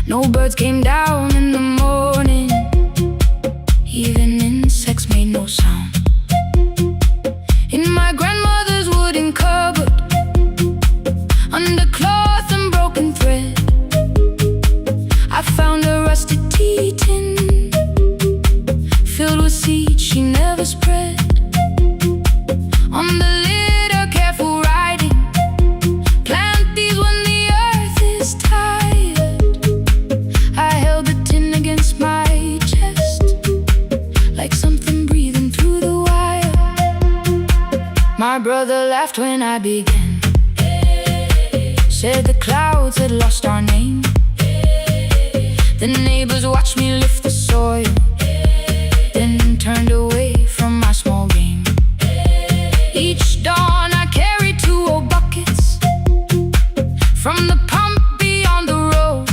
No birds came down in the morning. Even insects made no sound. In my grandmother's wooden cupboard, under cloth and broken thread, I found a rusted tea tin filled with seeds she never spread. On the lid a careful writing, plant these when the earth is tired. I held the tin against my chest, like something breathing through the wire. My brother laughed when I began, said the clouds had lost our name. The neighbors watched me lift the soil, then turned away from my small game. Each dawn I carried 2 old buckets from the pump beyond the road,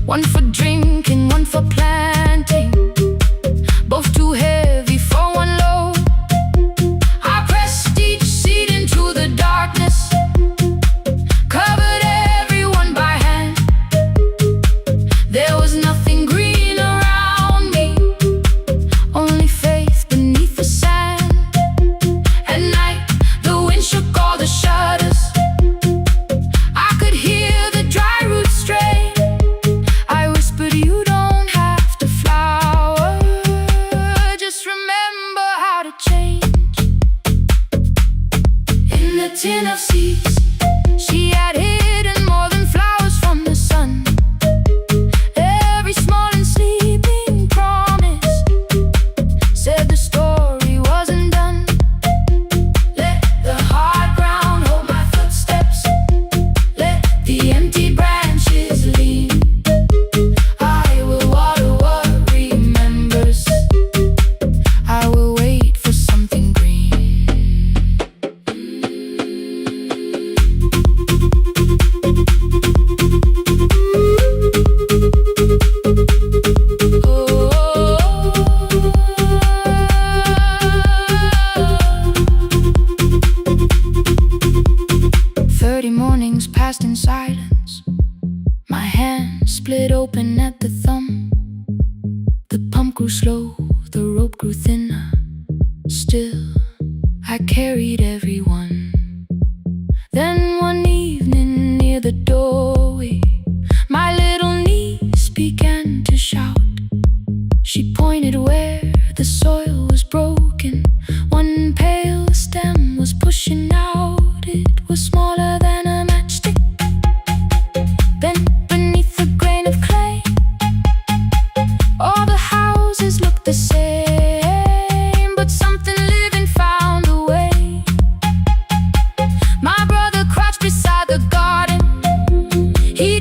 one for drinking, one for planting, both too heavy for one load. I pressed each seed into the darkness, covered everyone by hand. There was nothing green around me, only faith beneath the sand. At night, the wind shook all the shutters. I could hear the dry roots stray. I whispered, you don't have to flower, just remember how to change. In the tin of seeds, she had hidden more than flowers from the sun. Every small and sleeping promise said the story wasn't done. Let the hard ground hold my footsteps, let the empty branches lean. I will water what remembers, I will wait for something green. 30 mornings passed in silence. My hand split open at the thumb. The pump grew slow, the rope grew thinner. Still, I carried everyone. Then one evening near the doorway, my little niece began to shout. She pointed where the soil was broken. One pale stem was pushing out. It was smaller than a matchstick, bent beneath a grain of clay. All the houses looked the same, but something living found a way. My brother crouched beside the garden. He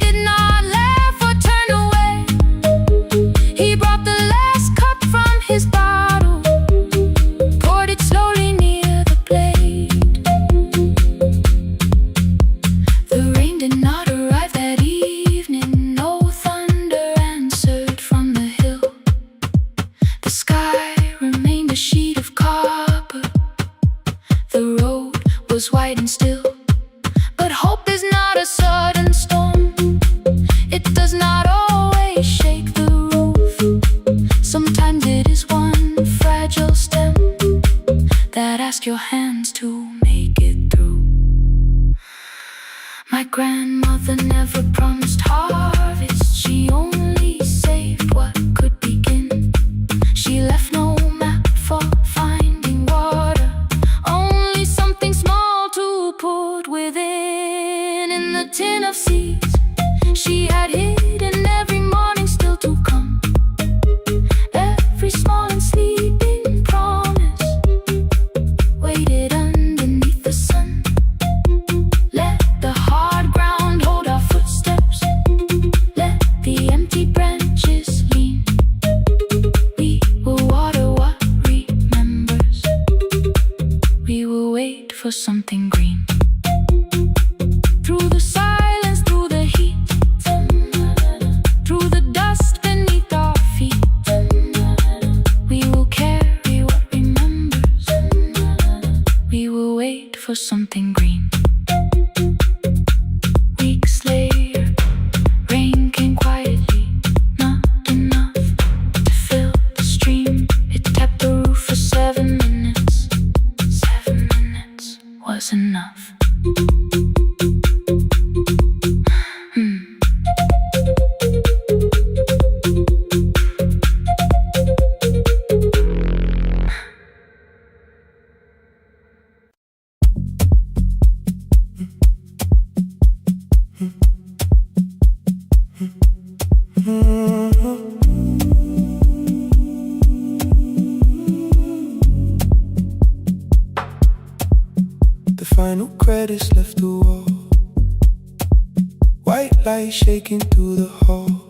shaking through the hall.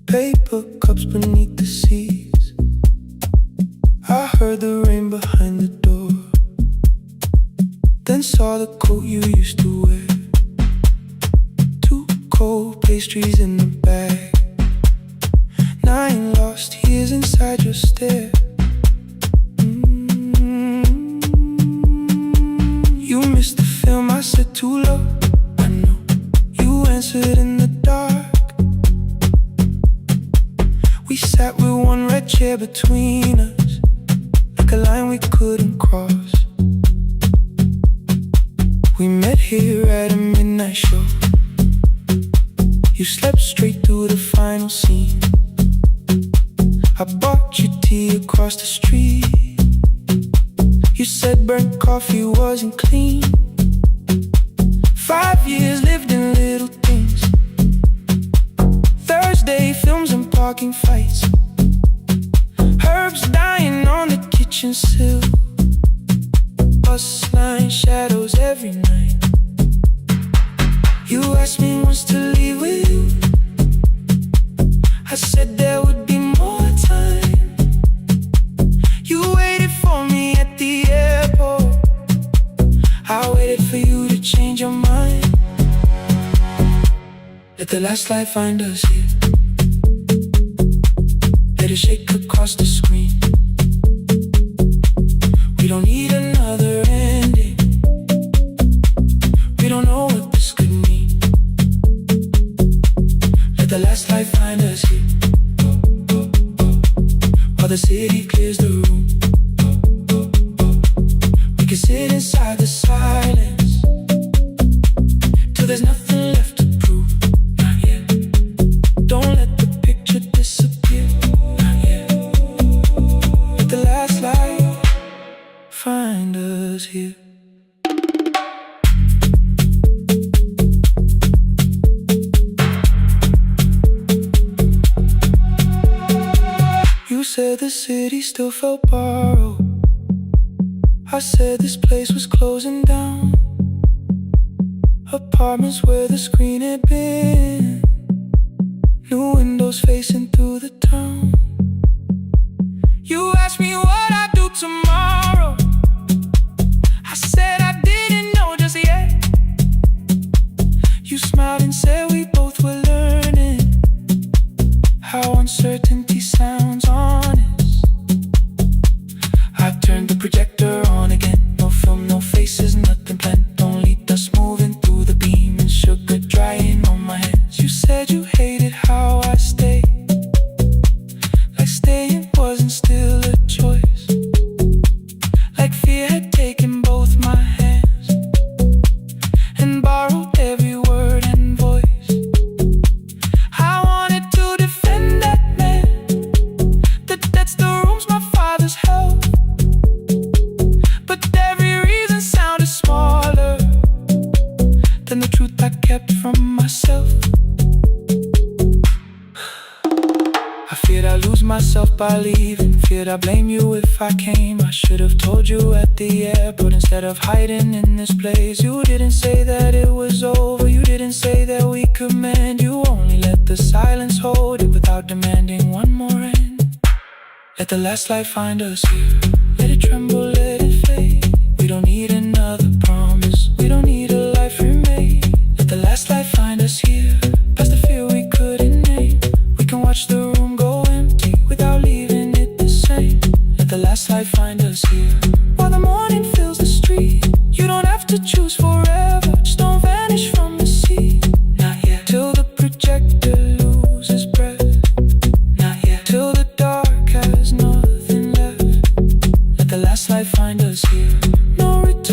Paper cups beneath the seats. I heard the rain behind the door. Then saw the coat you used to wear. Two cold pastries in the bag. 9 lost years inside your stare. You missed the film, I said too low. I know. You answered in the dark. We sat with one red chair between us, like a line we couldn't cross. We met here at a midnight show. You slept straight through the final scene. I bought you tea across the street. You said burnt coffee wasn't clean. 5 years lived in little things. Thursday films and parking fights. Herbs dying on the kitchen sill. Bus line shadows every night. You asked me once to leave with you. I said there would be more time. You waited for me at the airport. I waited for you to change your mind. Let the last light find us here. Let it shake across the screen. We don't need another ending. We don't know what this could mean. Let the last light find us here. While the city clears the room, we can sit inside the silence till there's nothing left to prove. Not yet. Don't let the picture disappear. Not yet. Let the last light find us here. You said the city still felt borrowed. I said this place was closing down. Apartments where the screen had been. New windows facing through the town. You asked me what I'd do tomorrow. I said I didn't know just yet. You smiled and said we both were learning how uncertainty sounds honest. I turned the projector on again. No film, no faces, nothing planned. Only dust moving through the beam and sugar drying on my hands. You said you hated how I stayed, like staying wasn't still a choice. Like fear had taken both my hands and borrowed every word and voice. I wanted to defend that man that's the rooms my father's held. But every reason sounded smaller than the truth I kept from myself. I feared I'd lose myself by leaving. Feared I'd blame you if I came. I should have told you at the airport instead of hiding in this place. You didn't say that it was over. You didn't say that we could mend. You only let the silence hold it without demanding one more end. Let the last light find us here. Let it tremble, let it fade. We don't need another promise. We don't need a life remade. Let the last light find us here. Past the fear we couldn't name. We can watch the room go empty without leaving it the same. Let the last light find us here. While the morning fills the street, you don't have to choose forever. Just don't vanish from the sea. Not yet. Till the projector loses breath. Not yet. Till the dark has nothing left. Let the last light find us here. No return.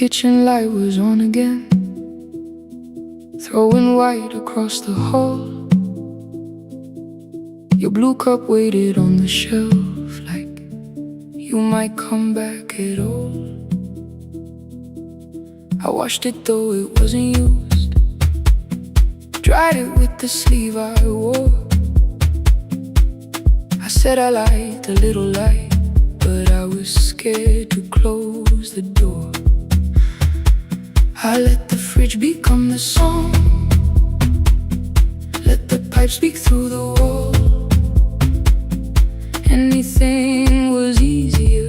kitchen light was on again, throwing white across the hall. Your blue cup waited on the shelf like you might come back at all. I washed it though it wasn't used, dried it with the sleeve I wore. I said I liked a little light, but I was scared to close the door. I let the fridge become the song, let the pipe speak through the wall. Anything was easier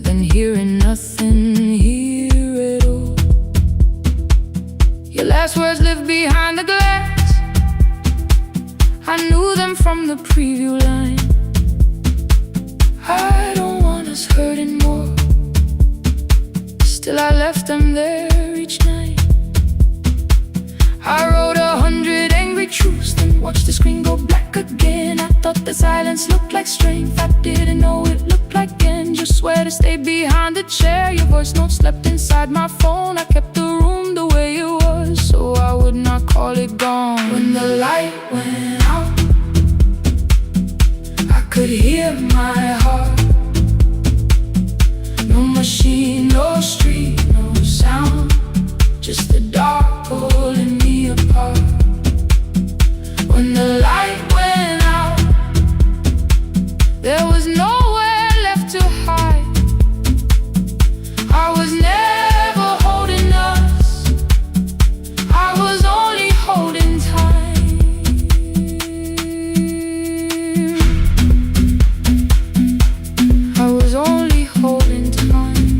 than hearing nothing here at all. Your last words lived behind the glass, I knew them from the preview line. I don't want us hurting more, still I left them there each night. I wrote 100 angry truths, then watched the screen go black again. I thought the silence looked like strength, I didn't know it looked like end. Just swear to stay behind the chair, your voice note slept inside my phone. I kept the room the way it was, so I would not call it gone. When the light went out, I could hear my heart. No machine, no street, no sound, just the dark pulling me apart. When the light went out, there was nowhere left to hide. I was never holding us, I was only holding time. I was only holding time.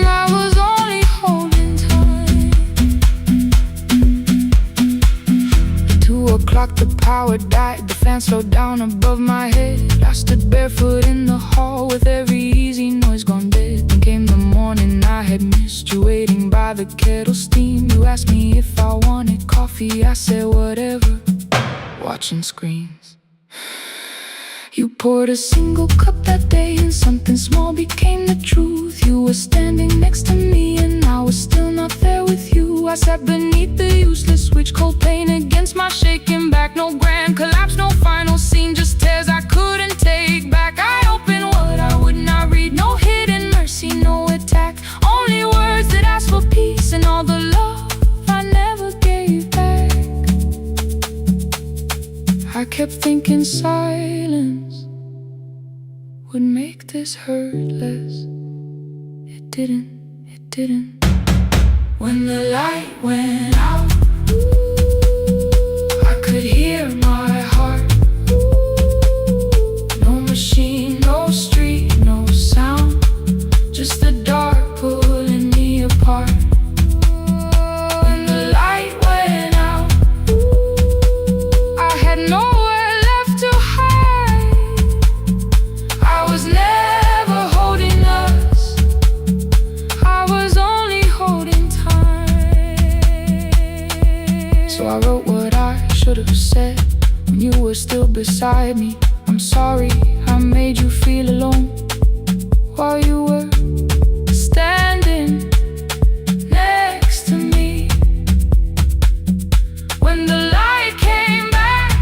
I was only holding time. 2 o'clock, the power died, the fan slowed down above my head. I stood barefoot in the hall with every easy noise gone dead. Then came the morning I had missed you, waiting by the kettle steam. You asked me if I wanted coffee, I said whatever, watching screens. You poured a single cup that day and something small became the truth. You were standing next to me and I was still not there with you. I sat beneath the useless switch, cold pain against my shaking back. No grand collapse, no final scene, just tears I couldn't take back. I opened what I would not read, no hidden mercy, no attack. Only words that asked for peace and all the love I never gave back. I kept thinking silence would make this hurt less. It didn't, it didn't. When the light went out, I could hear my heart. No machine, no street, no sound, just the dark pulling me apart. When the light went out, I had nowhere left to hide. I was never holding us, I was only holding time. So I wrote what I should have said when you were still beside me. I'm sorry I made you feel alone while you were standing next to me. When the light came back,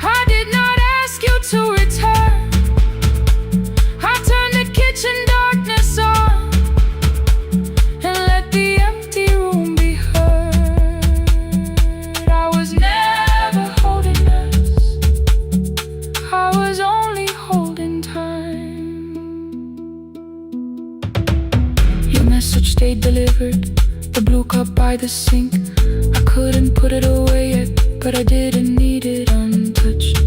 I did not ask you to return. I turned the kitchen darkness on and let the empty room be heard. I was never holding us, I was only holding time. Your message stayed delivered, the blue cup by the sink. I couldn't put it away yet, but I didn't need it untouched.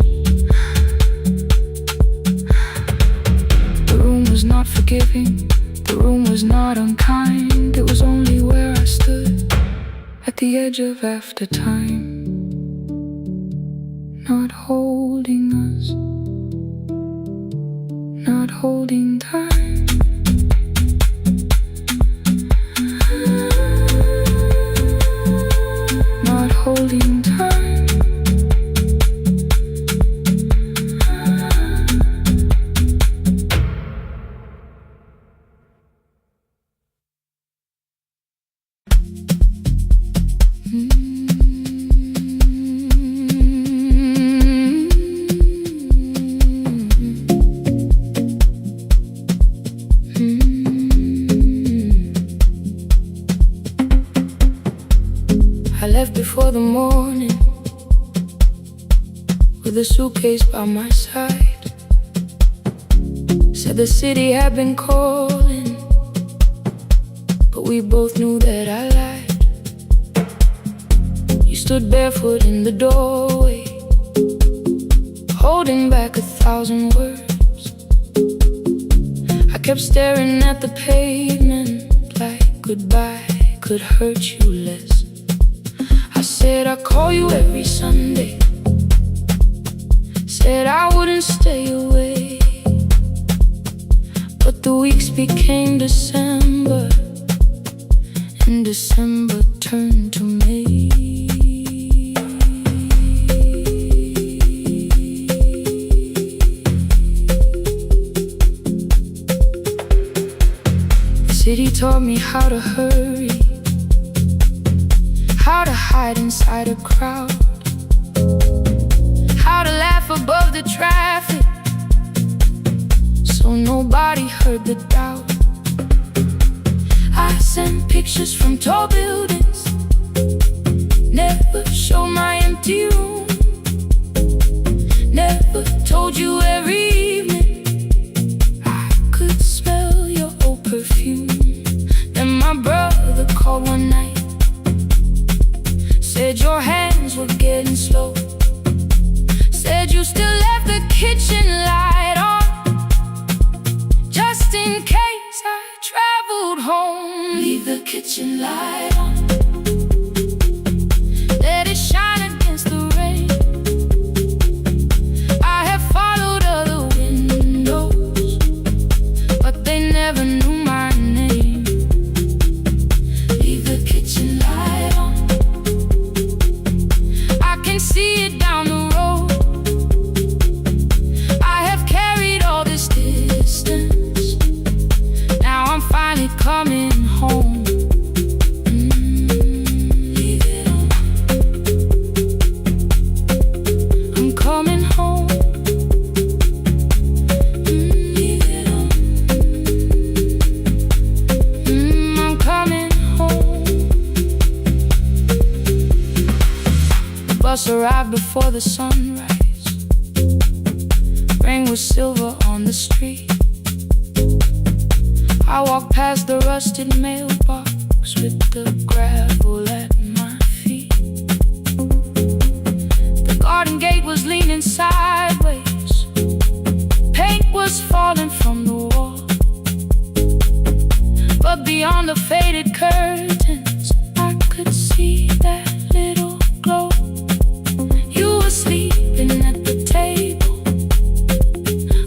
The room was not forgiving, the room was not unkind. It was only where I stood at the edge of after time, not holding us, not holding time. Not holding time. I left before the morning, with a suitcase by my side. Said the city had been calling, but we both knew that I lied. You stood barefoot in the doorway, holding back 1,000 words. I kept staring at the pavement like goodbye could hurt you less. I said I'd call you every Sunday, said I wouldn't stay away. But the weeks became December, and December turned to May. The city taught me how to hurry, how to hide inside a crowd, how to laugh above the traffic so nobody heard the doubt. I sent pictures from tall buildings, never showed my empty room, never told you every evening I could smell your old perfume. Then my brother called one night, said your hands were getting slow, said you still left the kitchen light on, just in case I traveled home. Leave the kitchen light on, let it shine against the rain. I have followed other windows, but they never knew my name. Leave the kitchen light on, I can see it down the road. I have carried all this distance, now I'm finally coming home. Leave it on, I'm coming home. Leave it on, I'm coming home. The bus arrived before the sunrise, rain was silver on the street. I walked past the rusted mailbox with the gravel at my feet. The garden gate was leaning sideways, paint was falling from the wall, but beyond the faded curtains I could see that little glow. You were sleeping at the table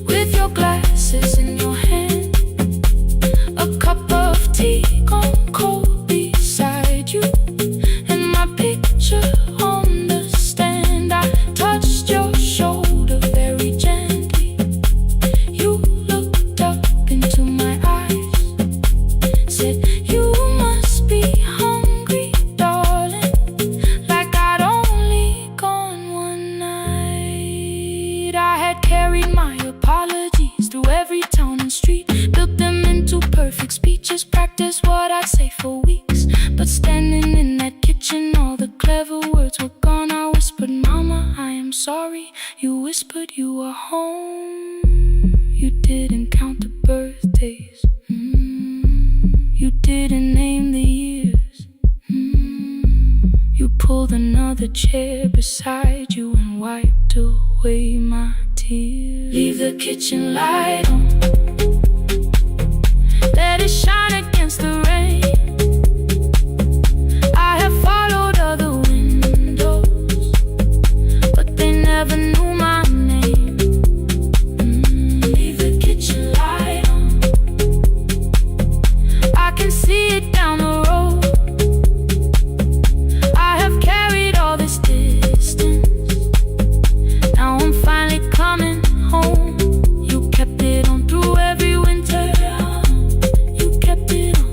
with your glasses in your hand, a cup of tea gone cold beside you, and my picture on the stand. I touched your shoulder very gently. You looked up into my eyes, said you must be hungry, darling, like I'd only gone one night. I had carried my apologies through every town and street, built them into perfect speeches, practiced what I'd say for weeks. But standing in that kitchen, all the clever words were gone. I whispered, Mama, I am sorry. You whispered you were home. You didn't count the birthdays, you didn't name the years. You pulled another chair beside you and wiped away my tears. Leave the kitchen light on, let it shine against the rain. I have followed other windows, but they never knew my name. Leave the kitchen light on, I can see it down the road. I have carried all this distance, now I'm finally coming home. You kept it on through every winter, you kept it on.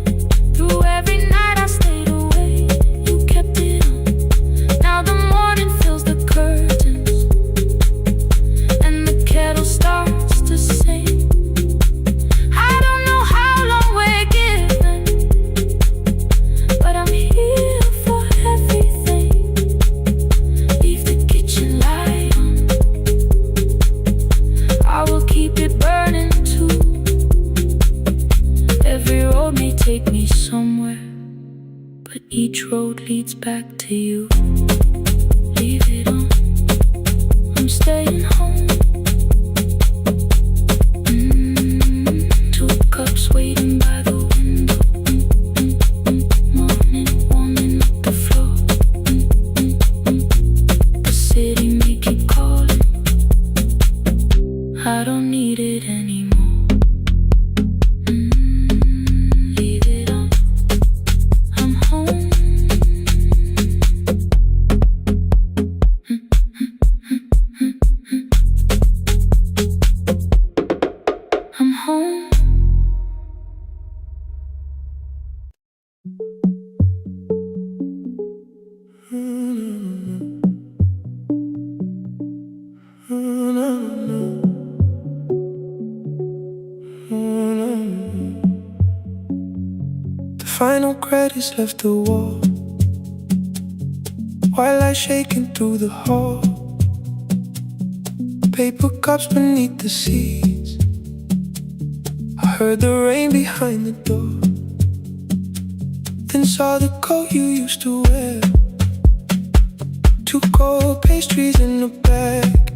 but each road leads back to you. Leave it on, I'm staying home. Two cups waiting by the window. Morning warming up the floor. The city may keep calling, I don't need it anymore. Leave it on, I'm home. I'm home. The final credits left the wall, white light shaking through the hall. Paper cups beneath the seats. I heard the rain behind the door, then saw the coat you used to wear. Two cold pastries in a bag.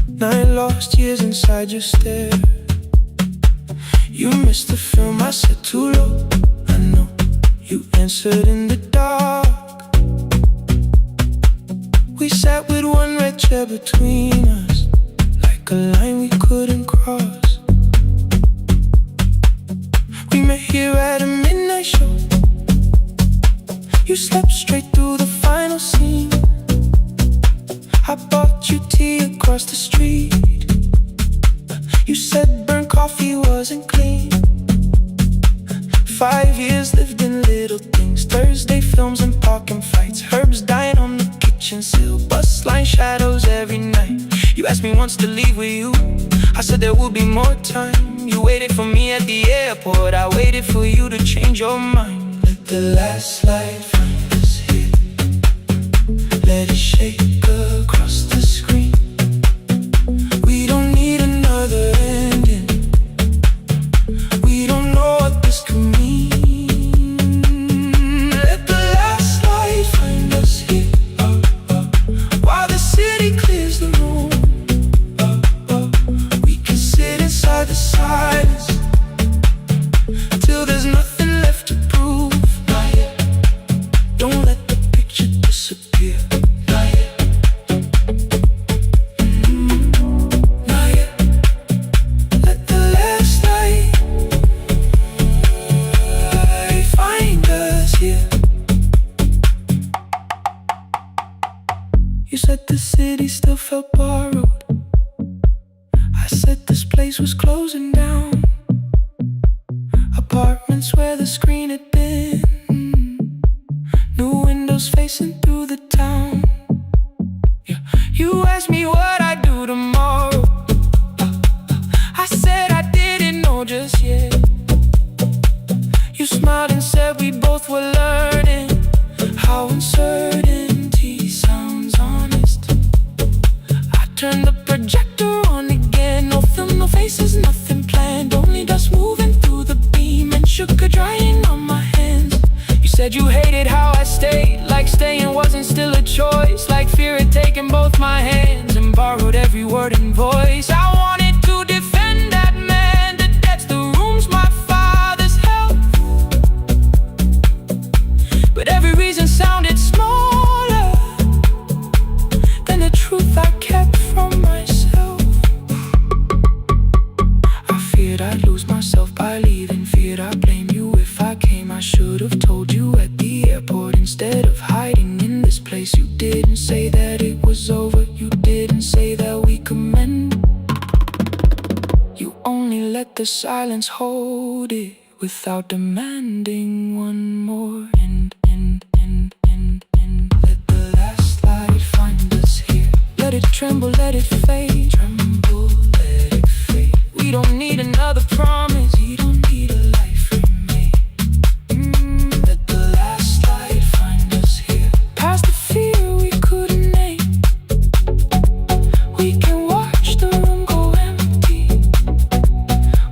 9 lost years inside your stare. You missed the film, I said too low. I know, you answered in the dark. We sat with one red chair between us, like a line we couldn't cross. We met here at a midnight show. You slept straight through the final scene. I bought you tea across the street. You said burnt coffee wasn't clean. 5 years lived in little things. Thursday films and parking fights. Herbs dying on the kitchen sill. Bus line shadows every night. You asked me once to leave with you. I said there would be more time. You waited for me at the airport. I waited for you to change your mind. Let the last light find us here. Let it shake across the screen. We don't need another ending. We don't know what this could mean. Let the last light find us here, while the city clears the room. We can sit inside the silence till there's nothing left to prove. Not yet. Don't let the picture disappear. Not yet. Not yet. Let the last light find us here. You said the city still felt borrowed. I said this place was closing down. Apartments where the screen had been. New windows facing through the town. Yeah. You asked me what I'd do tomorrow. I said I didn't know just yet. You smiled and said we both were learning how uncertainty sounds honest. I turned the projector on again. No film, no faces, nothing planned. Only dust moving through the beam and sugar drying on my hands. You said you hated how I stayed, like staying wasn't still a choice. Like fear had taken both my hands and borrowed every word and voice. I wanted to defend that man. The debts, the rooms, my father's health. But every reason sounded smaller than the truth I kept from myself. I feared I'd lose myself by leaving. Feared I'd blame you if I came. I should have told you at the airport instead of hiding in this place. You didn't say that it was over. You didn't say that we could mend. You only let the silence hold it without demanding one more. Let the last light find us here. Let it tremble, let it fade. Tremble, let it fade. We don't need another promise. We don't need a life remade. Let the last light find us here. Past the fear we couldn't name. We can watch the room go empty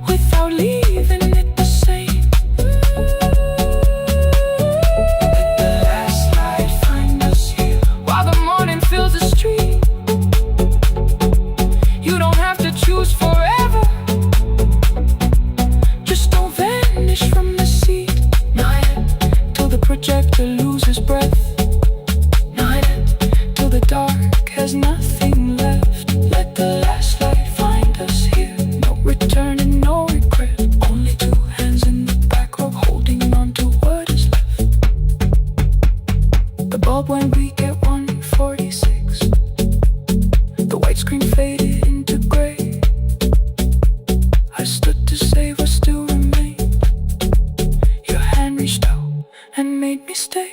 without leaving it the same. projector loses breath. Night till the dark has nothing left. Let the last light find us here. No return and no regret. Only two hands in the back row holding on to what is left. The bulb went weak at 1:46. The white screen faded into gray. I stood to save what still remained. Your hand reached out and made me stay.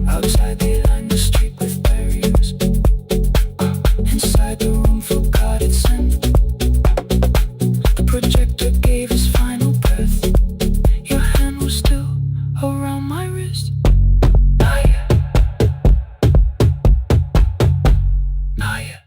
Outside they lined the street with barriers. Inside the room forgot its scent. The projector gave his final breath. Your hand was still around my wrist. Not yet. Not yet.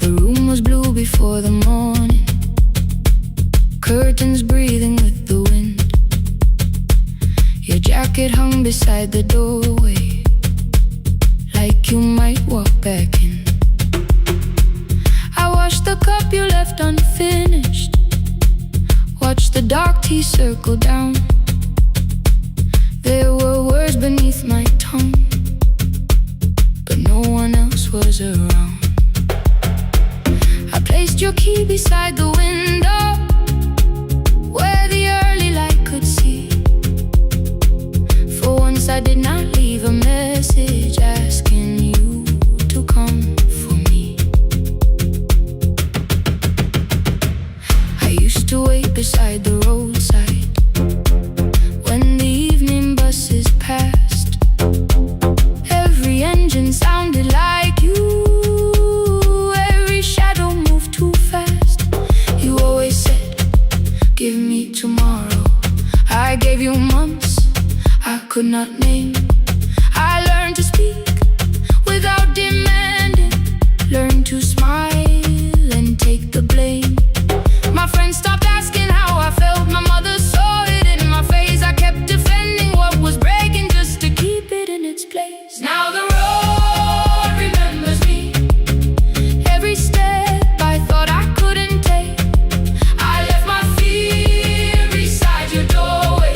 The room was blue before the morning, curtains breathing with the wind. Your jacket hung beside the doorway, like you might walk back in. I washed the cup you left unfinished, watched the dark tea circle down. There were words beneath my tongue, but no one else was around. I placed your key beside the window, where the early light could see. For once I did not leave a message asking you to come for me. I used to wait beside the roadside when the evening buses passed. Every engine sounded like you. Every shadow moved too fast. You always said, give me tomorrow. I gave you months I could not name. I learned to speak without demanding. Learned to smile and take the blame. My friends stopped asking how I felt. My mother saw it in my face. I kept defending what was breaking just to keep it in its place. Now the road remembers me. Every step I thought I couldn't take. I left my fear beside your doorway.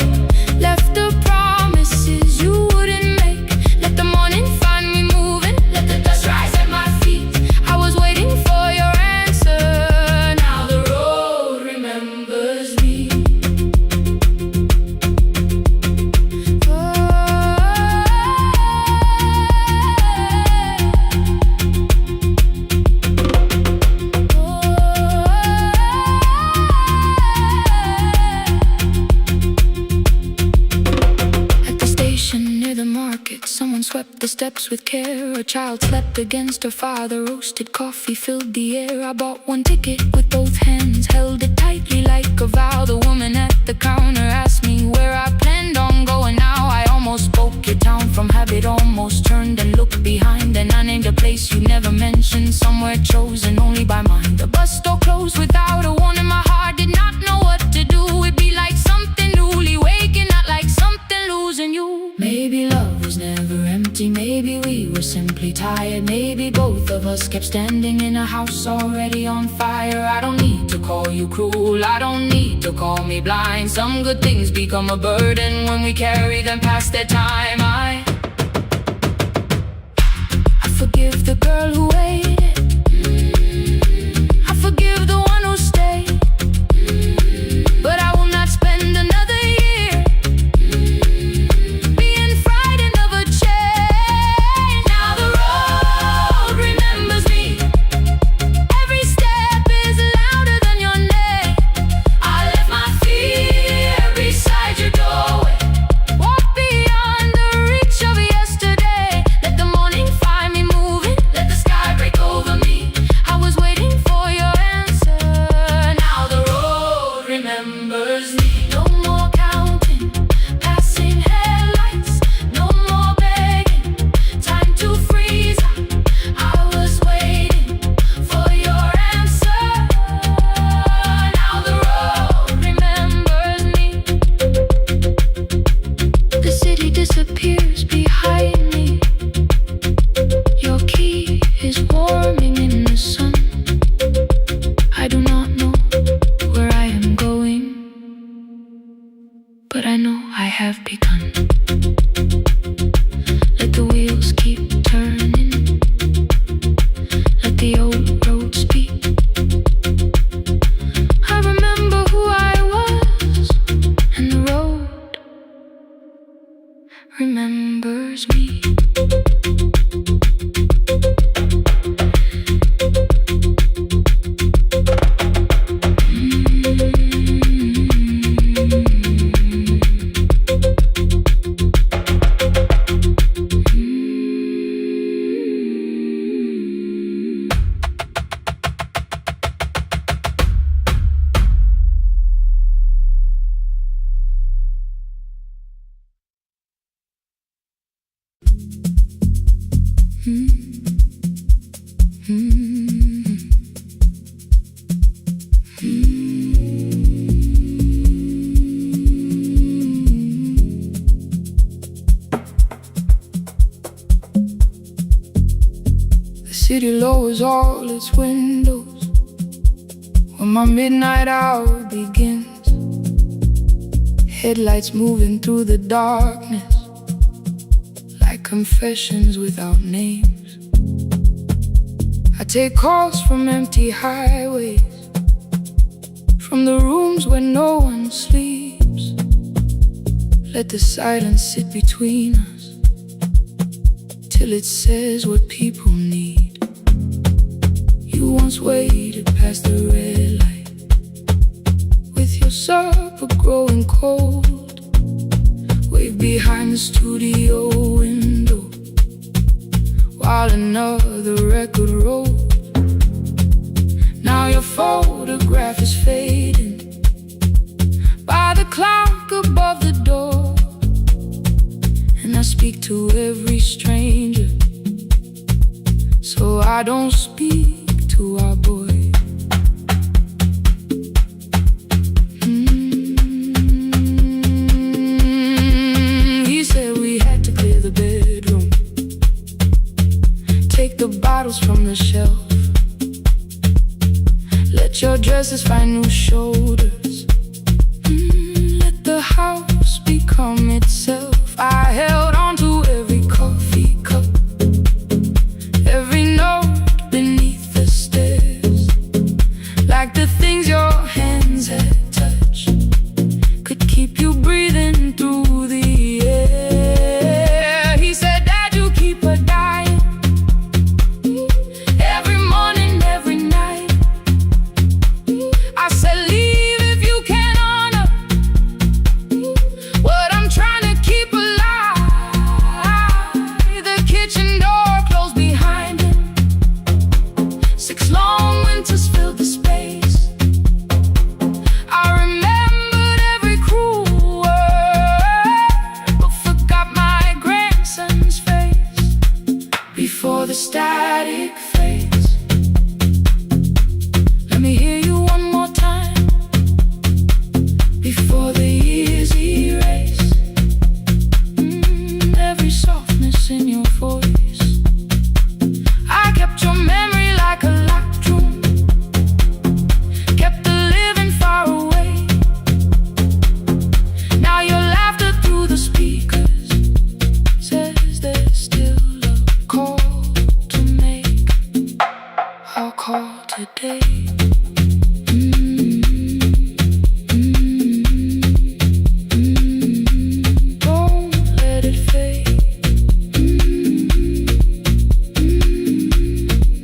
Left the promises you wouldn't make. Let the morning find me moving. Let the dust rise at my feet. I was waiting for your answer. Now the road remembers me. At the station near the market, someone swept the steps with care. A child slept against her father. Roasted coffee filled the air. I bought one ticket with both hands, held it tightly like a vow. The woman at the counter asked me where I planned on going now. I almost spoke your town from habit, almost turned and looked behind. And I named a place you never mentioned, somewhere chosen only by mine. The bus door closed without a warning. My heart did not know what to do. It'd be like something newly waking, not like something losing you. Maybe love was never empty. Maybe we were simply tired. Maybe both of us kept standing in a house already on fire. I don't need to call you cruel. I don't need to call me blind. Some good things become a burden when we carry them past their time. I forgive the girl who waited. I forgive the one who stayed. But I will not spend another year being frightened of a change. Now the road remembers me. Every step is louder than your name. I left my fear beside your doorway. Walk beyond the reach of yesterday. Let the morning find me moving. Let the sky break away. remembers me. No more counting, passing headlights. No more begging, time to freeze up. I was waiting for your answer. Now the road remembers me. The city disappears behind me. Your key is warming in the sun. I do not know where I am going, but I know I have begun. Let the wheels keep turning. Let the old road speak. I remember who I was, and the road remembers me. The city lowers all its windows when my midnight hour begins. Headlights moving through the darkness like confessions without names. I take calls from empty highways, from the rooms where no one sleeps. Let the silence sit between us till it says what people need. You once waited past the red light with your supper growing cold. Wave behind the studio window while another record rolled. Now your photograph is fading by the clock above the door. And I speak to every stranger, so I don't speak to our boy. He said we had to clear the bedroom, take the bottles from the shelf, let your dresses find new shoulders, let the house become itself. I held on to every coffee cup, every note beneath the stairs, like the things your hands had touched could keep you breathing through the air. He said, Dad, you keep her dying every morning, every night. I said, leave if you can honor what I'm trying to keep alive. The kitchen door closed behind him. 6 long winters filled the space. I remembered every cruel word, but forgot my grandson's face before the static fades. Let me hear you one more time before the years erase every softness in your voice. I kept your memory like a locked room, kept the living far away. Now your laughter through the speakers says there's still a call to make. I'll call today. Don't let it fade.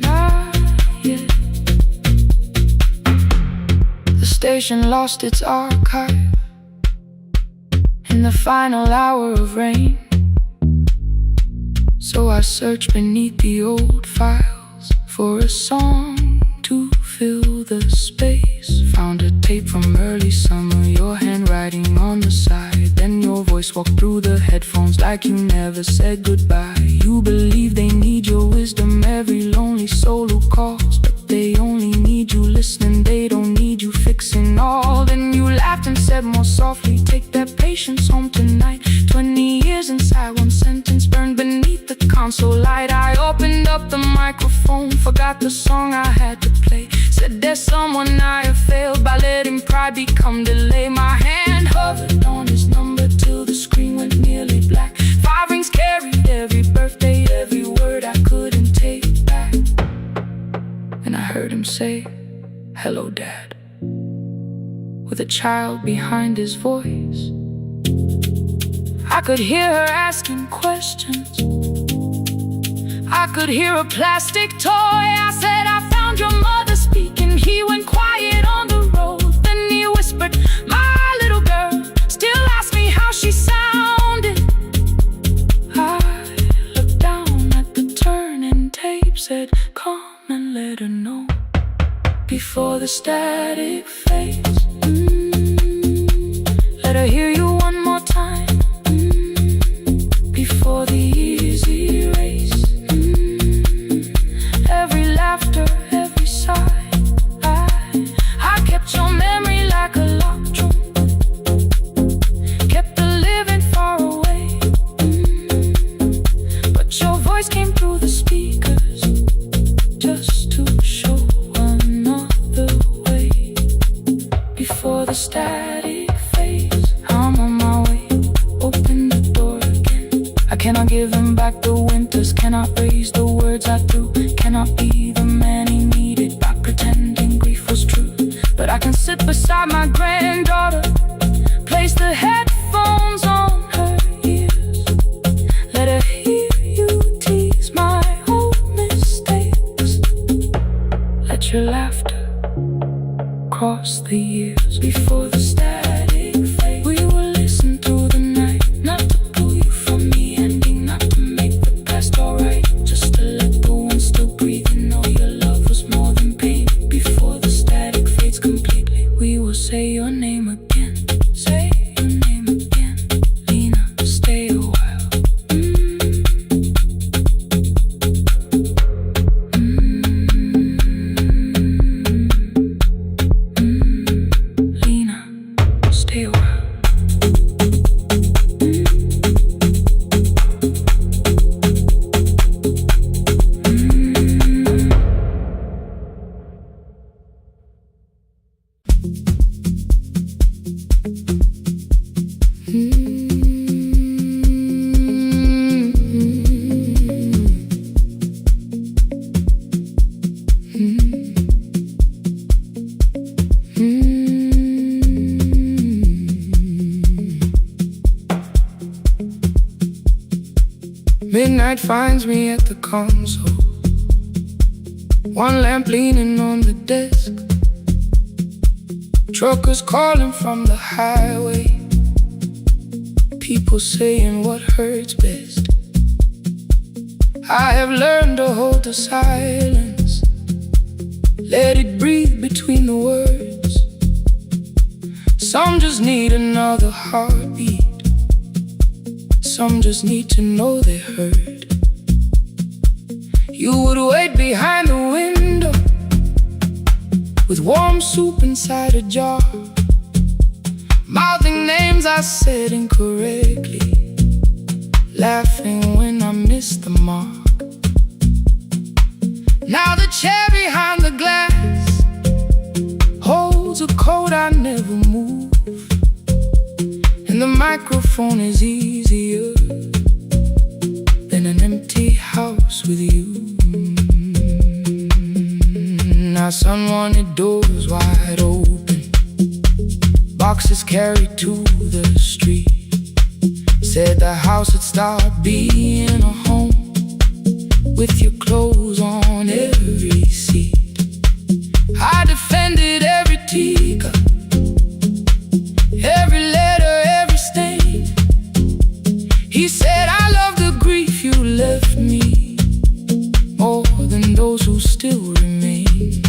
Not yet. The station lost its archive in the final hour of rain, so I searched beneath the old files for a song to fill the space. Found a tape from early summer, your handwriting on the side. Then your voice walked through the headphones like you never said goodbye. You believe they need your wisdom, every lonely soul who calls, but they only need you listening, they don't need you fixing all. Then you laughed and said more softly, take that patience home tonight. 20 years inside one sentence burned beneath the console light. I opened up the microphone, forgot the song I had to play. Said there's someone I have failed by letting pride become delay. My hand hovered on his number till the screen went nearly black. 5 rings carried every birthday, every word I couldn't take back. And I heard him say, hello dad, with a child behind his voice. I could hear her asking questions, I could hear a plastic toy. I said, I found your mother speaking. He went quiet on the road, then he whispered, my little girl still asks me how she sounded. I looked down at the turning tape, said, come and let her know before the static fades. Let her hear you one more time, before the easy race. Every laughter, every sigh, I kept your memory like a locked drum, kept the living far away. But your voice came through the speakers, just to show another way. Before the static fades, I'm on my way, open the door again. I cannot give him back the winters, cannot raise the words I threw, cannot be the man he needed by pretending grief was true. But I can sit beside my granddaughter, place the headphones on her ears, let her hear you tease my old mistakes. Let your laughter cross the years. Before the static fade, we will listen through the night, not to pull you from the ending, not to make the past alright, just to let the one still breathe and know your love was more than pain. Before the static fades completely, we will say your name again, say your name again. Lena, stay a while. Lena, stay a while. Midnight finds me at the console, one lamp leaning on the desk. Truckers calling from the highway, people saying what hurts best. I have learned to hold the silence, let it breathe between the words. Some just need another heartbeat, some just need to know they heard. You would wait behind the window with warm soup inside a jar, mouthing names I said incorrectly, laughing when I missed the mark. Now the chair behind the glass holds a coat I never move, and the microphone is easier than an empty house with you. Now son wanted doors wide open, boxes carried to the street. Said the house would start being a home, with your clothes on every seat. I defended every teacup, every letter, every stain. He said I love the grief you left me more than those who still remain.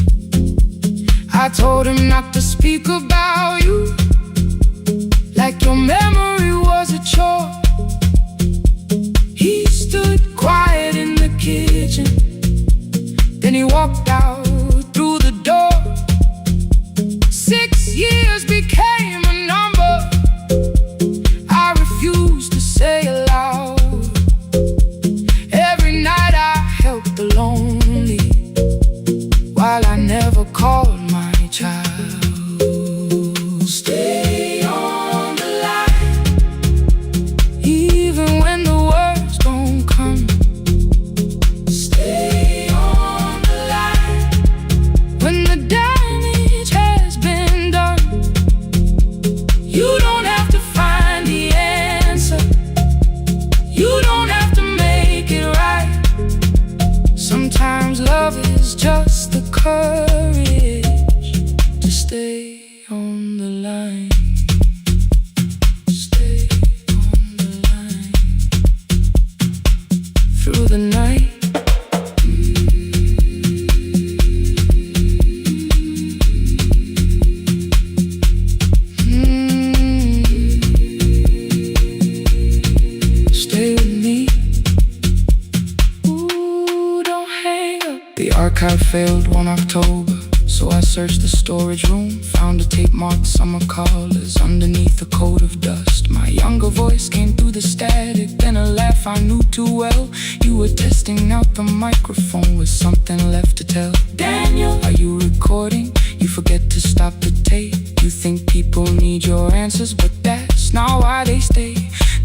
October, so I searched the storage room, found a tape marked summer callers underneath a coat of dust. My younger voice came through the static, then a laugh I knew too well. You were testing out the microphone with something left to tell. Daniel, are you recording? You forget to stop the tape. You think people need your answers, but that's not why they stay.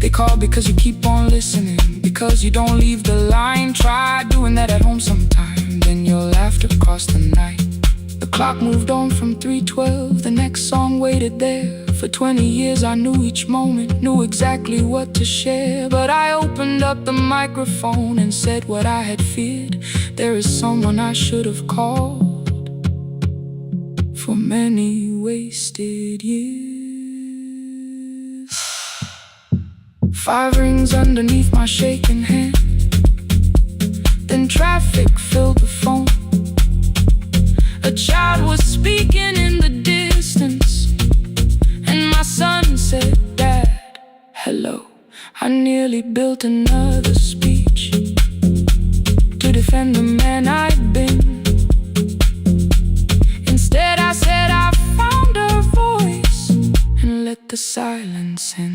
They call because you keep on listening, because you don't leave the line. Try doing that at home sometime, then you'll laugh across the night. The clock moved on from 3:12, the next song waited there. For 20 years I knew each moment, knew exactly what to share. But I opened up the microphone and said what I had feared. There is someone I should have called for many wasted years. 5 rings underneath my shaking hand, then traffic filled the phone. A child was speaking in the distance, and my son said, "Dad, hello." I nearly built another speech to defend the man I'd been. Instead I said I found a voice and let the silence in.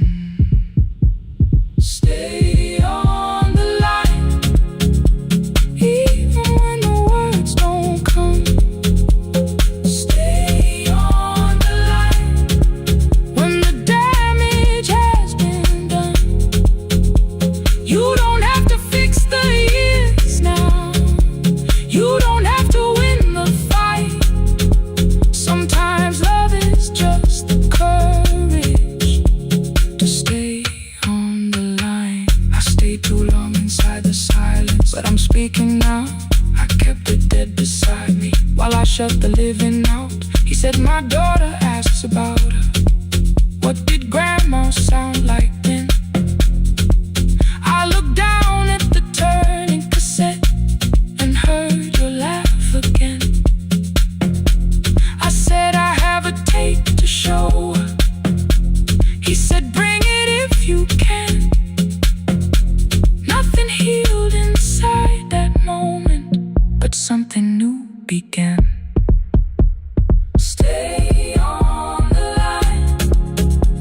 Stay on the line, even when the words don't come. Stay on the line when the damage has been done. You don't have to fix the years now. You don't have to win the fight. Sometimes love is just the courage to stay on the line. I stayed too long inside the silence, but I'm speaking now. I kept it dead beside me while I shut the living out. He said, "My daughter asks about her. What did grandma sound like then?" I looked down at the turning cassette and heard her laugh again. I said, "I have a tape to show her." He said, "Bring it if you can." Nothing healed inside that moment, but something new began. Stay on the line,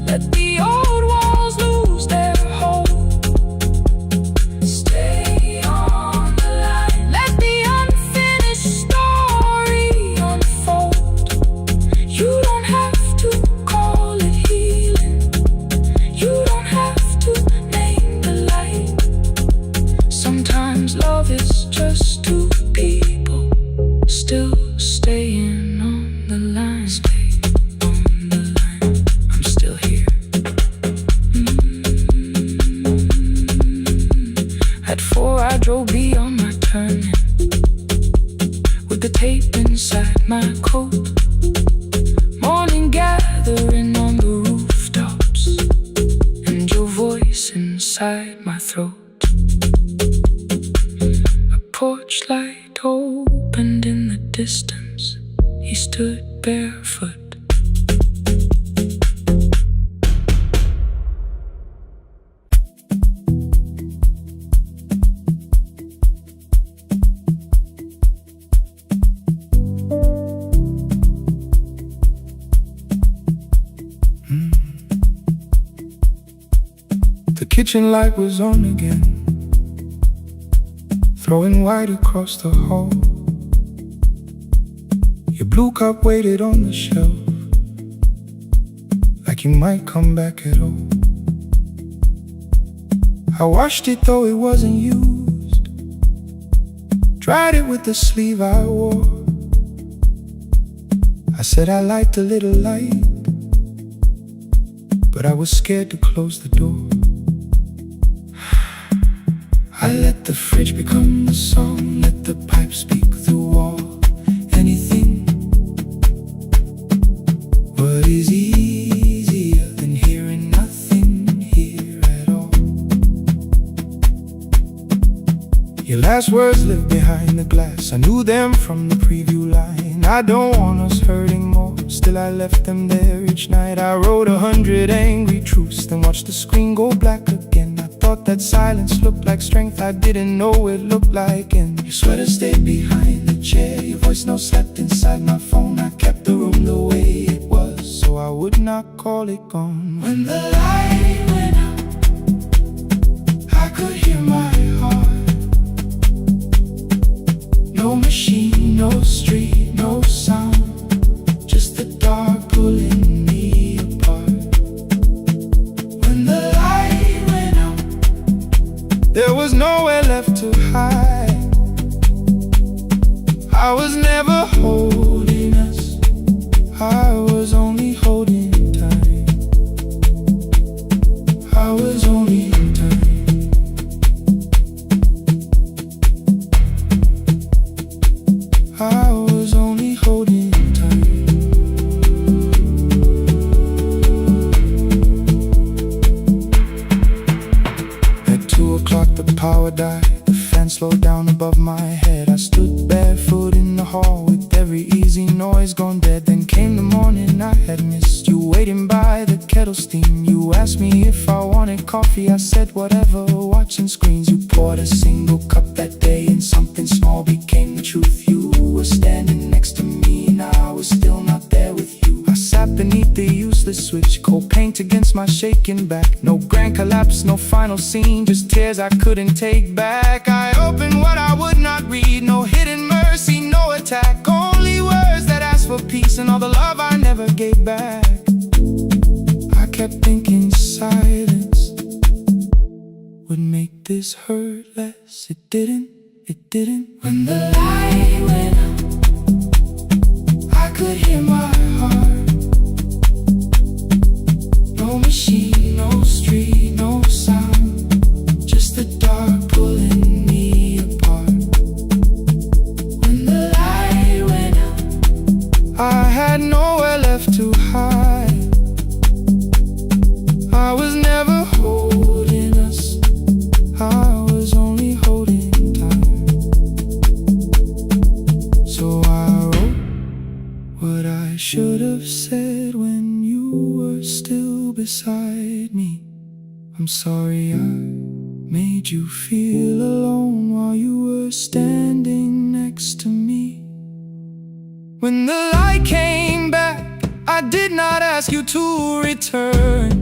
let the old walls lose their hold. Stay on the line, let the unfinished story unfold. You don't have to call it healing, you don't have to name the light. Sometimes love is just two people still staying on the line. Stay on the line, I'm still here. At 4 I drove beyond my turning, with the tape inside my coat. Morning gathering on the rooftops, and your voice inside my throat. A porch light opened in the distance. He stood barefoot. The kitchen light was on again, throwing white across the hall. Your blue cup waited on the shelf, like you might come back at all. I washed it though it wasn't used, dried it with the sleeve I wore. I said I liked a little light, but I was scared to close the door. I let the fridge become the song, let the pipe speak the wall. Anything. What is easier than hearing nothing here at all? Your last words live behind the glass. I knew them from the preview line. I don't want us hurting more, still I left them there each night. I wrote 100 angry truths, then watched the screen go black again. I thought that silence looked like strength, I didn't know it looked like. And your sweater stayed behind the chair. Your voice no slept inside my phone. I kept the room the way it was, so I would not call it gone. When the light went out, I could hear my heart. No machine, no street, no sound, just the dark pulling me apart. When the light went out, there was nowhere left to hide. I was never holding us, I was only holding time. I was only time. I was only holding time. At 2 o'clock the power died. The fan slowed down above my head. I stood barefoot in the hall with every easy noise gone dead. Then came the morning I had missed. You waiting by the kettle steam. You asked me if I wanted coffee. I said whatever, watching screens. You poured a single cup that day, and something small became the truth. You were standing next to me, and I was still not there with you. I sat beneath the useless switch, cold paint against my shaking back. No grand collapse, no final scene, just tears I couldn't take back. I opened what I would not read, no hidden mercy, no attack, only words that asked for peace and all the love I never gave back. I kept thinking silence would make this hurt less. It didn't, it didn't. When the light went out, I could hear my heart. No machine, no street, no sound, just the dark pulling me apart. When the light went out, I had nowhere left to hide. I was never holding us, I was only holding time. So I wrote what I should have said when you were still beside me. I'm sorry I made you feel alone while you were standing next to me. When the light came back, I did not ask you to return.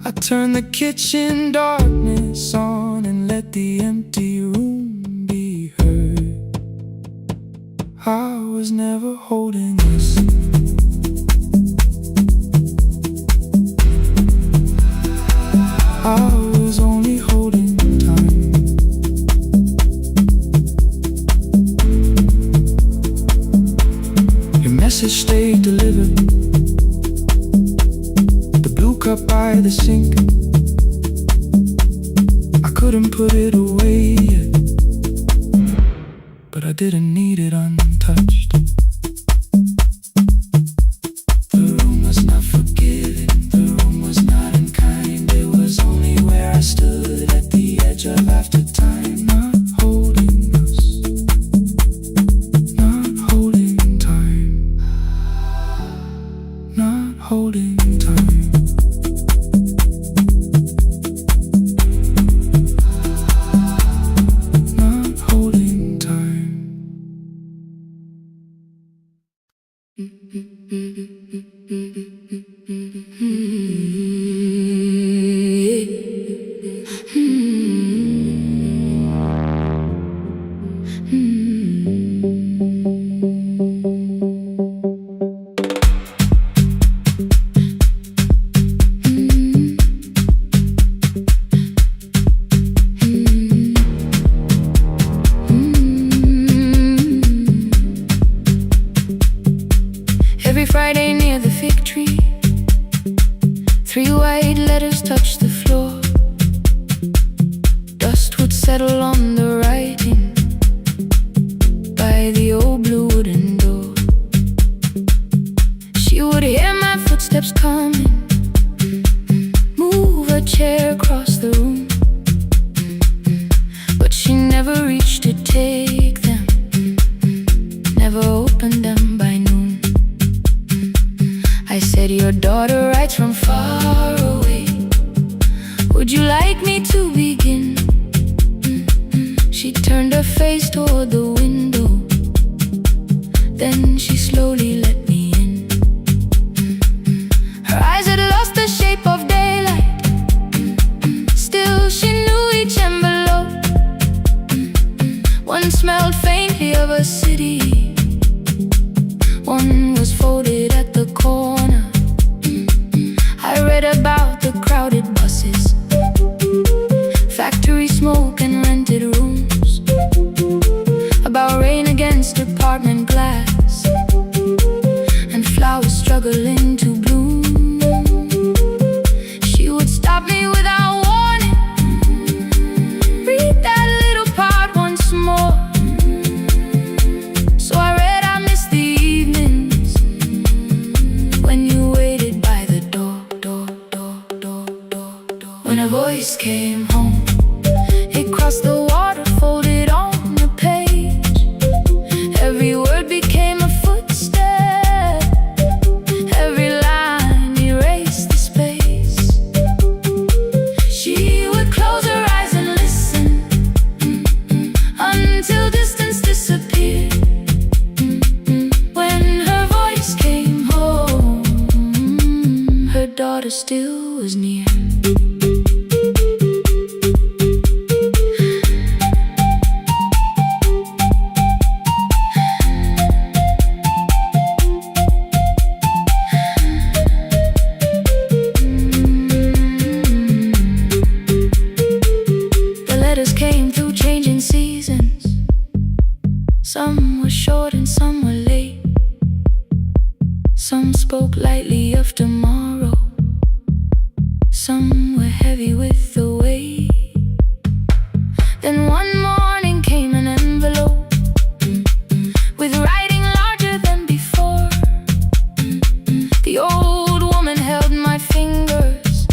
I turned the kitchen darkness on and let the empty room be heard. I was never holding us, I was only holding time. Your message stayed delivered, the blue cup by the sink. I couldn't put it away yet, but I didn't need it untouched. The room was not forgiving, the room was not unkind. It was only where I stood at the edge of after time. Not holding us, not holding time, not holding time. Not holding time. Every Friday near the fig tree, 3 white letters touched the floor. Dust would settle on the writing by the old blue wooden door. She would hear my footsteps coming, move a chair across the room, but she never reached to take them, never opened them by noon. I said, your daughter writes from far away, would you like me to begin? She turned her face toward the window. read about the crowded buses, factory smoke and rented rooms, about rain against apartment glass, and flowers struggling to bloom. She would stop me without warning, read that little part once more. So I read I missed the evenings when you waited by the door. When a voice came home, it crossed the water, folded on the page. Every word became a footstep, every line erased the space. She would close her eyes and listen, until distance disappeared. When her voice came home, her daughter still was near. Came through changing seasons. Some were short and some were late. Some spoke lightly of tomorrow, some were heavy with the weight. Then one morning came an envelope with writing larger than before. The old woman held my fingers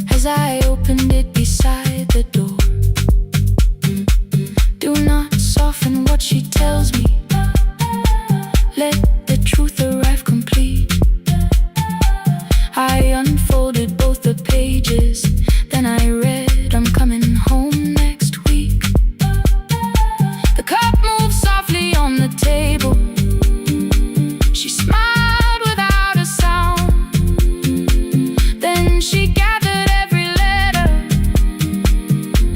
as I opened it beside the door. Do not soften what she tells me, let the truth arrive complete. I unfolded both the pages, then I read, I'm coming home next week. The cup moved softly on the table. She smiled without a sound. Then she gathered every letter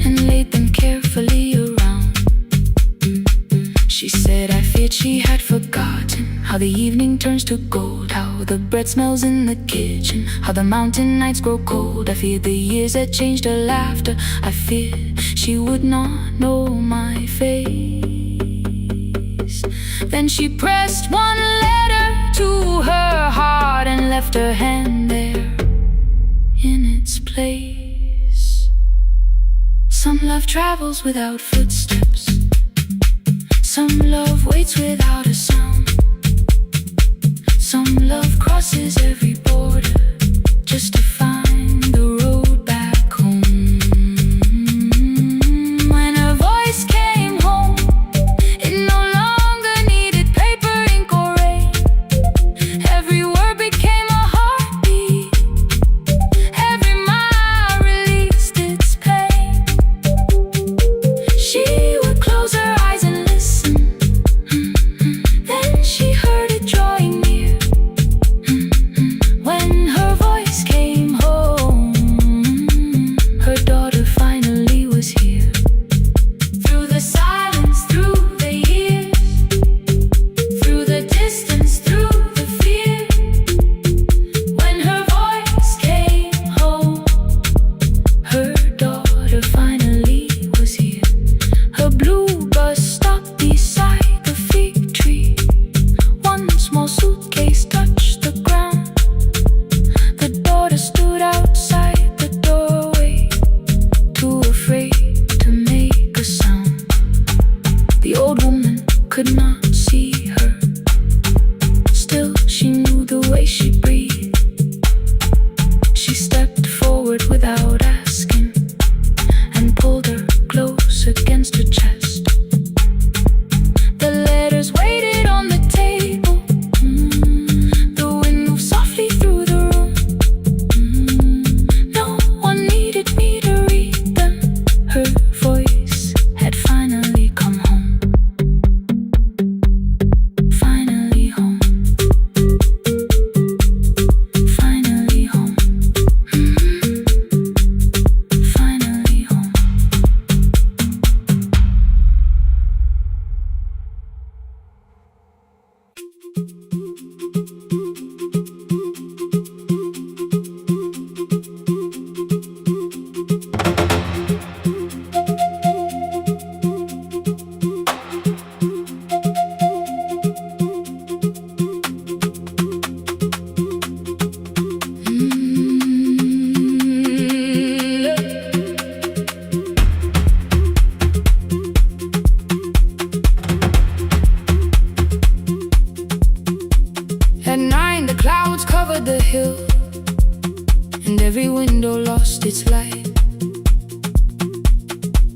and laid them carefully around. She said I feared she had forgotten how the evening turns to gold, how the bread smells in the kitchen, how the mountain nights grow cold. I feared the years had changed her laughter. I feared she would not know my face. Then she pressed one letter to her heart and left her hand there in its place. Some love travels without footsteps, some love waits without a sound. Some love crosses every border just to find the road back home. When her voice came home, it no longer needed paper, ink, or rain. Every word became a heartbeat, every mile released its pain. She would close her eyes and listen, then she heard it drawing near. When her voice came and every window lost its light.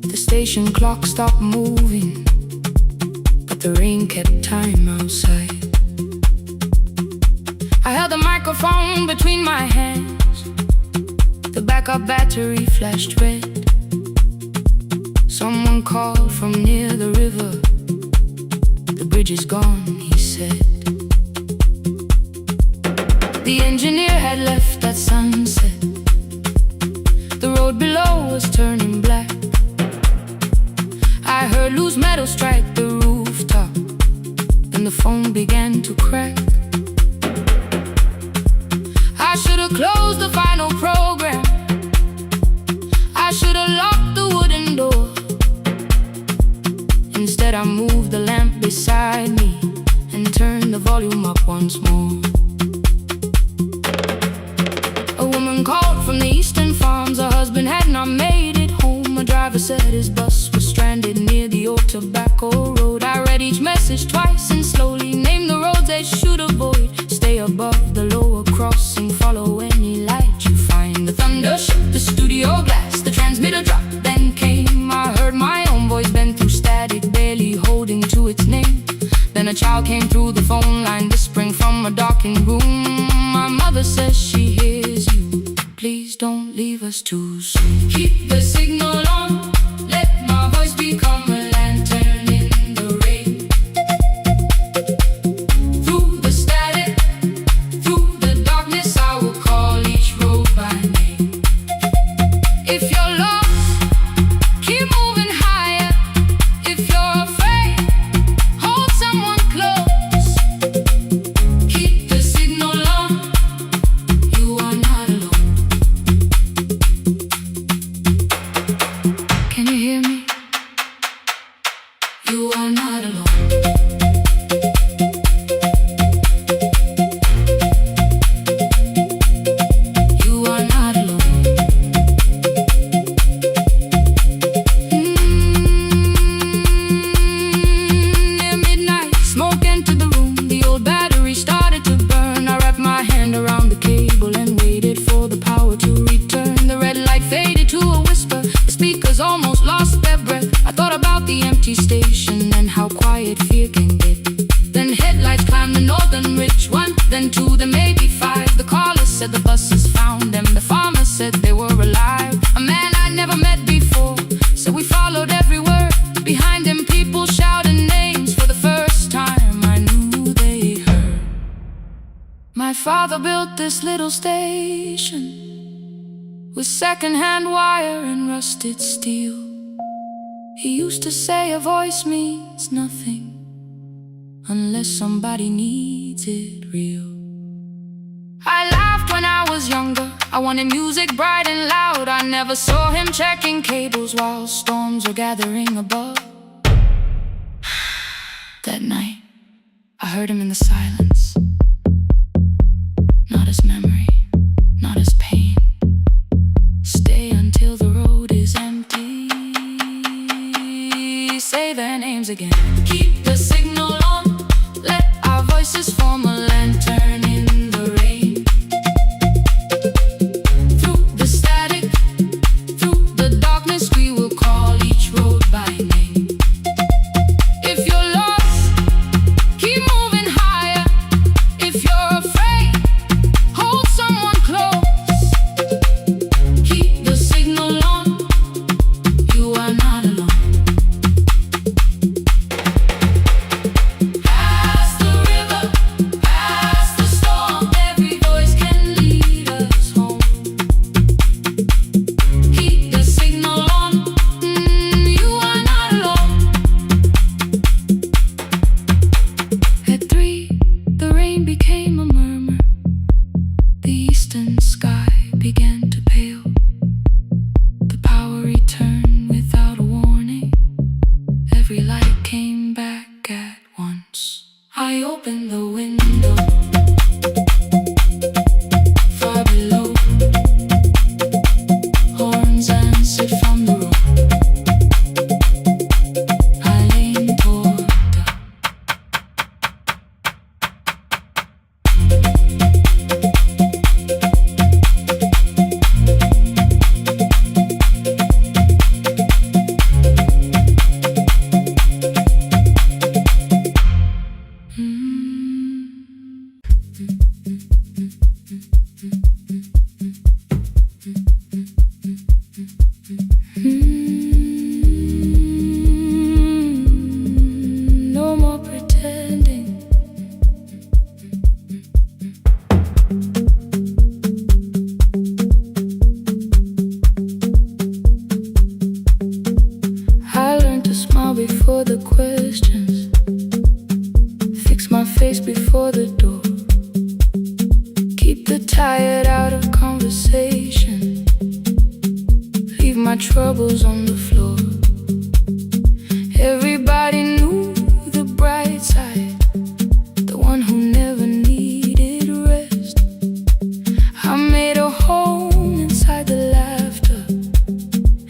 The station clock stopped moving, but the rain kept time outside. I held the microphone between my hands. The backup battery flashed red. Someone called from near the river. The bridge is gone, he said. The engineer had left at sunset. The road below was turning black. I heard loose metal strike the rooftop, and the phone began to crack. I should have closed the final program. I should have locked the wooden door. Instead I moved the lamp beside me and turned the volume up once more. A woman called from the eastern farms. Her husband had not made it home. A driver said his bus was stranded near the old tobacco road. I read each message twice and slowly named the roads they should avoid. Stay above the lower crossing, follow any light you find. The thunder shook the studio glass, the transmitter dropped, then came. I heard my own voice bend through static, barely holding to its name. Then a child came through the phone line, whispering from a darkened room. My mother says she hears you. Please don't leave us too soon. Keep the signal on, let my voice become a lantern in the rain. Through the static, through the darkness, I will call each road by name. If you're lost, keep moving higher. If you're afraid, hold someone close. Keep the signal on, you are not alone. Can you hear me? You are not alone. You are not alone. Near midnight, smoke entered the room. The old battery started to burn. I wrapped my hand around the cable and waited for the power to return. The red light faded to a whisper. The speakers almost lost their breath. I thought about the empty station and how quiet fear can get. Then headlights climbed the northern ridge, one, then two, then maybe five. The caller said the buses found them. The farmer said they were alive. A man I'd never met before, so we followed every word. Behind him people shouted names. For the first time I knew they heard. My father built this little station with second-hand wire and rusted steel. He used to say a voice means nothing unless somebody needs it real. I laughed when I was younger. I wanted music bright and loud. I never saw him checking cables while storms were gathering above. That night, I heard him in the silence. Not as memory, not as pain. Stay until the road is empty. Say their names again. Keep the signal on, let our voices form a lantern in the rain. Through the static, through the darkness, we will call each road by name. If you're lost, keep moving higher. If you're afraid, hold someone close. Keep the signal on, you are not alone. troubles on the floor. Everybody knew the bright side, the one who never needed rest. I made a home inside the laughter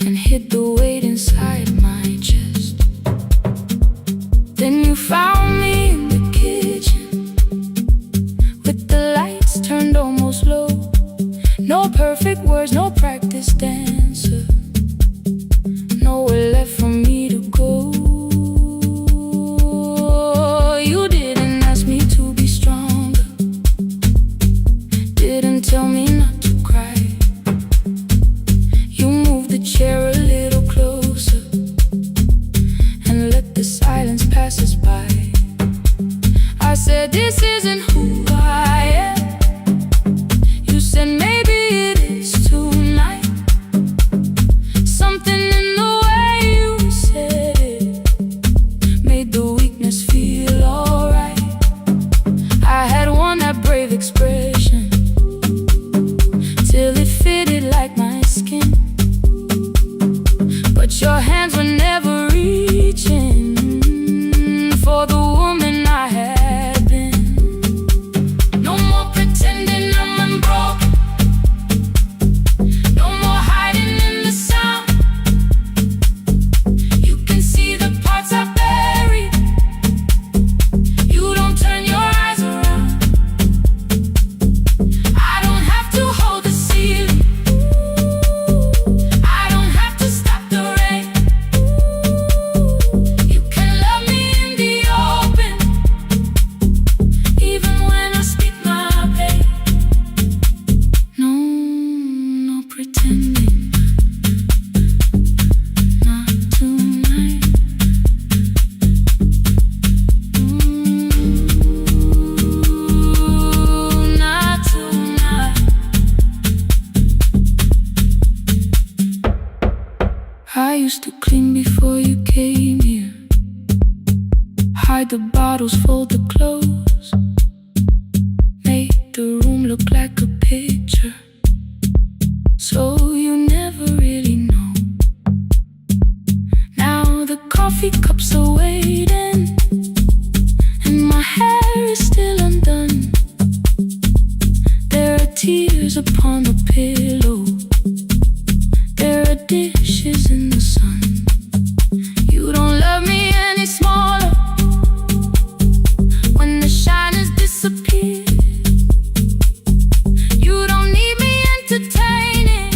and hid the weight inside my chest. Then you found me in the kitchen with the lights turned almost low. No perfect words, no practice dancer, nowhere left for me to go. You didn't ask me to be stronger, didn't tell me not to cry. You moved the chair a little closer and let the silence pass us by. I said, this isn't who I am. You said, maybe it is tonight. Something in the way you said it made the weakness feel alright. I had won that brave expression till it fitted like my skin, but your hands were never reaching for the woman I had been. No more pretending I'm unbroken, no more hiding in the sound. You can see the parts I buried. You don't turn your eyes around. I don't have to hold the ceiling, I don't have to stop the rain. You can love me in the open, even when I speak my pain. No pretending, not tonight. Not tonight. I used to clean before you came here, hide the bottles, fold the clothes, make the room look like a picture, so you never really know. Now the coffee cups are waiting and my hair is still undone. There are tears upon the pillow, there are dishes in the sun. You don't love me any smaller when the shine has disappeared. You don't need me entertaining,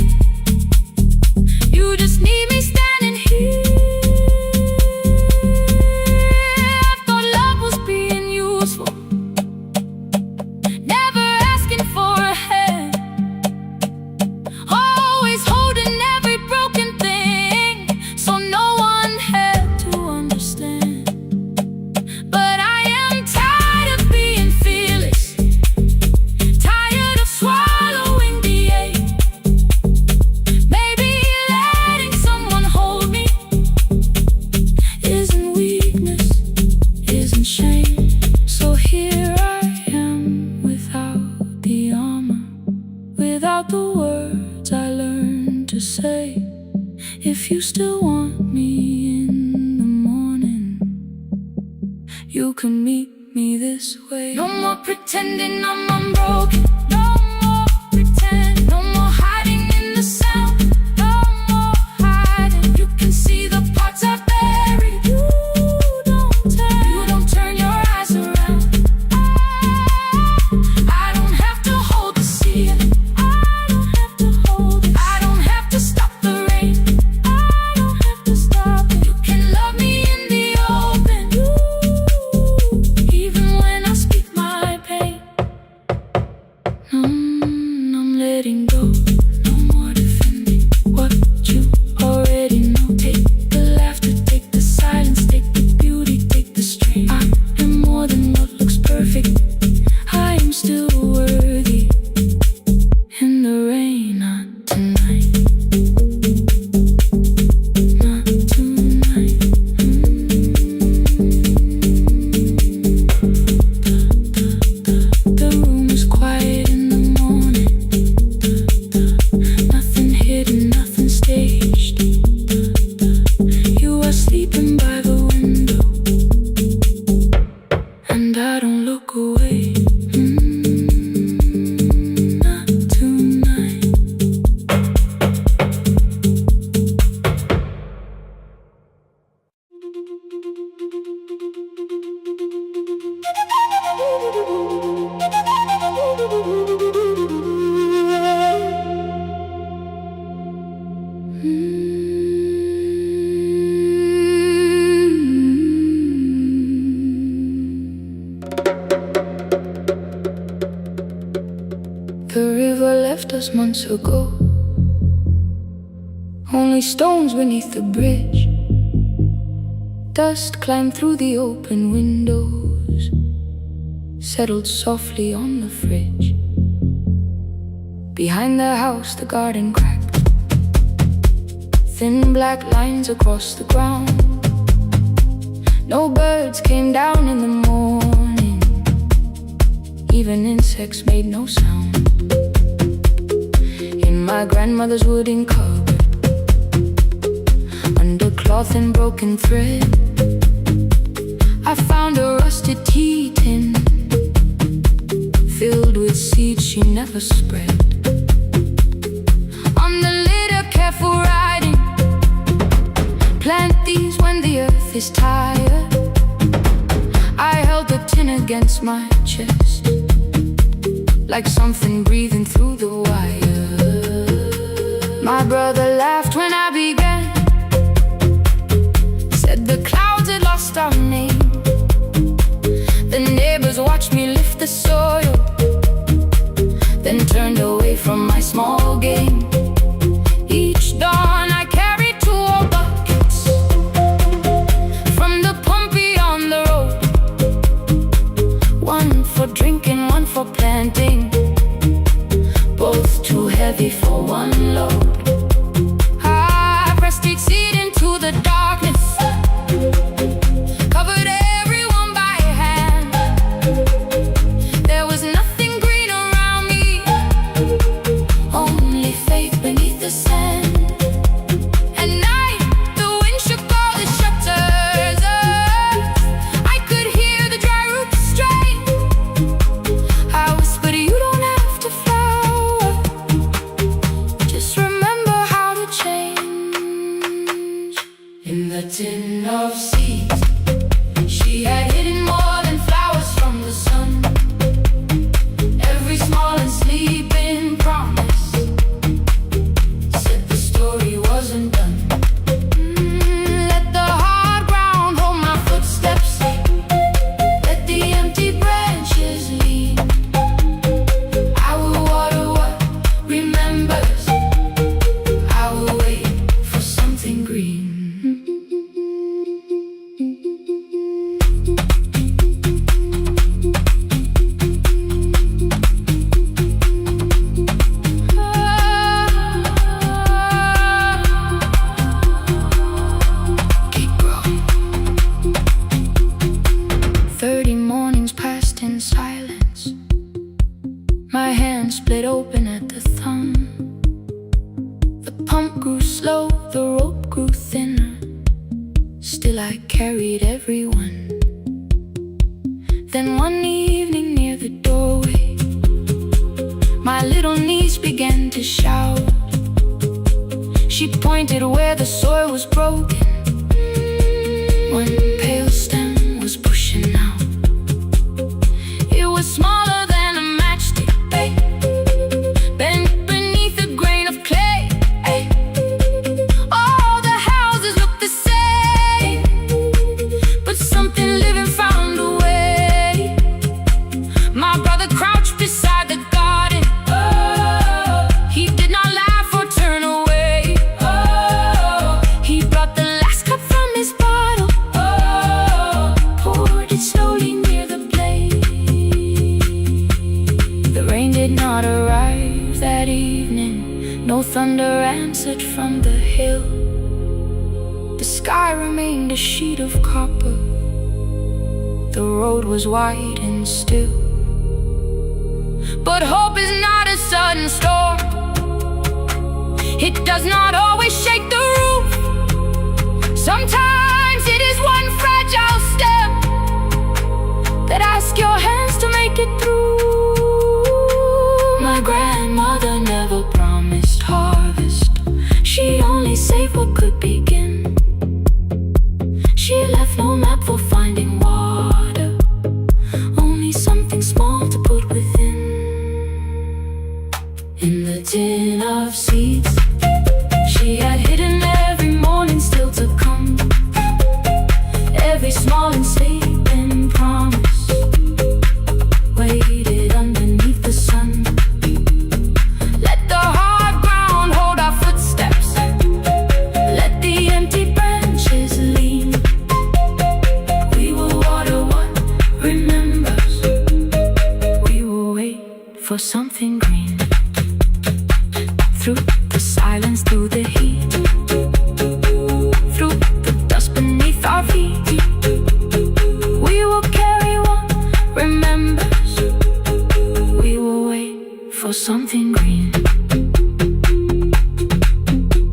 you just need me standing here. I thought love was being useful, never asking for a hand, always holding every broken thing, so no one had to understand. But I am tired of being fearless, tired of swallowing the ache. Maybe letting someone hold me isn't weakness, isn't shame. So here I am without the armor, without the words I learned to say. If you still want me in the morning, you can meet me this way. No more pretending I'm unbroken, no more pretend, no more hiding in the sound, no more hiding. You can see the parts I buried. You don't turn your eyes around. I don't have to hold the ceiling, I don't have to hold it, I don't have to stop the rain, I don't have to stop it. You can love me in the open, even when I speak my pain. I'm letting go, no more defending what you already know. Take the laughter, take the silence, take the beauty, take the strain. I am more than what looks perfect, I am still worthy. In the rain, not tonight, not tonight. The room is quiet in the morning, nothing hidden, nothing staged. The river left us months ago, only stones beneath the bridge. Dust climbed through the open windows, settled softly on the fridge. Behind the house the garden cracked, thin black lines across the ground. No birds came down in the morning, even insects made no sound. In my grandmother's wooden cupboard, under cloth and broken thread, I found a rusted tea tin filled with seeds she never spread. On the litter, careful riding, plant these when the earth is tired. I held the tin against my chest, like something breathing through the wire. My brother laughed when I began, said the clouds had lost our name. The neighbors watched me lift the soil, then turned away from my small game. Each dawn I carried 2 old buckets from the pump beyond the road, one for drinking, one for planting, both too heavy for one load. I pressed each seed into the darkness, covered everyone by hand. There was nothing green around me, only faith beneath the sand. At night, the wind shook all the shutters up. I could hear the dry roots strain. I whispered, you don't have to flower, just remember how to change. In the tin of seeds, she had hidden more than flowers from the sun. Every small and sleeping promise said the story wasn't done. Let the hard ground hold my footsteps, let the empty branches lean. I will water what remembers, I will wait for something green. Keep growing. 30 mornings passed in silence. My hand split open at the thumb. The pump grew slow, the rope grew thinner. Still I carried everyone. Then one evening near the doorway, my little niece began to shout. She pointed where the soil was broken. One pale stem was pushing out. It was smaller than a matchstick, babe, bent beneath a grain of clay. All the houses looked the same, but something living found a way. My brother crouched beside the garden. He did not laugh or turn away. He brought the last cup from his bottle, poured it slowly near the blaze. The rain did not arrive that evening, no thunder answered from the hill. The sky remained a sheet of copper, the road was wide and still. But hope is not a sudden storm, it does not always shake the roof. Sometimes it is one fragile step that asks your hands to make it through. My grandmother never promised harvest, she only saved what could begin. She left no map for finding water, only something small to put within. In the tin of seeds, she had hidden silence through the heat, through the dust beneath our feet. We will carry what remembers. We will wait for something green.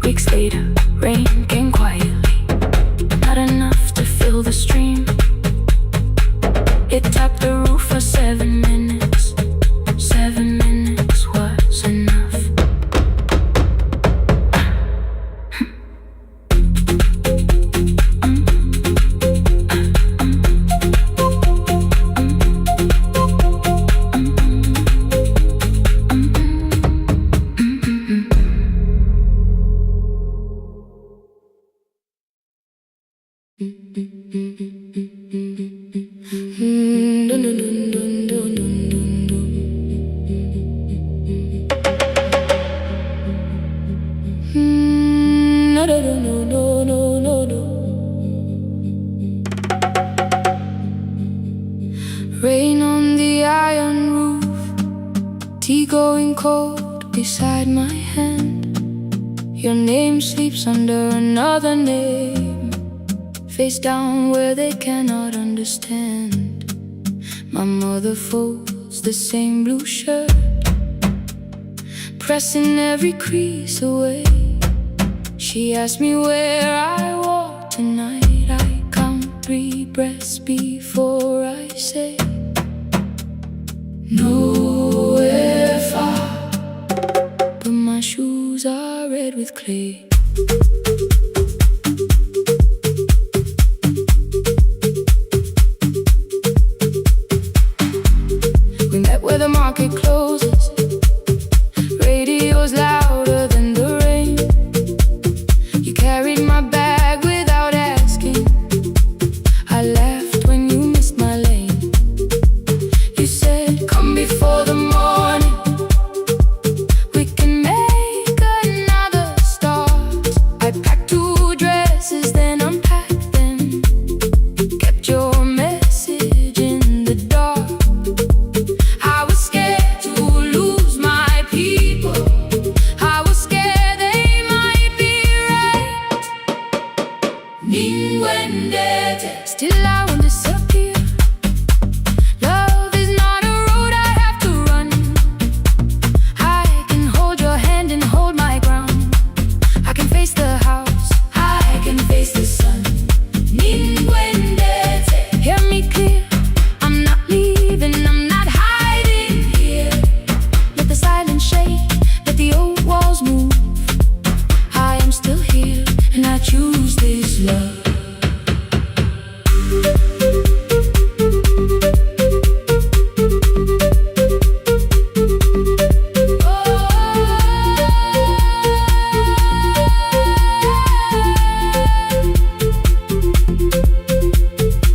Weeks later, rain came quietly, not enough to fill the stream. It tapped the roof for 7 minutes. 7 minutes was enough. Rain on the iron roof, tea going cold beside my hand. Your name sleeps under another name, face down where they cannot understand. My mother folds the same blue shirt, pressing every crease away. She asked me where I walk tonight. I count 3 breaths before I say nowhere far, but my shoes are red with clay. We met where the market closes, radio's louder than the rain. You carried my bag without asking. I laughed when you missed my lane. You said, come before the morning, we can make another start. I packed 2 dresses, then unpacked them, kept your message in the dark. I was scared to lose my people. I was scared they might be right. Still I won't disappear. Love is not a road I have to run. I can hold your hand and hold my ground. I can face the house, I can face the sun. Hear me clear, I'm not leaving, I'm not hiding here. Let the silence shake, let the old walls move. I am still here, and I choose this love.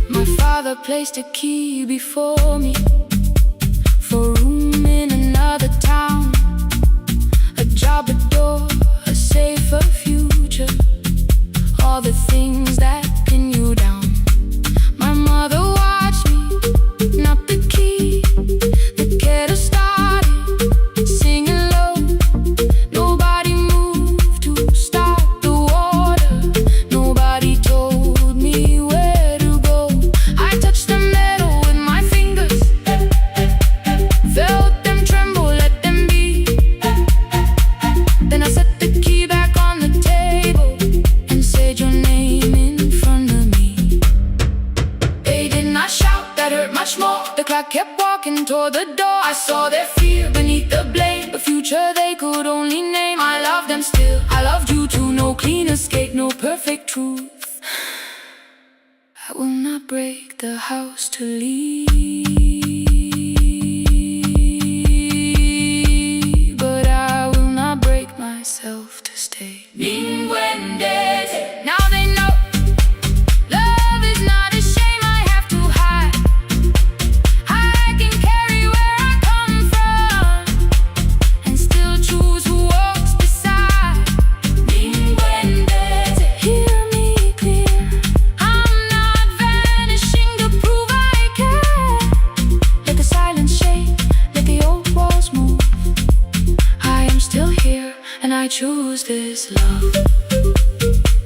My father placed a key before me for room in another town, a job, a door, a safer future, all the things that pin you down. My mother watched me, not the key, the kettle started singing low. Nobody moved to stop the water, nobody told me where to go. I touched the metal with my fingers, felt them tremble, let them be. Then I set the key back on the table and said your name in front of me. They did not shout, that hurt much more. The clock kept walking toward the door. I saw their fear beneath the blame, a future they could only name. I loved them still, I loved you too. No clean escape, no perfect truth. I will not break the house to leave, but I will not break myself to stay. Now they know love is not a shame I have to hide. I can carry where I come from and still choose who walks beside. Hear me clear, I'm not vanishing to prove I care. Let the silence shake, let the old walls move. I am still here, and I choose this love.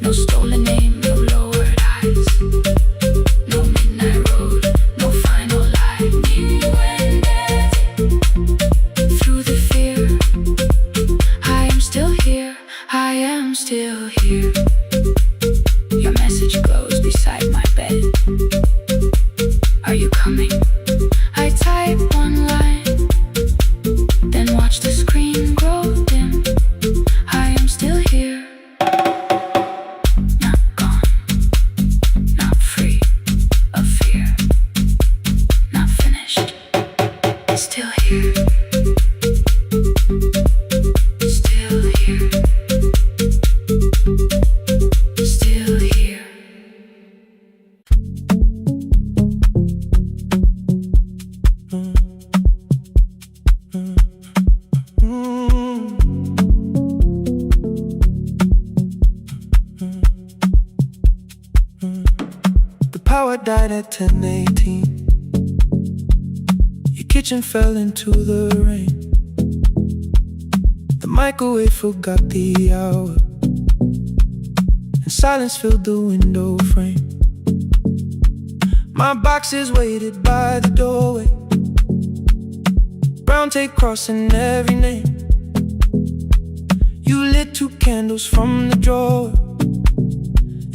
No stolen name, no lowered eyes, no midnight road, no final lie. You and through the fear, I am still here, I am still here. Your message glows beside my bed. Are you coming? I type one line, then watch the screen grow dim. I am still here, not gone, not free of fear, not finished, still here, still here, still here. Power died at 10:18. Your kitchen fell into the rain. The microwave forgot the hour, and silence filled the window frame. My boxes waited by the doorway, brown tape crossing every name. You lit 2 candles from the drawer,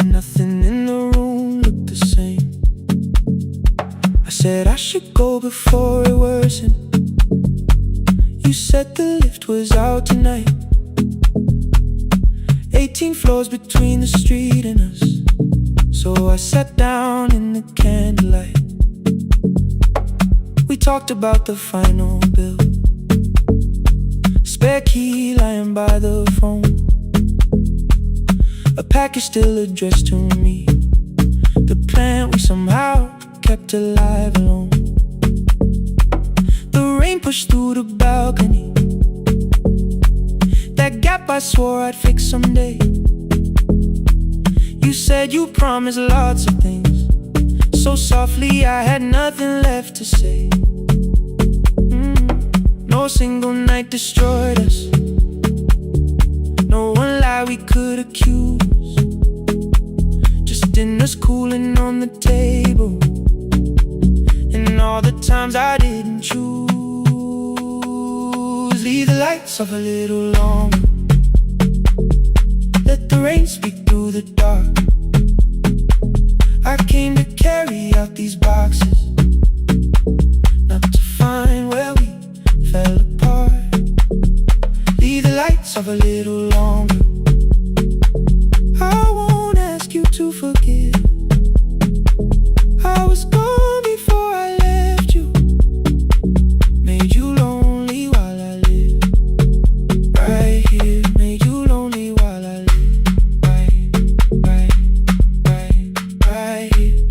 and nothing in the room looked the same. I said I should go before it worsened. You said the lift was out tonight. 18 floors between the street and us, so I sat down in the candlelight. We talked about the final bill, spare key lying by the phone, a package still addressed to me, the plant we somehow kept alive alone. The rain pushed through the balcony, that gap I swore I'd fix someday. You said you promised lots of things, so softly I had nothing left to say. No single night destroyed us, no one lie we could accuse, just dinners cooling on the table, and all the times I didn't choose. Leave the lights off a little longer, let the rain speak through the dark. I came to carry out these boxes, not to find where we fell apart. Leave the lights off a little longer, I won't ask you to forgive. I was gone before I left you, made you lonely while I lived right here, made you lonely while I lived right here,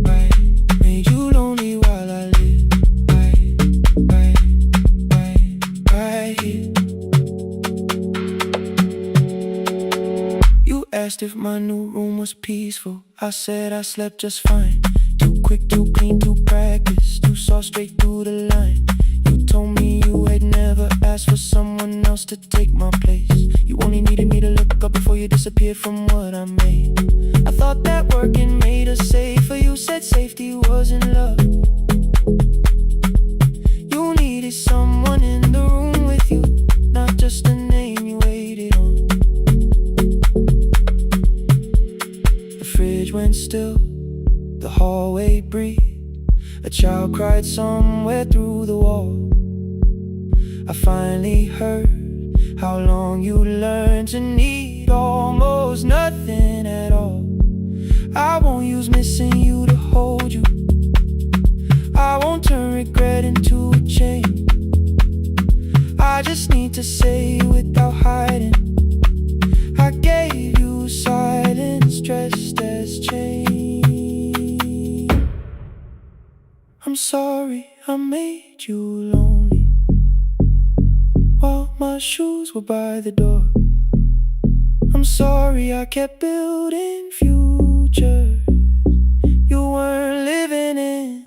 right, made you lonely while I lived right here. You asked if my new room was peaceful, I said I slept just fine. Too quick, too clean, too practiced, you saw straight through the line. You told me you had never asked for someone else to take my place. You only needed me to look up before you disappeared from what I made. I thought that working made us safer, you said safety was in love. You needed someone in the room with you, not just a name you waited on. The fridge went still, the hallway breathed, a child cried somewhere through the wall. I finally heard how long you learned to need almost nothing at all. I won't use missing you to hold you, I won't turn regret into a chain. I just need to say without hiding, I gave you silence dressed as change. I'm sorry I made you lonely while my shoes were by the door. I'm sorry I kept building futures you weren't living in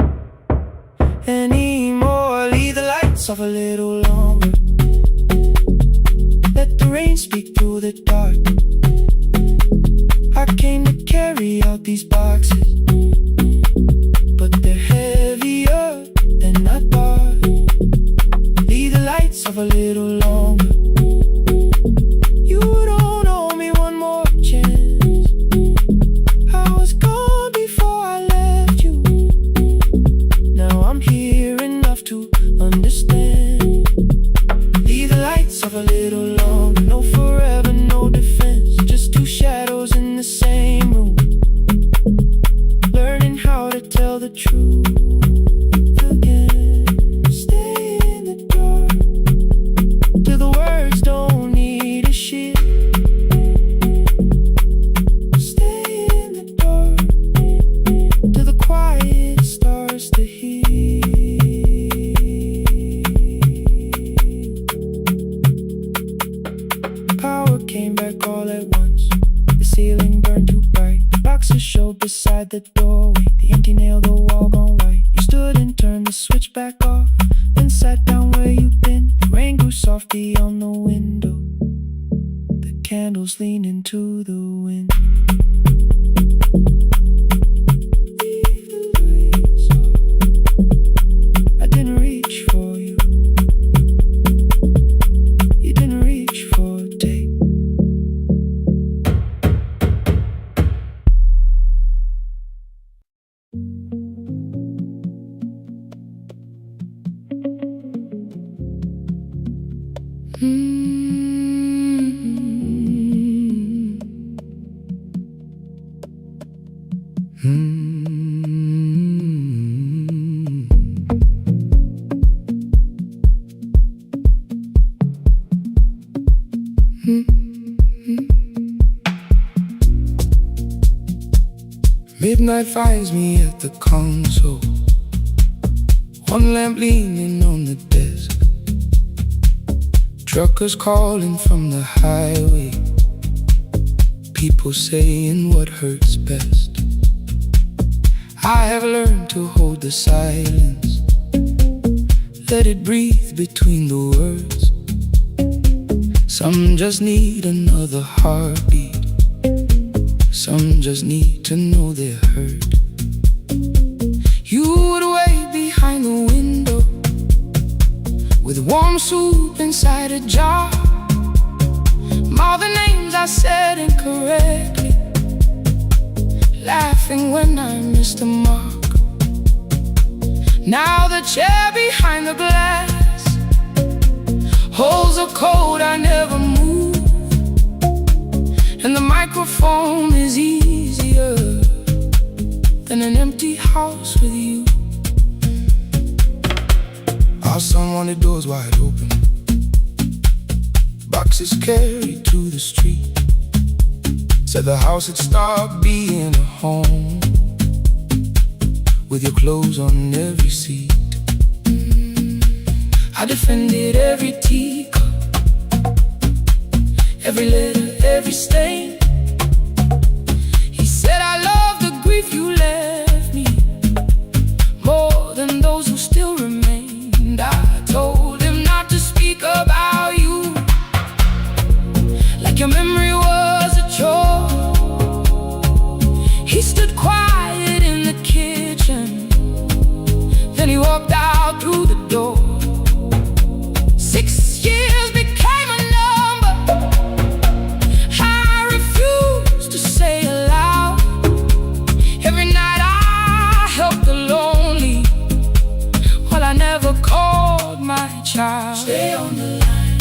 anymore. Leave the lights off a little longer, let the rain speak through the dark. I came to carry out these boxes, but they're heavier than I thought. Leave the lights off a little longer. You don't owe me one more chance. I was gone before I left you. Now I'm here enough to understand. Leave the lights off a little longer. No forever, no defense. Just two shadows in the same room, learning how to tell the truth again. Stay in the dark till the words don't need a shield. Stay in the dark till the quiet starts to heal. Power came back all at once. The ceiling burned too bright. The boxes showed beside the doorway. The empty nail, the wall gone white. You stood and turned the switch back off, then sat down where you've been. The rain grew softly on the window. The candles leaned into the wind. Leave the lights off. I didn't reach for you. You didn't reach for a take. Midnight finds me at the console, one lamp leaning on the desk. Truckers calling from the highway, people saying what hurts best. I have learned to hold the silence, let it breathe between the words. Some just need another heartbeat, some just need to know they're heard. You would wait behind the window with warm soup inside a jar. All the names I said incorrectly, laughing when I missed the mark. Now the chair behind the glass holds a code I never moved, and the microphone is easier than an empty house with you. Our son wanted doors wide open, boxes carried to the street. Said the house had stopped being a home, with your clothes on every seat. I defended every teacup, every letter, every stain. He said I love the grief you left me more than those who still remained. I told him not to speak about you like your memory was a chore. He stood quiet in the kitchen, then he walked out through the door. 6 years became a number I refused to say aloud. Every night I helped the lonely, while I never called my child. Stay on the line,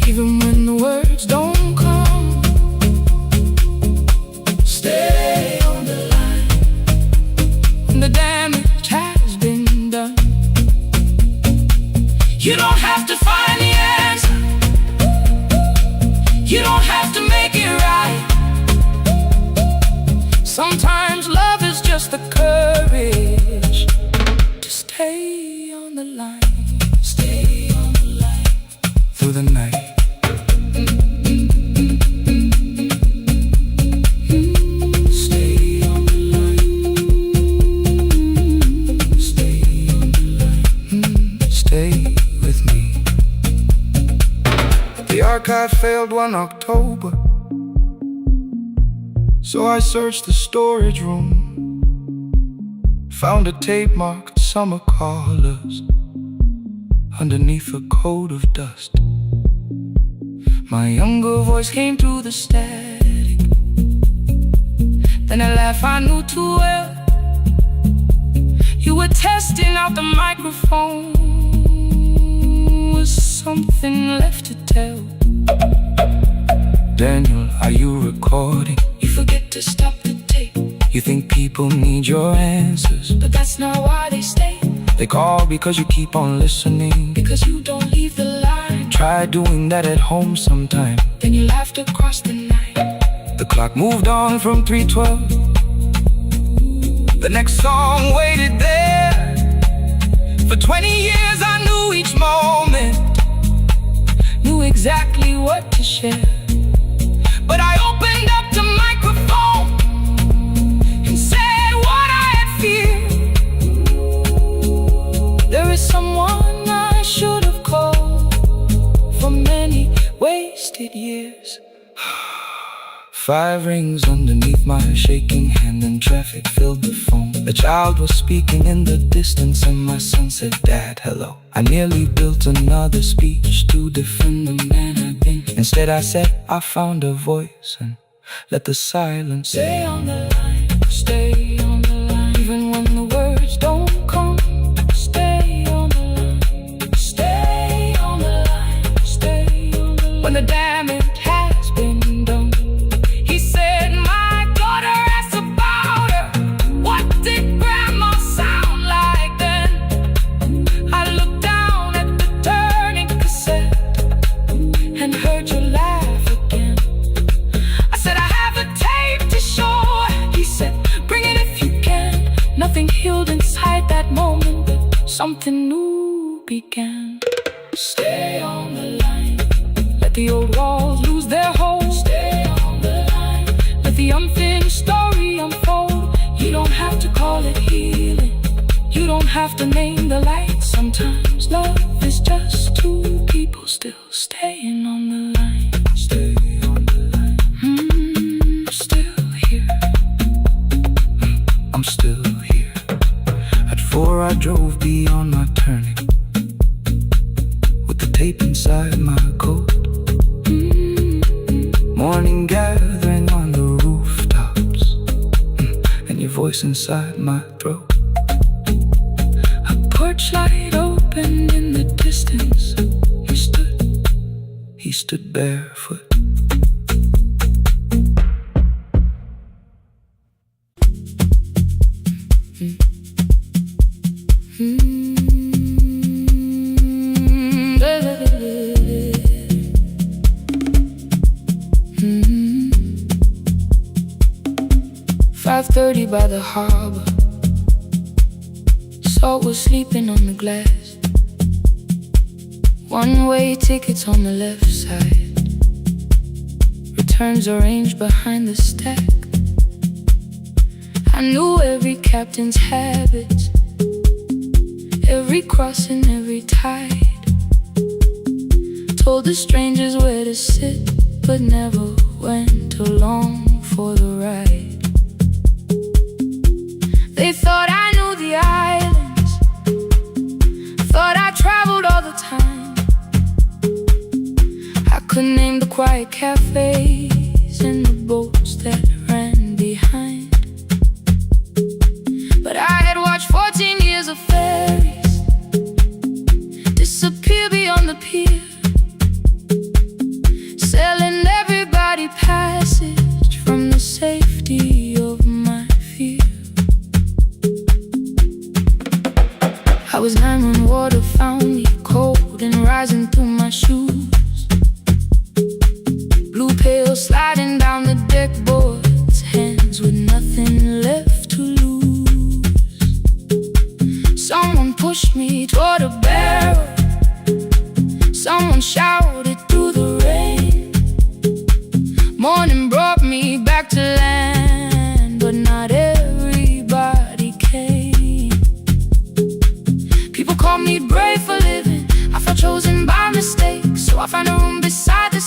even when the words don't come. Stay on the line, when the damage has been done. You don't have to find the answer, you don't have to make it right. Sometimes love is just the courage to stay on the line. Stay on the line through the night. Stay on the line. Stay on the line. Stay with me. The archive failed one October, so I searched the storage room. Found a tape marked Summer Callers underneath a coat of dust. My younger voice came through the static. Then a laugh I knew too well. You were testing out the microphone. Was something left to tell? Daniel, are you recording? You forget to stop the tape. You think people need your answers, but that's not why they stay. They call because you keep on listening, because you don't leave the line. Try doing that at home sometime. Then you laughed across the night. The clock moved on from 3:12. The next song waited there. For 20 years I knew each moment, knew exactly what to share. But I opened up the microphone and said what I had feared. There is someone I should have called for many wasted years. 5 rings underneath my shaking hand, and traffic filled the phone. A child was speaking in the distance, and my son said, "Dad, hello." I nearly built another speech to defend the man I've been. Instead I said, I found a voice, and let the silence stay on the line, stay on the line. Even when the words don't come, stay on the line, stay on the line, stay on the line. When the damage has been done, he said, "My daughter asked about her. What did grandma sound like then?" I looked down at the turning cassette and heard you laugh again. I said, "I have a tape to show." He said, "Bring it if you can." Nothing healed inside that moment, but something new began. Stay on the line. Let the old walls lose their hold. Stay on the line. Let the unfinished story unfold. You don't have to call it healing. You don't have to name the light. Sometimes love is just two people still staying on the line. Stay on the line. Still here. I'm still here. At 4 I drove beyond my turning, with the tape inside my coat. Morning gathering on the rooftops, and your voice inside my throat. A porch light opened in the distance. He stood barefoot. .30 by the harbor. Salt was sleeping on the glass. One-way tickets on the left side. Returns arranged behind the stack. I knew every captain's habits, every crossing, every tide. Told the strangers where to sit, but never went along for the ride. They thought I knew the islands, thought I traveled all the time. I could name the quiet cafes and the boats that ran behind. But I had watched 14 years of ferries disappear beyond the pier, selling everybody passage from the safety of my fear. I was 9 when water found me, cold and rising through my shoes. Blue pail sliding down the deck boards, hands with nothing left to lose. Someone pushed me toward a barrel. Someone shouted through the rain. Morning brought me back to land, but not everybody came. People call me brave for living. I felt chosen by mistake, so I found a room beside the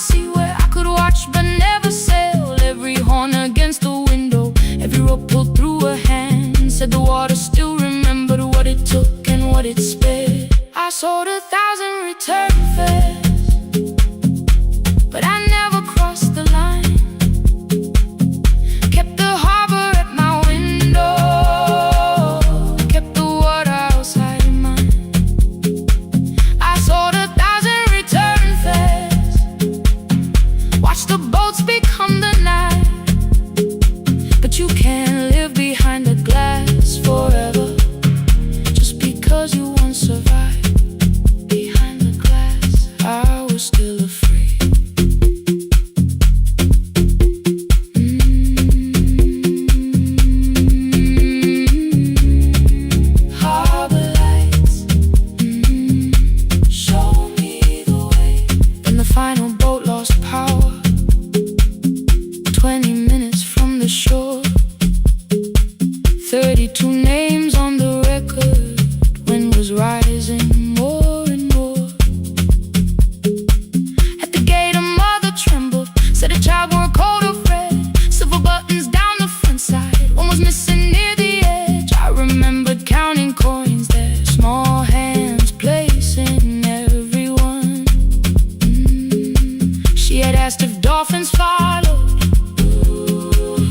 watched the boats become the night. But you can't live behind the glass forever, just because you once survived behind the glass. I was still afraid. Harbor lights, show me the way. Then the final boat lost power, 20 minutes from the shore. 32 names on the record. Wind was rising more and more. At the gate a mother trembled, said a child wore a coat of red, silver buttons down the front side. One was missing near the edge. I remembered counting coins there, small hands placing everyone. She had asked if dolphins followed,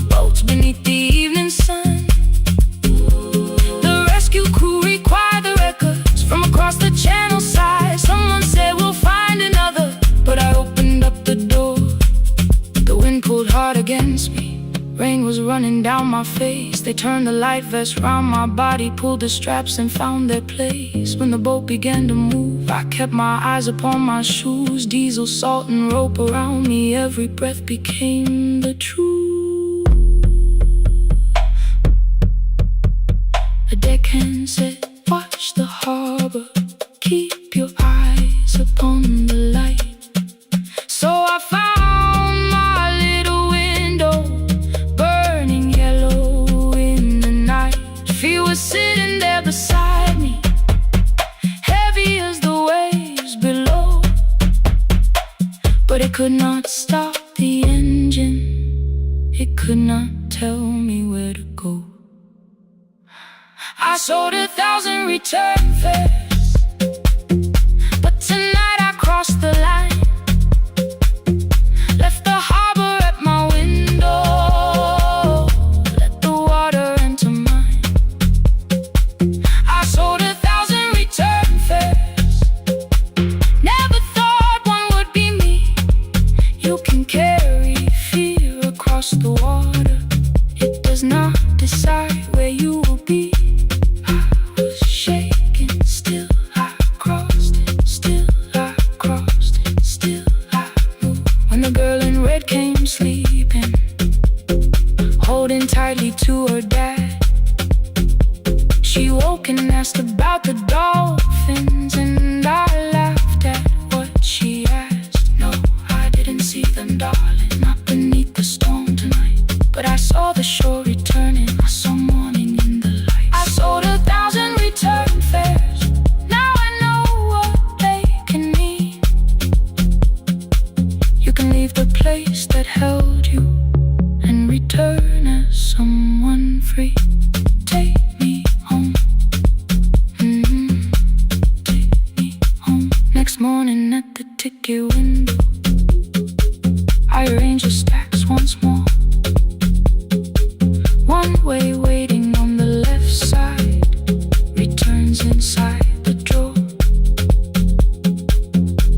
boats beneath the evening sun. The rescue crew required the records from across the channel side. Someone said we'll find another, but I opened up the door. The wind pulled hard against me, rain was running down my face. They turned the life vest round my body, pulled the straps and found their place. When the boat began to move, I kept my eyes upon my shoes. Diesel, salt and rope around me, every breath became the truth. A deckhand said, watch the harbor, keep your eyes upon the light. So I found my little window, burning yellow in the night. She was sitting there beside me, heavy as the waves below, but it could not stop the engine. It could not tell me where to go. I sold 1,000 return fares, but tonight I crossed the line. Left the harbor at my window, let the water enter mine. I sold 1,000 return fares, never thought one would be me. You can carry fear across the water, it does not decide where you will be. Shaking, still I crossed it, still I crossed it, still I moved. When the girl in red came sleeping, holding tightly to her dad, she woke and asked about the dolphins, and I laughed at what she asked. No, I didn't see them, darling, not beneath the storm tonight, but I saw the shore returning, I saw morning in the light. I sold 1,000 return fares, now I know what they can mean. You can leave the place that held you and return as someone free. Take me home, take me home. Next morning at the ticket window, I arranged the stacks once more. One way waiting on the left side, returns inside the drawer.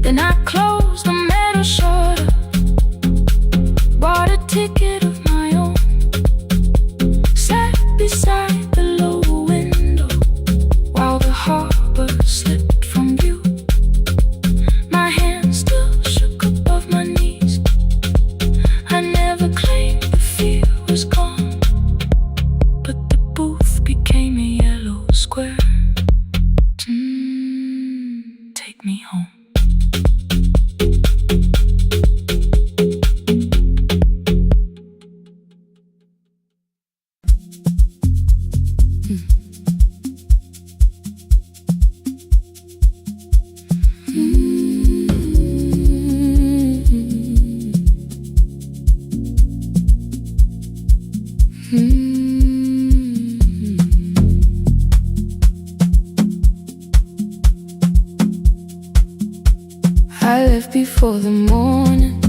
Then I closed the metal shutter, bought a ticket of my own, sat beside the low window while the harbor slipped from view. My hands still shook above my knees. I never claimed the fear was gone, but the booth became a yellow square. Take me home. I left before the morning,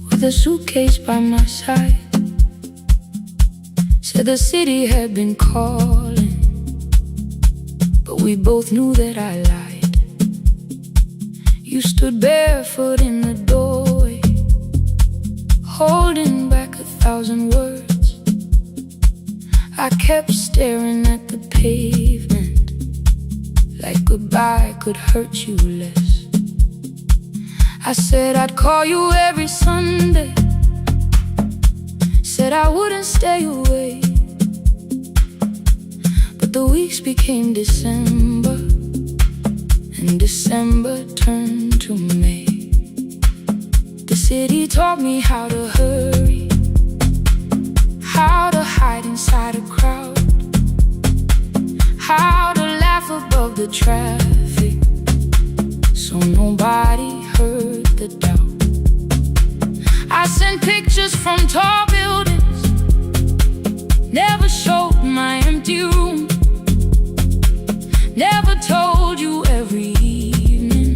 with a suitcase by my side. Said the city had been calling, but we both knew that I lied. You stood barefoot in the doorway, holding back 1,000 words. I kept staring at the pavement, like goodbye could hurt you less. I said I'd call you every Sunday, said I wouldn't stay away. But the weeks became December, and December turned to May. The city taught me how to hurry, how to hide inside a crowd, how to laugh above the traffic, so nobody heard the doubt. I sent pictures from tall buildings, never showed my empty room, never told you every evening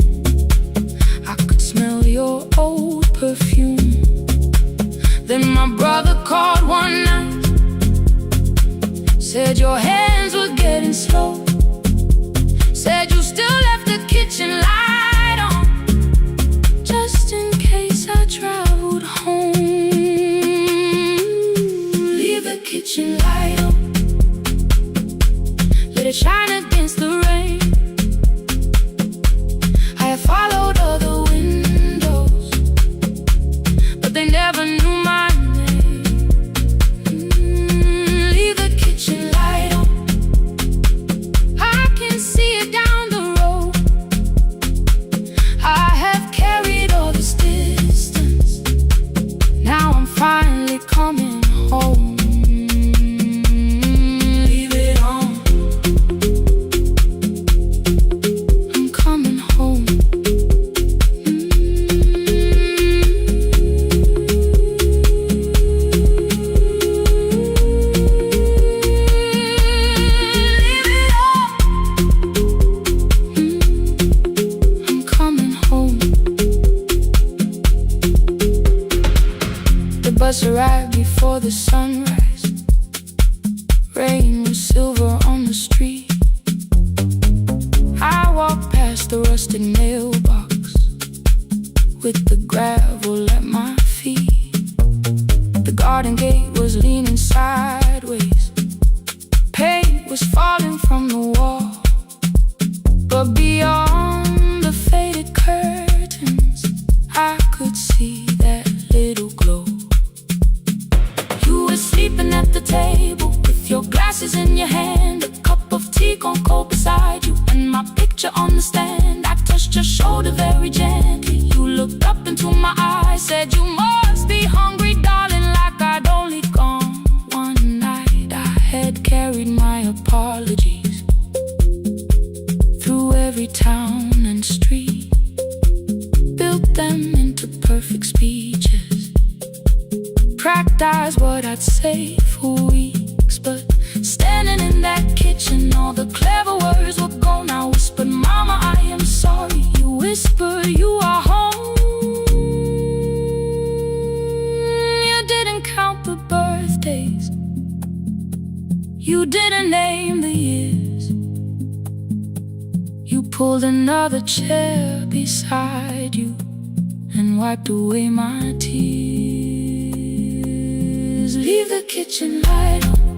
I could smell your old perfume. Then my brother called one night, said your hands were getting slow, said you still left the kitchen light on, just in case I traveled home. Leave the kitchen light on, let it shine against the rain. I have followed other windows, but they never knew my name. Leave the kitchen light on, I can see it down the road. I have carried all this distance, now I'm finally coming home. Leave it on, I'm coming home. Leave it on, I'm coming home. The bus arrived before the sunrise. Rain was silver on the street. I walked past the rusted mailbox with the gravel at my feet. The garden gate was leaning sideways, paint was falling from the wall, but beyond the faded curtains I could see that little glow. You were sleeping at the table with your glasses in your hand, a cup of tea gone cold beside you, and my picture on the stand. I touched your shoulder very gently. You looked up into my eyes, said you must be hungry, darling, like I'd only gone one night. I had carried my apologies through every town and street, built them into perfect speeches, practiced what I'd say for weeks. But standing in that kitchen, all the clever words were gone. I whispered, Mama, I am sorry. You whisper, you are home. You didn't count the birthdays, you didn't name the years. You pulled another chair beside you and wiped away my tears. Leave the kitchen light on,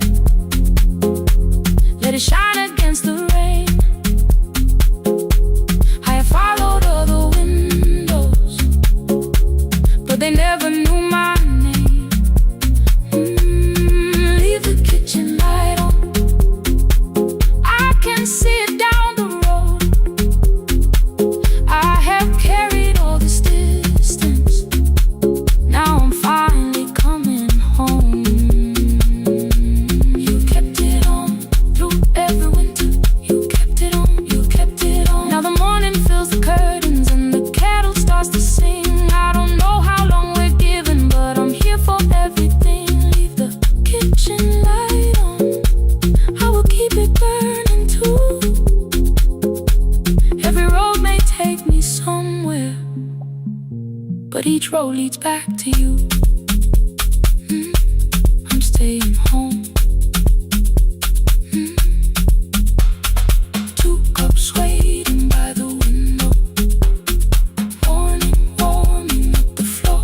let it shine against the rain. I have followed other windows, but they never knew my name. Leave the kitchen light on, I can see it down the road. I have carried all this distance, now I'm finally coming home. You kept it on through every winter, you kept it on, you kept it on. Now the morning fills the curtains and the kettle starts to sing. I don't know how long we're given, but I'm here for everything. Leave the kitchen light on, I will keep it burning too. Every road may take me somewhere, but each road leads back to you. I'm staying home. 2 cups waiting by the window, warming up the floor.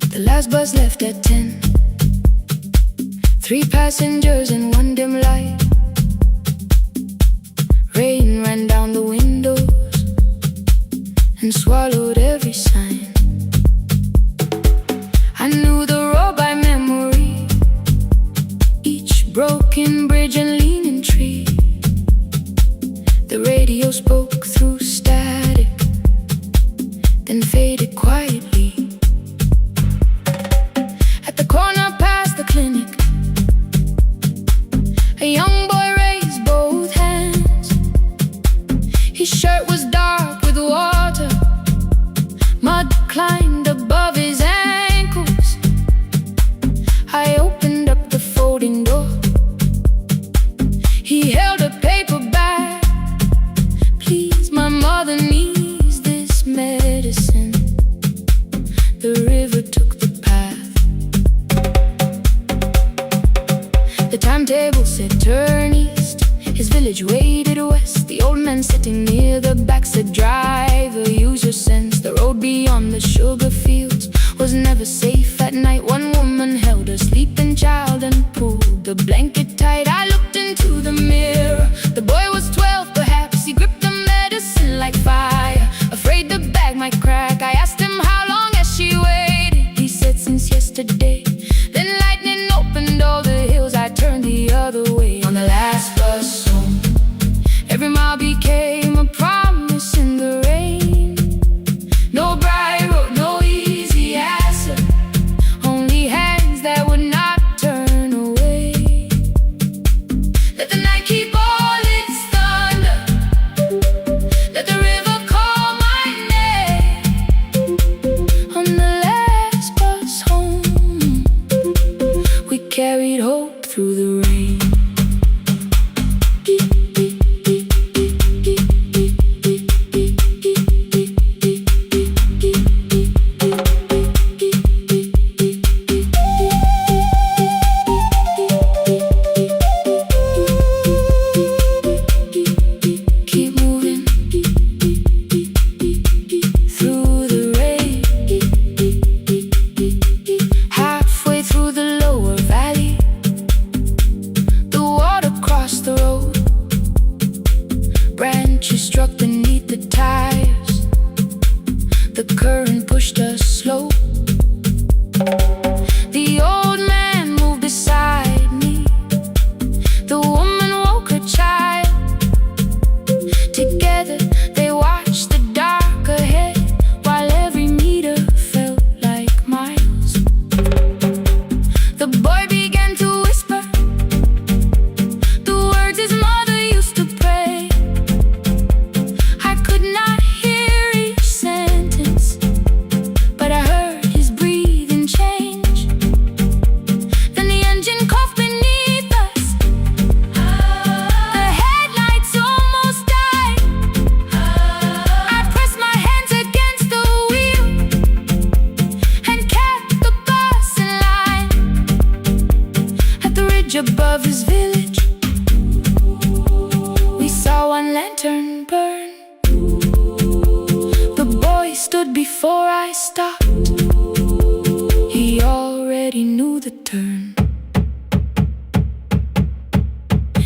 The last bus left at 10. 3 passengers and 1 dim light. Rain ran down the windows and swallowed every sign. I knew the road by memory, each broken bridge and leaning tree. The radio spoke through static, then faded quietly. At the corner past the clinic, a young boy raised both hands. His shirt was dark with water, mud climbed above his ankles. I opened up the folding door. He held a paper bag. Please, my mother needs this medicine. The river took the path. The timetable said turn east. His village waded west. The old man sitting near the back said, driver, use your sense. The road beyond the sugar fields was never safe at night. One woman held her sleeping child and pulled the blanket tight. I looked into the mirror. The boy was 12 perhaps. He gripped the medicine like fire, afraid the bag might crack. I asked him how long has she waited. He said since yesterday. Then lightning opened all the hills. I turned the other way on the last bus home. Every mile became a promise in the rain. No bright road, no easy answer, only hands that would not turn away. Let the night keep all its thunder, let the river call my name. On the last bus home, we carried hope through the rain. Keep moving through the rain. Halfway through the lower valley, the water crossed the road. Branches struck beneath the tires. The current pushed us slow. The old man moved beside me. The woman woke her child. Together they watched the dark ahead, while every meter felt like miles. The boy began to whisper the words his mother used to pray. I could not hear each sentence, but I heard his breathing change. Then the engine coughed beneath us. The headlights almost died. I pressed my hands against the wheel and kept the bus in line. At the ridge above his village, we saw one lantern burn. The boy stood before I stopped. He already knew the turn.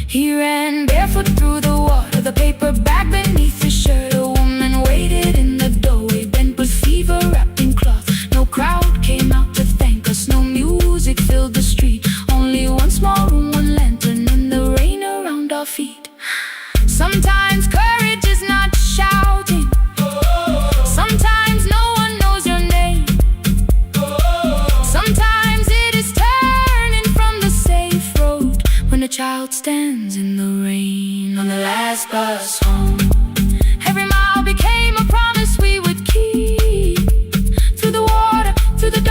He ran barefoot through the water, the paper bag beneath his shirt. A woman waited in the doorway, bent with fever, wrapped in cloth. No crowd came out to thank us, no music filled the street. Only one small room, one lantern, and the rain around our feet. Sometimes courage is not shouting. Sometimes no one knows your name. Sometimes it is turning from the safe road when a child stands in the rain. On the last bus home, every mile became a promise we would keep. Through the water, through the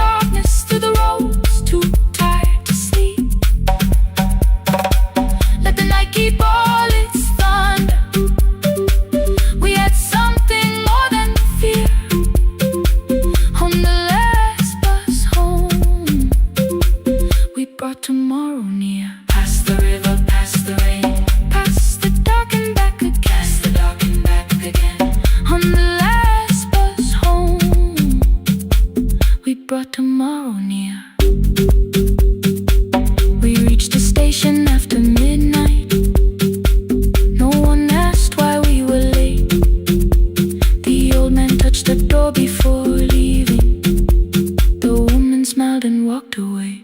touched the door before leaving. The woman smiled and walked away.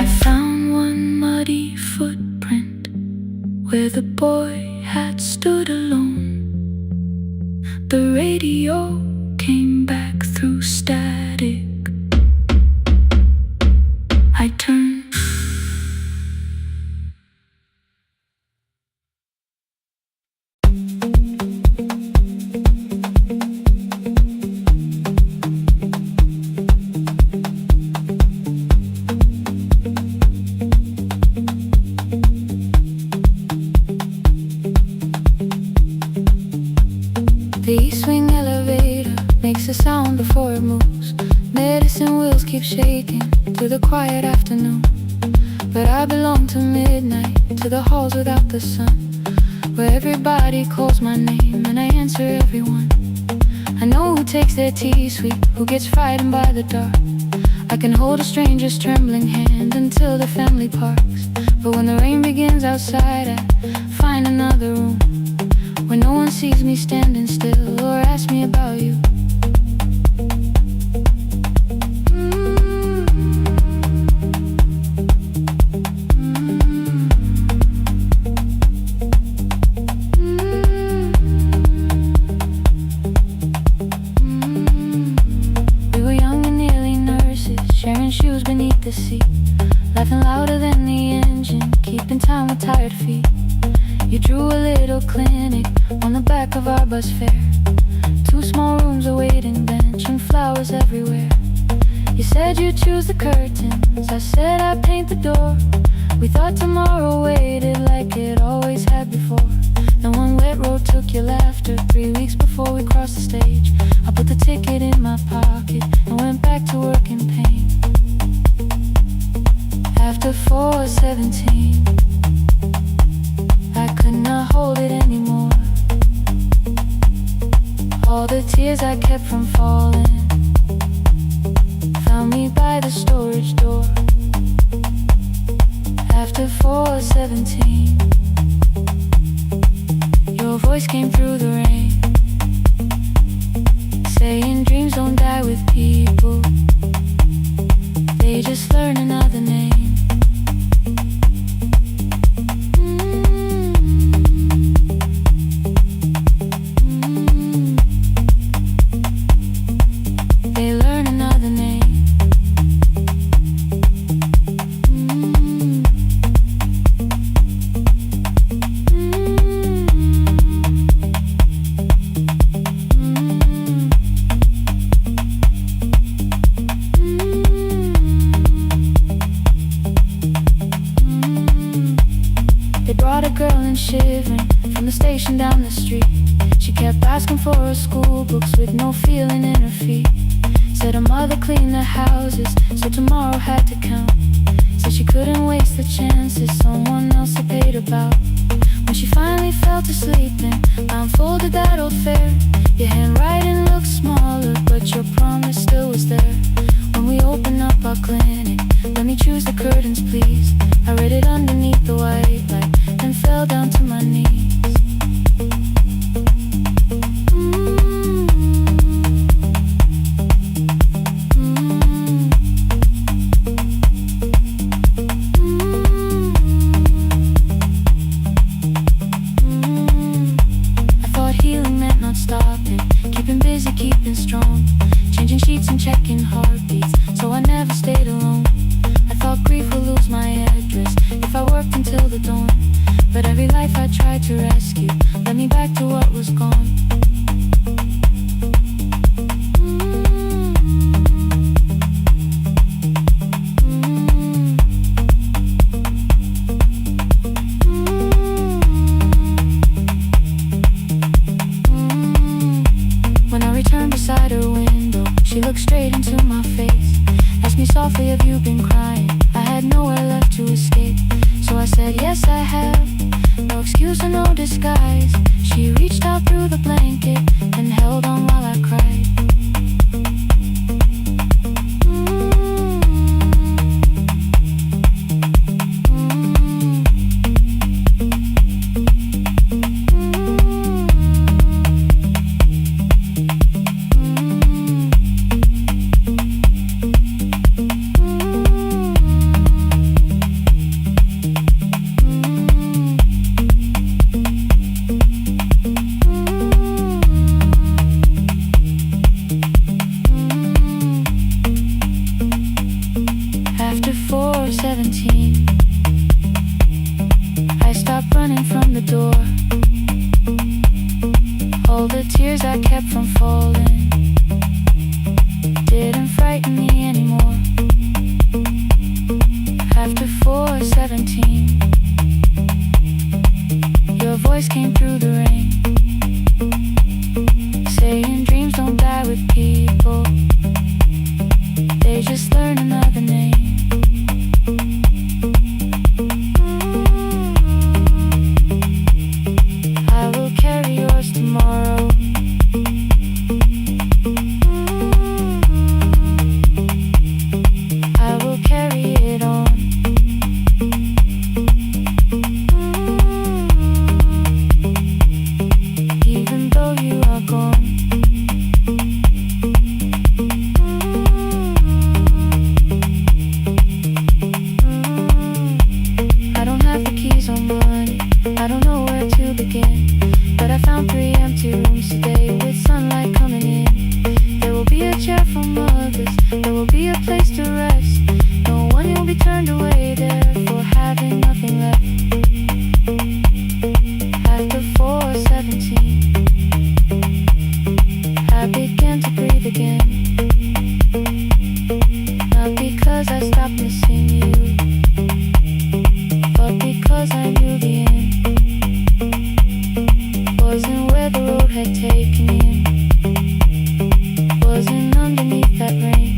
I found one muddy footprint where the boy had stood alone. The radio came back through static. I turned. The east wing elevator makes a sound before it moves. Medicine wheels keep shaking through the quiet afternoon. But I belong to midnight, to the halls without the sun, where everybody calls my name and I answer everyone. I know who takes their tea sweet, who gets frightened by the dark. I can hold a stranger's trembling hand until the family parks. But when the rain begins outside, I find another room where no one sees me standing still or asks me about you. We were young and nearly nurses, sharing shoes beneath the seat, laughing louder than the engine, keeping time with tired feet. You drew a little clinic on the back of our bus fare. 2 small rooms, a waiting bench, and flowers everywhere. You said you'd choose the curtains, I said I'd paint the door. We thought tomorrow waited like it always had before. Then one wet road took your laughter. 3 weeks before we crossed the stage, I put the ticket in my pocket and went back to work in pain. After 4:17, I could not hold it anymore. All the tears I kept from falling found me by the storage door. After 4:17, your voice came through the rain, saying dreams don't die with people, they just learn another name. Shivering from the station down the street, she kept asking for her school books with no feeling in her feet. Said her mother cleaned the houses, so tomorrow had to count. Said she couldn't waste the chances someone else had paid about. When she finally fell to sleeping, I unfolded that old fare. Your handwriting looked smaller, but your promise still was there. When we opened up our clinic, let me choose the curtains please. I read it underneath the white light and fell down to my knees. I thought healing meant not stopping, keeping busy, keeping strong, changing sheets and checking heartbeats, so I never stayed alone. I thought grief would lose my address if I worked until the dawn. But every life I tried to rescue led me back to what was gone. When I returned beside her window, she looked straight into my face, asked me softly, have you been crying? I had nowhere left to escape, so I said, yes I have. No excuse or no disguise. She reached out through the blanket and held on while I cried. from falling. Didn't frighten me anymore. After 4:17, your voice came through the rain, saying dreams don't die with people, they just learn another name. I will carry yours tomorrow. I will carry it on. Even though you are gone. I don't have the keys or money, I don't know where to begin, but I found 3 empty rooms today with sunlight coming in. There will be a chair for mothers, there will be a place to rest. No one will be turned away there for having nothing left. After 4:17, I began to breathe again. Not because I stopped missing you, but because I knew the end wasn't where the road had taken him, wasn't underneath that rain.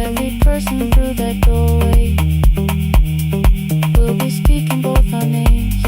Every person through that doorway will be speaking both our names.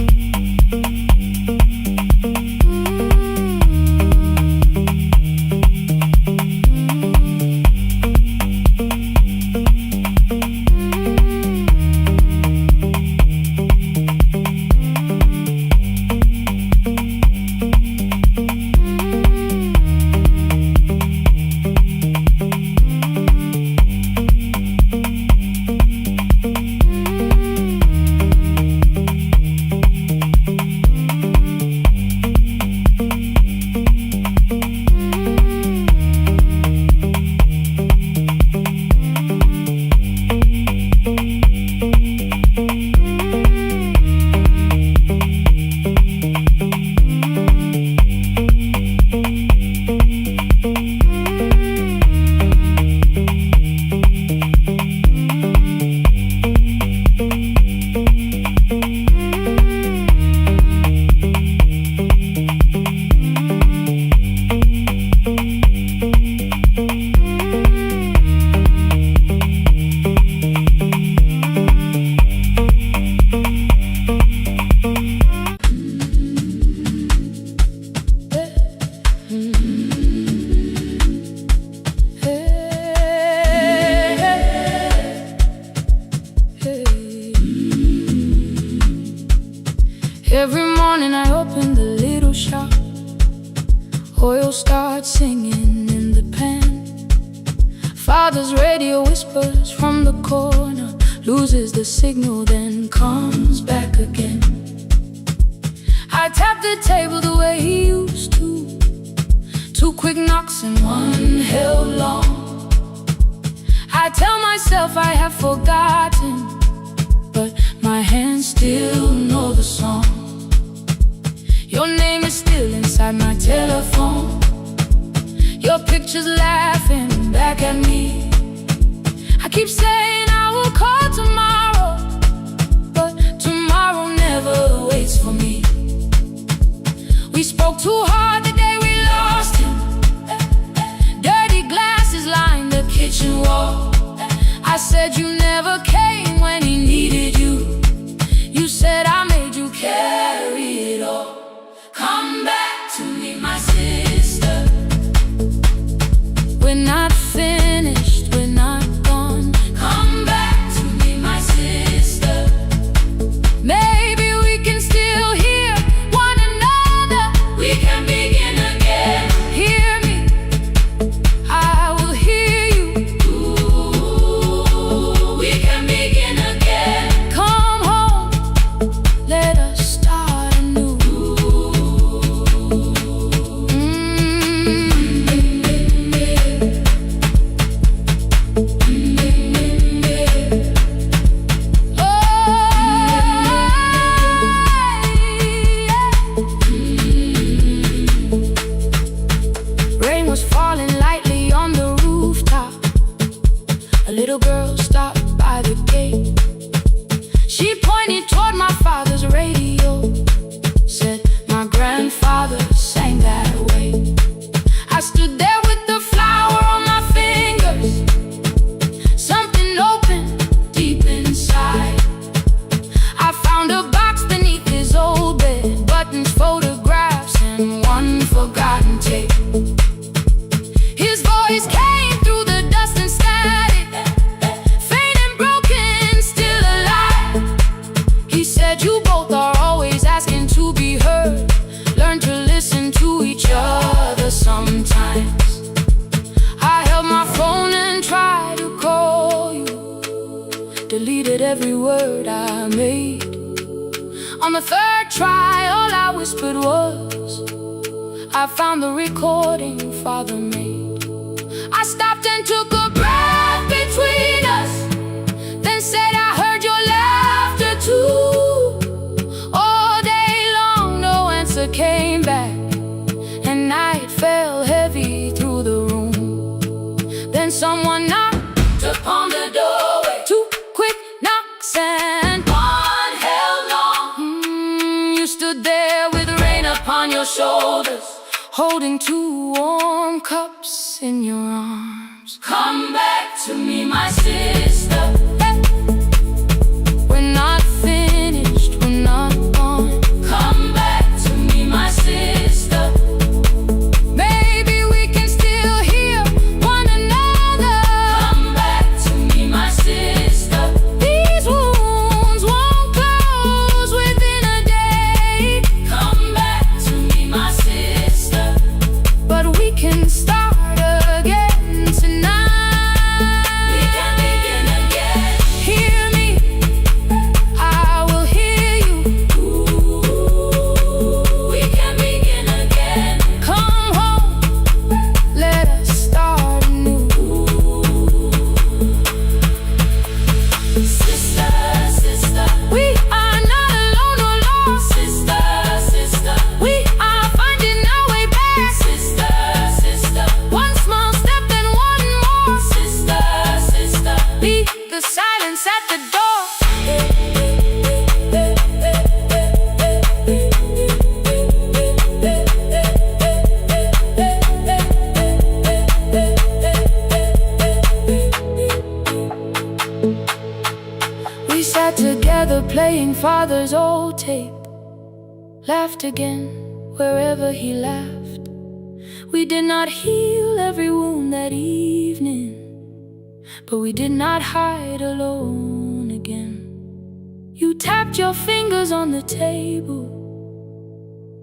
Every morning I open the little shop, oil starts singing in the pan. Father's radio whispers from the corner, loses the signal, then comes back again. I tap the table the way he used to, 2 quick knocks and 1 held long. I tell myself I have forgotten, but my hands still know the song. Your name is still inside my telephone, your picture's laughing back at me. I keep saying I will call tomorrow, but tomorrow never waits for me. We spoke too hard the day we lost him. Dirty glasses lined the kitchen wall. I said you never came when he needed you. You said I made you carry it all. Come back to me, my sister. We're not finished, we're not gone. Come back to me, my sister. Maybe we can still hear one another. We can begin again. Hear me, I will hear you. Ooh, we can begin again. Come home, let us start anew. On the third try, all I whispered was, I found the recording Father made. I stopped and took a breath between us, then said I heard your laughter too. All day long no answer came back, and night fell heavy through the room. Then someone knocked upon the doorway. Two quick knocks and one held long. You stood there with rain upon your shoulders, holding two warm cups in your arms. Come back to me, my sister. Hey. We're not finished, we're not gone. Come back to me, my sister. Maybe we can still hear one another. Come back to me, my sister. These wounds won't close within a day. Come back to me, my sister. But we can start again tonight. We can begin again. Hear me, I will hear you. Ooh, we can begin again. Come home, let us start anew. Sister, sister, we are not alone or lost. Sister, sister, we are finding our way back. Sister, sister, one small step and one more. Sister, sister, leave the silence at the door. We sat together playing Father's old tape, laughed again wherever he laughed. We did not heal every wound that evening, but we did not hide alone again. You tapped your fingers on the table,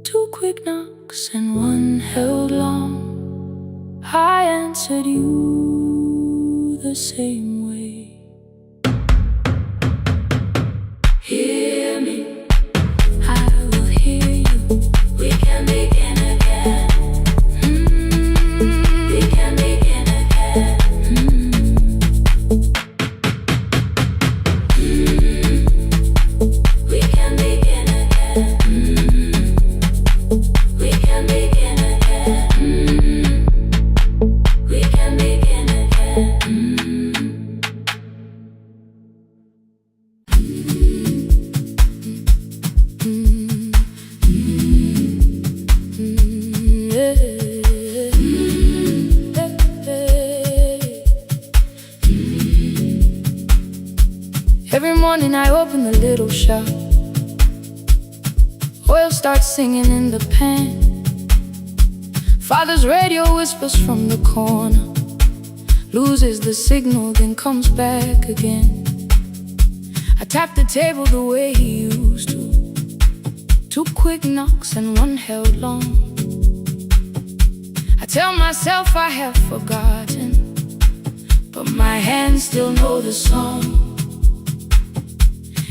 two quick knocks and one held long. I answered you the same way. Hear me, I will hear you. We can begin again. We can begin again. We can begin again. We can begin again. We can begin again. Every morning I open the little shop. Oil starts singing in the pan. Father's radio whispers from the corner, loses the signal, then comes back again. I tap the table the way he used to, two quick knocks and one held long. I tell myself I have forgotten, but my hands still know the song.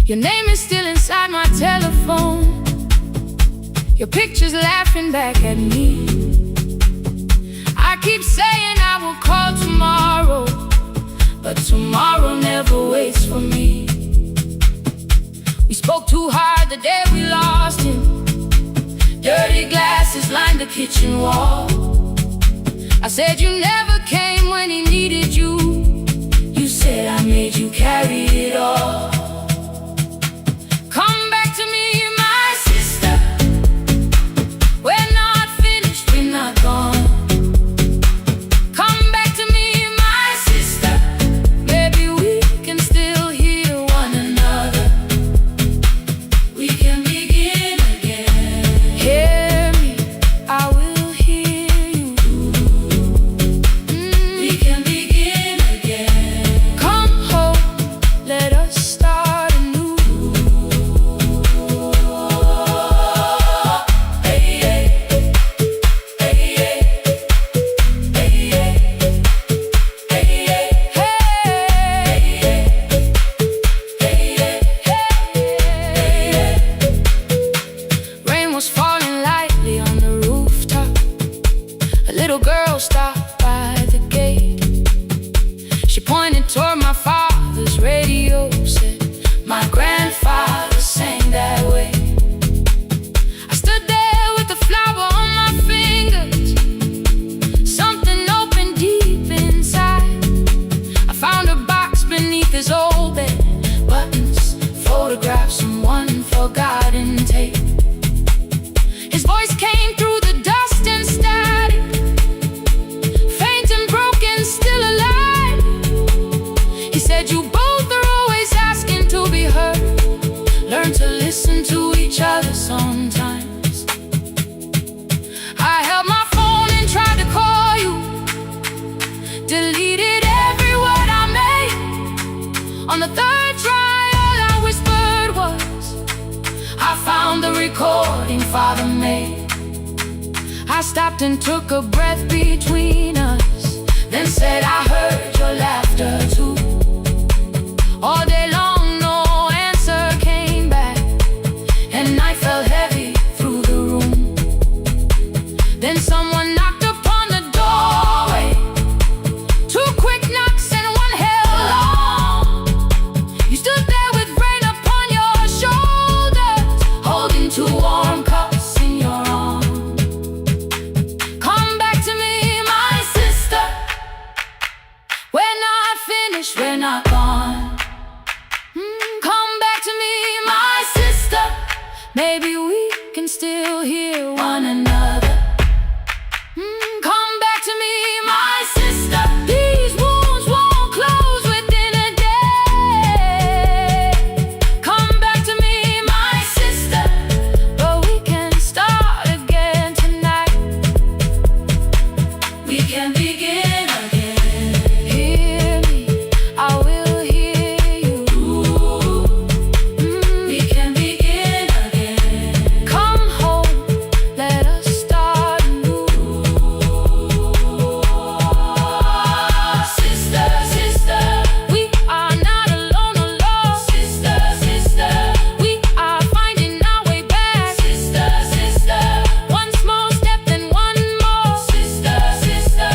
Your name is still inside my telephone, your picture's laughing back at me. I keep saying I will call tomorrow, but tomorrow never waits for me. We spoke too hard the day we lost him. Dirty glasses lined the kitchen wall. I said you never came when he needed you. You said I made you carry it all. Come back to me, my sister. We're not finished, we're not gone. Come back to me, my sister. Maybe we can still hear one another. We can begin again. Hear me, I will hear you. We can begin again. Come home, let us start. little girl stopped by the gate. She pointed toward my father's radio, said, "My grandfather sang that way." I stood there with the flower on my fingers. Something opened deep inside. I found a box beneath his old bed, buttons, photographs, and one forgotten tape. His voice came through the dust and static, faint and broken, still alive. He said, "You both are always asking to be heard. Learn to listen to each other sometimes." I held my phone and tried to call you, deleted every word I made. On the third try, all I whispered was, "I found the recording Father made." I stopped and took a breath between us, then said, "I heard your laughter too." All day long, no answer came back, and night fell heavy through the room. Then someone knocked upon the doorway. 2 quick knocks and one held long. You stood there with rain upon your shoulders, holding 2 warm cups in your arms. "Come back to me, my sister. We're not finished, we're not gone. Come back to me, my sister. Maybe we can still hear one another. Come back to me, my sister. These wounds won't close within a day. Come back to me, my sister. But we can start again tonight. We can begin again. Hear me, I will hear you. We can begin again. Come home, let us start anew. Sister, sister, we are not alone, alone. Sister, sister, we are finding our way back. Sister, sister, one small step then one more. Sister, sister,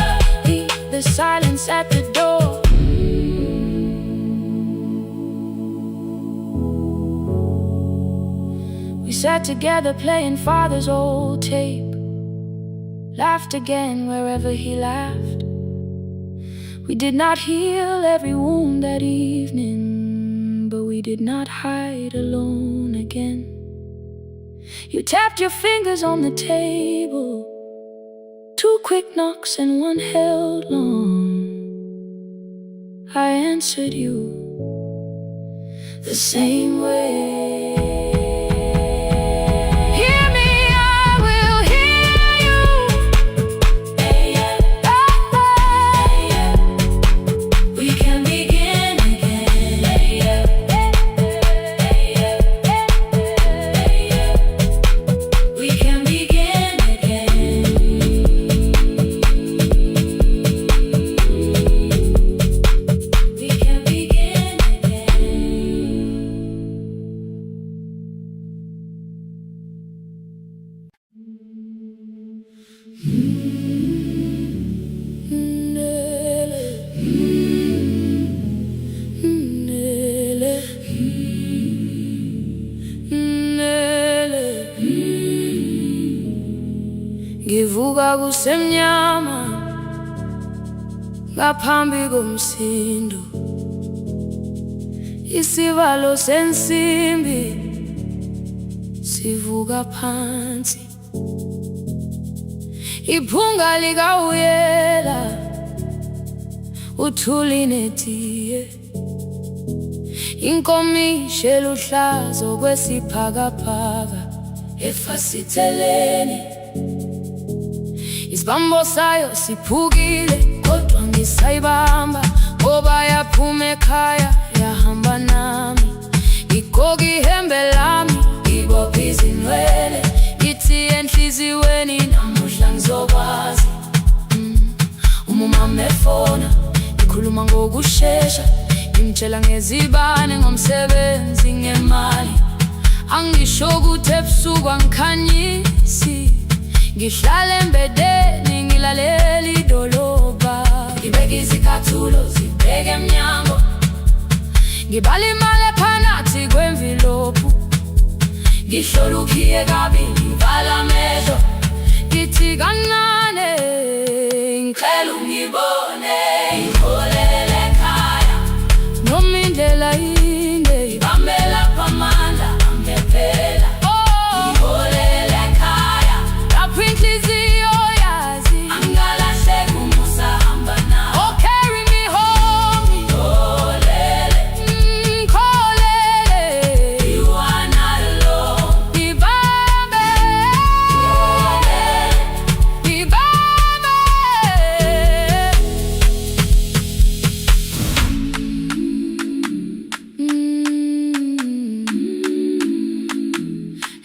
leave the silence at the door. We sat together playing Father's old tape, laughed again wherever he laughed. We did not heal every wound that evening, but we did not hide alone again. You tapped your fingers on the table, 2 quick knocks and one held long. I answered you the same way. Hear me, I will hear you. We can begin again. We can begin again. We can begin Ngivuka kusemnyama ngaphambi komsindo, isivalo sensimbi sivuka phansi. Iphunga likawuyela uthuli netiye, inkomishi eluhlaza okwesiphakapaka efasiteleni. Isibambo sayo siphukile kodwa ngisayibamba, ngoba yaphuma ekhaya yahamba nami. Igqoka ihembe lami, ibopha izinwele, ithi enhliziyweni namuhla ngizokwazi. Umama efona ikhuluma ngokushesha, imtshela ngezibane ngomsebenzi ngemali. Angisho ukuthi ebusuku angikhanyisi, ngihlala embedeni ngilalela ngibalimale phanathi kwemvilophu, ngihlolukiye kabili ngivala amehlo, ngithi kancane ngicela ungibone, ngiholele ekhaya noma indlela inde ibambela phamandla angephela. Ngiholele ekhaya lapho inhliziyo yazi angalahleki uma usahamba nawe. Oh, carry me home, ngiholele, ngiholele, you are not alone. Ngibambe, ngibambe,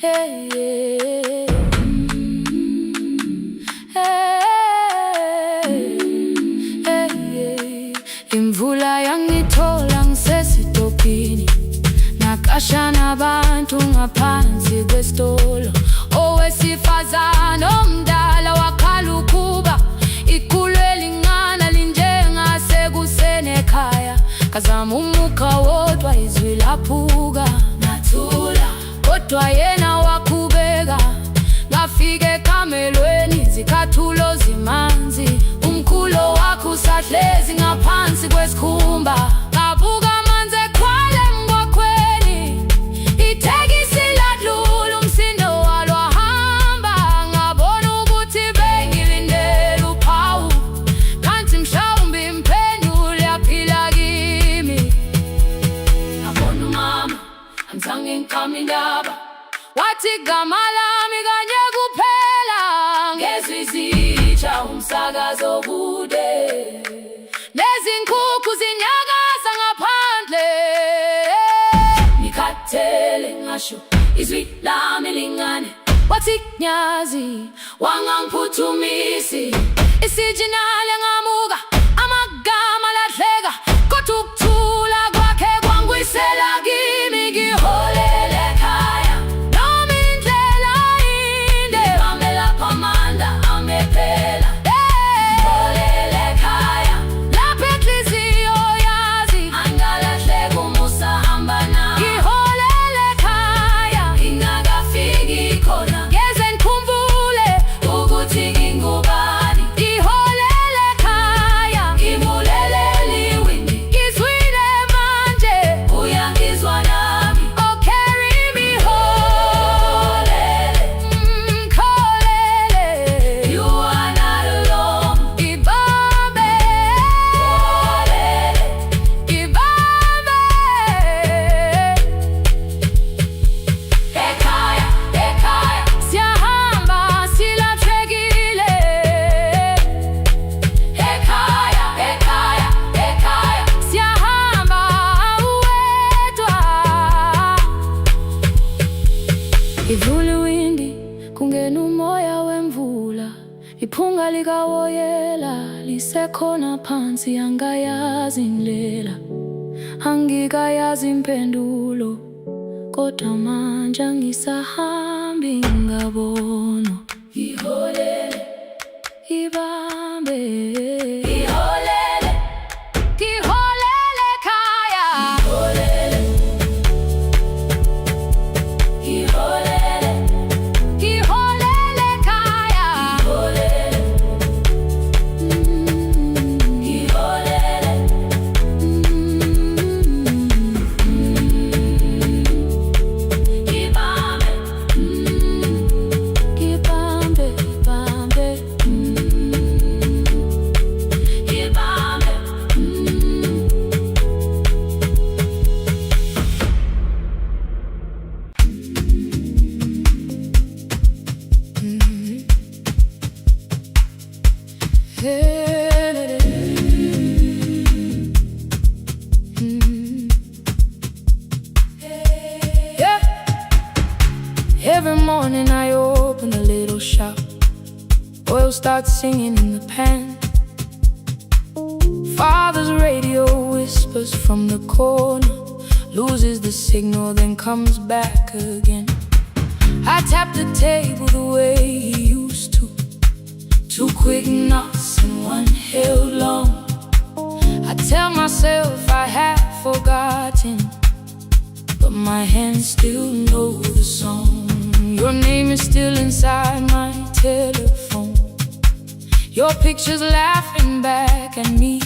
hey, hey. Imvula yangithola ngisesitopini, nakasha nabantu ngaphansi kwesitolo. Owesifazane omdala wakhala ukuba ikhulu elingana linjengasekuseni ekhaya. Ngazama umukha wodwa izwi laphuka, ngathula kodwa yena waqhubeka. Ngafika ekamelweni izicathulo zimanzi, umkhulo wakhe usahlezi ngaphansi kwesikhumba. Ngabuka amanzi ekhwale emgwaqweni, itekisi ladlula umsindo walo wahamba. Ngabona ukuthi bengilindele uphawu, kanti mhlawumbe impendulo yaphila kimi. Ngabona umama angizange ngiqame indaba, wathi igama lami kanye kuphela. Ngezwi izitsha umsakazo kude, nezinkukhu zinyakaza ngaphandle. Ngikhathele ngasho izwi lami lingane, wathi nyazi wangangiphuthumisi. Isijinali ngamuka amagama lahleka, kodwa ukuthula kwakhe kwangwisela kimi. Ngiholele ekhaya noma indlela inde ibambela phamandla angephela. Ngiholele ekhaya lapho inhliziyo yazi angalahleki uma usahamba nawe. Ngiholele ekhaya ingakafiki khona, ngeze ngikhumbule ukuthi ngingubani. Ngiholele ekhaya ngimulelele iwindi, ngizwile manje uyangizwa nami. Oh, carry me home, ngikholele, you are not alone. Ngibambe, ngibambe, ekhaya, ekhaya siyahamba silahlekile. Ekhaya, ekhaya, ekhaya siyahamba uwedwa. Ivula iwindi kungena umoya wemvula, iphunga likawoyela lisekhona phansi. Angayazi indlela, angikayazi impendulo, kodwa manje angisahambi ngabona. Ngiholele, ibambe, ngiholele, ngiholele ekhaya. Ngiholele, ngiholele, ngiholele ekhaya. Ngiholele, ngiholele, ibambe, ibambe, ibambe, ibambe. Yeah. Every morning I open a little shop, oil starts singing in the pan. Father's radio whispers from the corner, loses the signal then comes back again. I tap the table the way he used to. Two quick knocks and one held long. I tell myself I have forgotten, but my hands still know the song. Your name is still inside my telephone. Your picture's laughing back at me.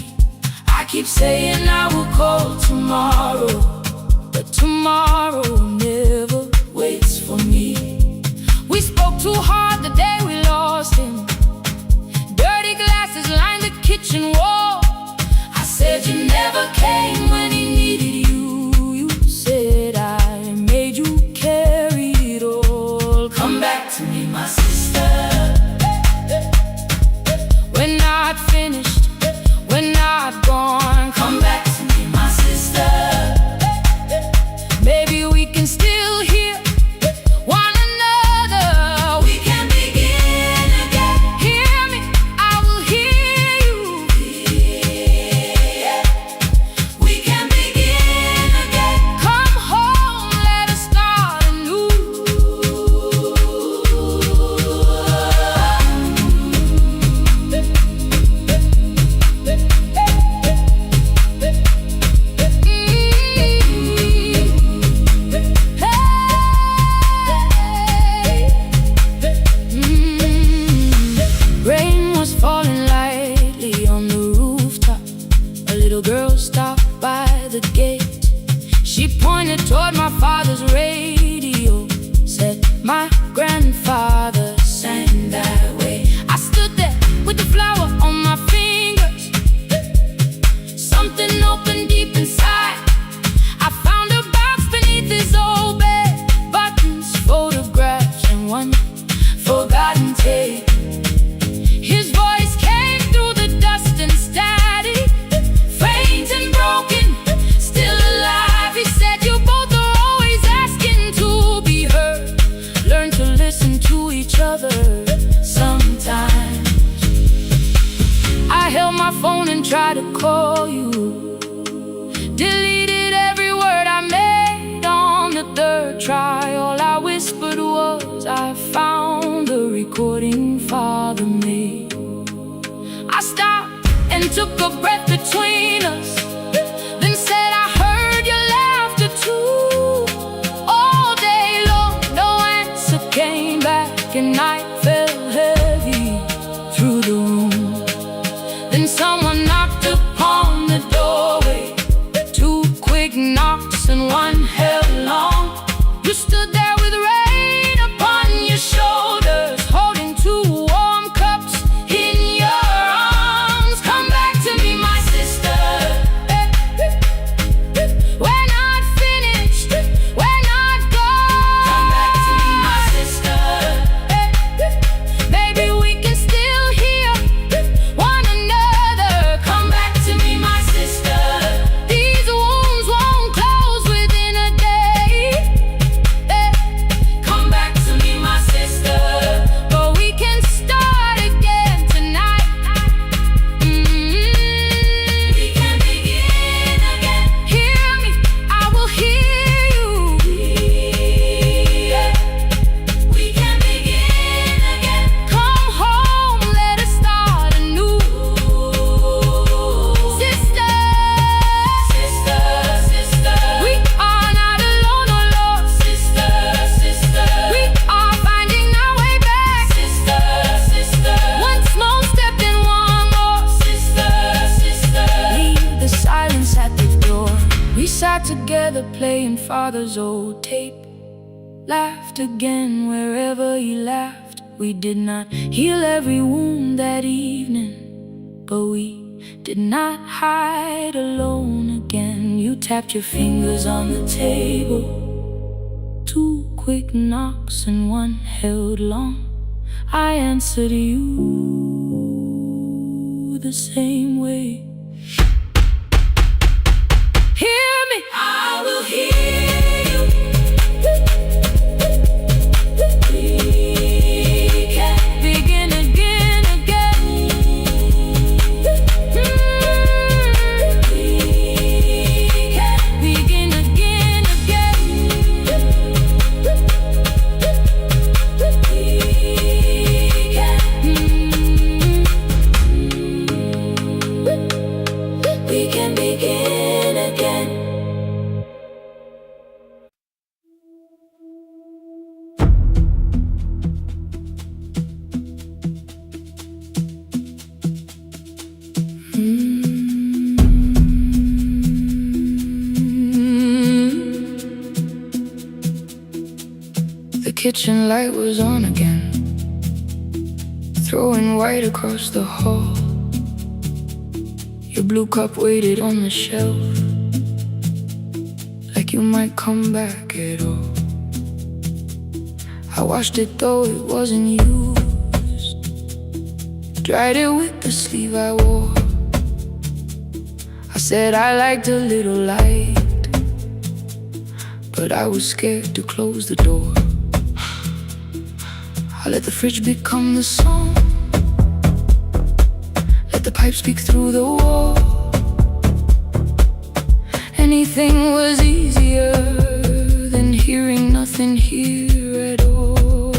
I keep saying I will call tomorrow, but tomorrow never waits for me. We spoke too hard the day we lost him. Dirty glasses lined the kitchen wall. I said you never came when he needed you. You said I made you carry it all. Come back to me, my sister. We're not finished, we're not gone. Come back to me, my sister. Maybe we can still hear one another. We can begin again. Hear me, I will hear you. Yeah. We can begin again. Come home, let us start anew. Rain was falling lightly on the rooftop. A little girl stopped by the gate. She pointed toward my father's radio, said my grandfather sang that way. I stood there with the flower on my fingers. Something opened deep inside. I found a box beneath his old bed. Buttons, photographs, and one forgotten tape. His voice came through the dust and static. Faint and broken, still alive. He said you both are always asking to be heard. Learn to listen to each other sometimes. I held my phone and tried to call you. Deleted every word I made on the third try. All I whispered was I found the recording Father made. I stopped and took a breath between us, then said I heard your laughter too. All day long, no answer came back, and night fell heavy through the room. Then someone knocked upon the doorway. Two quick knocks and one held long. You stood there with rain upon your shoulders, holding two warm cups in your arms. Come back to me, my sister. We're not finished, we're not gone. Come back to me, my sister. Maybe we can still hear one another. Come back to me, my sister. These wounds won't close within a day. Come back to me, my sister. But we can start again tonight. We can begin again. Hear me, I will hear you. We can begin again. Come home, let us start anew. Sister, sister, sister, we are not alone, oh Lord. Sister, sister, we are finding our way back. Sister, sister, one small step and one more. Sister, sister, leave the silence at the door. We sat together playing Father's old tape. Laughed again wherever he laughed. We did not heal every wound that evening, but we did not hide alone again. You tapped your fingers on the table. Two quick knocks and one held long. I answered you the same way. Hear me, I will hear you. We can begin again, again. We can begin again, again. We can. The kitchen light was on again, throwing white across the hall. Your blue cup waited on the shelf, like you might come back at all. I washed it though it wasn't used, dried it with the sleeve I wore. I said I liked a little light, but I was scared to close the door. I let the fridge become the song, let the pipe speak through the wall. Anything was easier than hearing nothing here at all.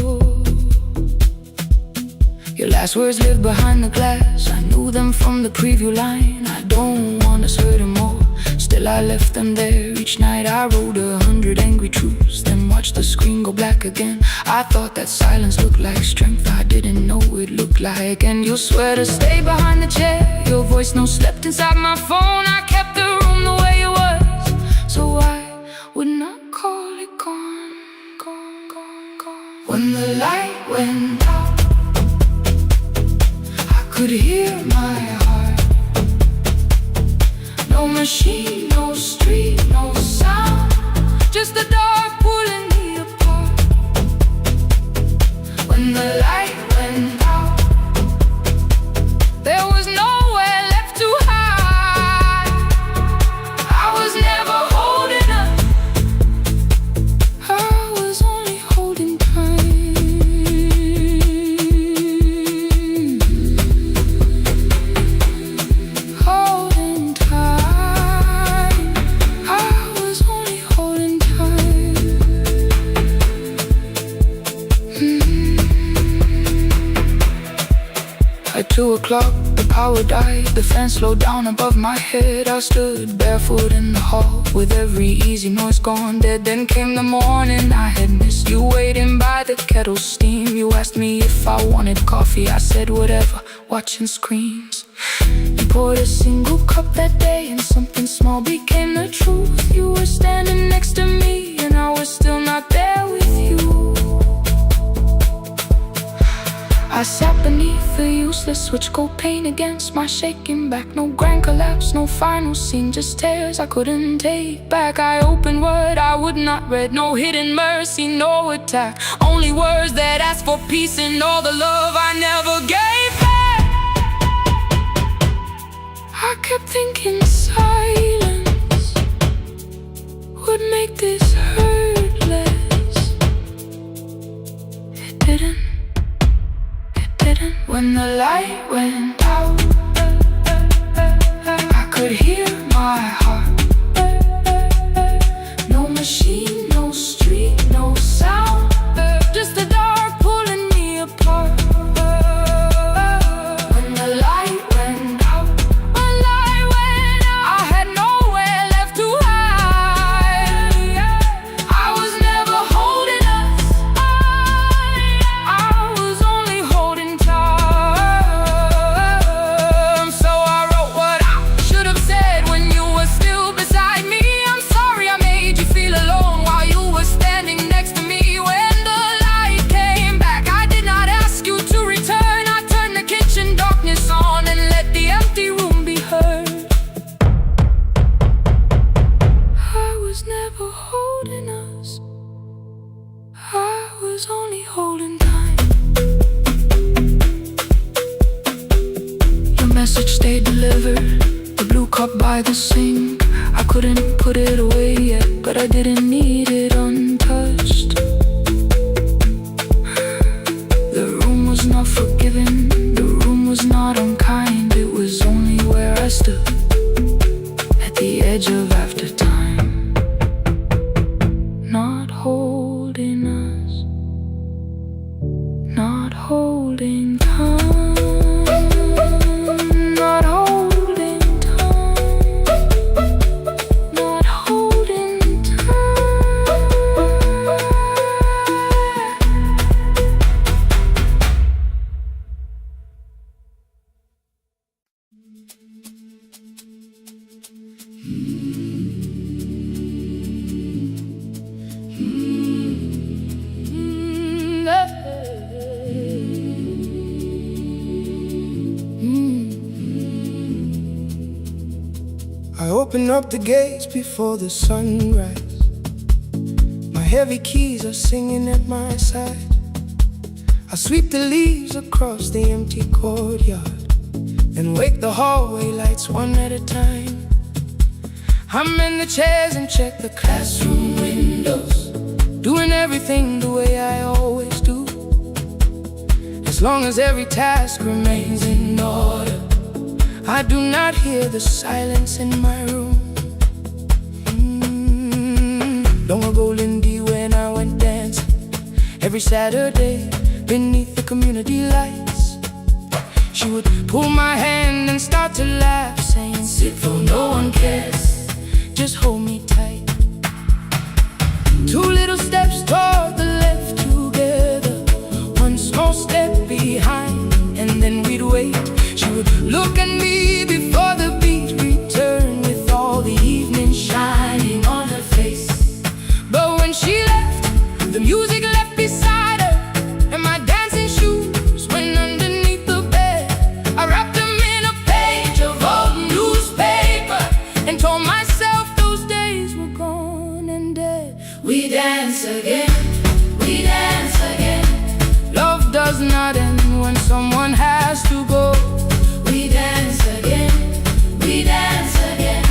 Your last words lived behind the glass, I knew them from the preview line. I don't want us hurting more, still I left them there. Each night I wrote 100 angry truths, then watched the screen go black again. I thought that silence looked like strength, I didn't know it looked like. And you'll swear to stay behind the chair, your voice no slept inside my phone. I kept the room the way it was, so I would not call it gone, gone, gone, gone. When the light went out, I could hear my heart. No machine, no street, no sound, just the dark pulling me apart. When the light went out, there was nowhere left to hide. I was never holding up, I was only holding time. Holding time, I was only holding time. At 2 o'clock, the power died, the fan slowed down above my head. I stood barefoot in the hall, with every easy noise gone dead. Then came the morning, I had missed you waiting by the kettle steam. You asked me if I wanted coffee, I said whatever, watching screens. You poured a single cup that day, and something small became the truth. You were standing next to me, and I was still not there with you. I sat beneath the useless switch, cold pain against my shaking back. No grand collapse, no final scene, just tears I couldn't take back. I opened what I would not read, no hidden mercy, no attack. Only words that asked for peace and all the love I never gave back. I kept thinking silence would make this hurt less. It didn't. When the light went out, I could hear my heart. No machine, no street, no sound, just the dark pulling me apart. When the light went out, I had nowhere left to hide. I was never holding us, I was only holding time. Only holding time. Your message stayed delivered, the blue cup by the sink. I couldn't put it away yet, but I didn't need it untouched. The room was not forgiving, the room was not unkind. It was only where I stood, at the edge of after time. Not holding us, not holding time, not holding time, not holding time. I open up the gates before the sunrise. My heavy keys are singing at my side. I sweep the leaves across the empty courtyard, then wake the hallway lights one at a time. I'm in the chairs and check the classroom windows, doing everything the way I always do. As long as every task remains in order, I do not hear the silence in my room. Long ago, Lindy, when I went dancing every Saturday beneath the community lights, she would pull my hand and start to laugh, saying, "Sit though no one cares, just hold me tight." Two little steps toward the left together, one small step behind, and then we'd wait. She would look at me before the beat returned, with all the evening shining on her face. But when she left, the music left beside her, and my dancing shoes went underneath the bed. I wrapped them in a page of old newspaper and told myself those days were gone and dead. We dance again, we dance again. Love does not end when someone has to go. We dance again, we dance again.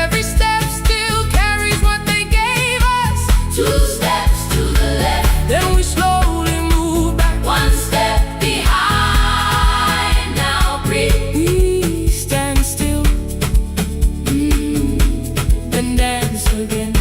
Every step still carries what they gave us. Two steps to the left, then we slowly move back. One step behind, now breathe. We stand still, then dance again.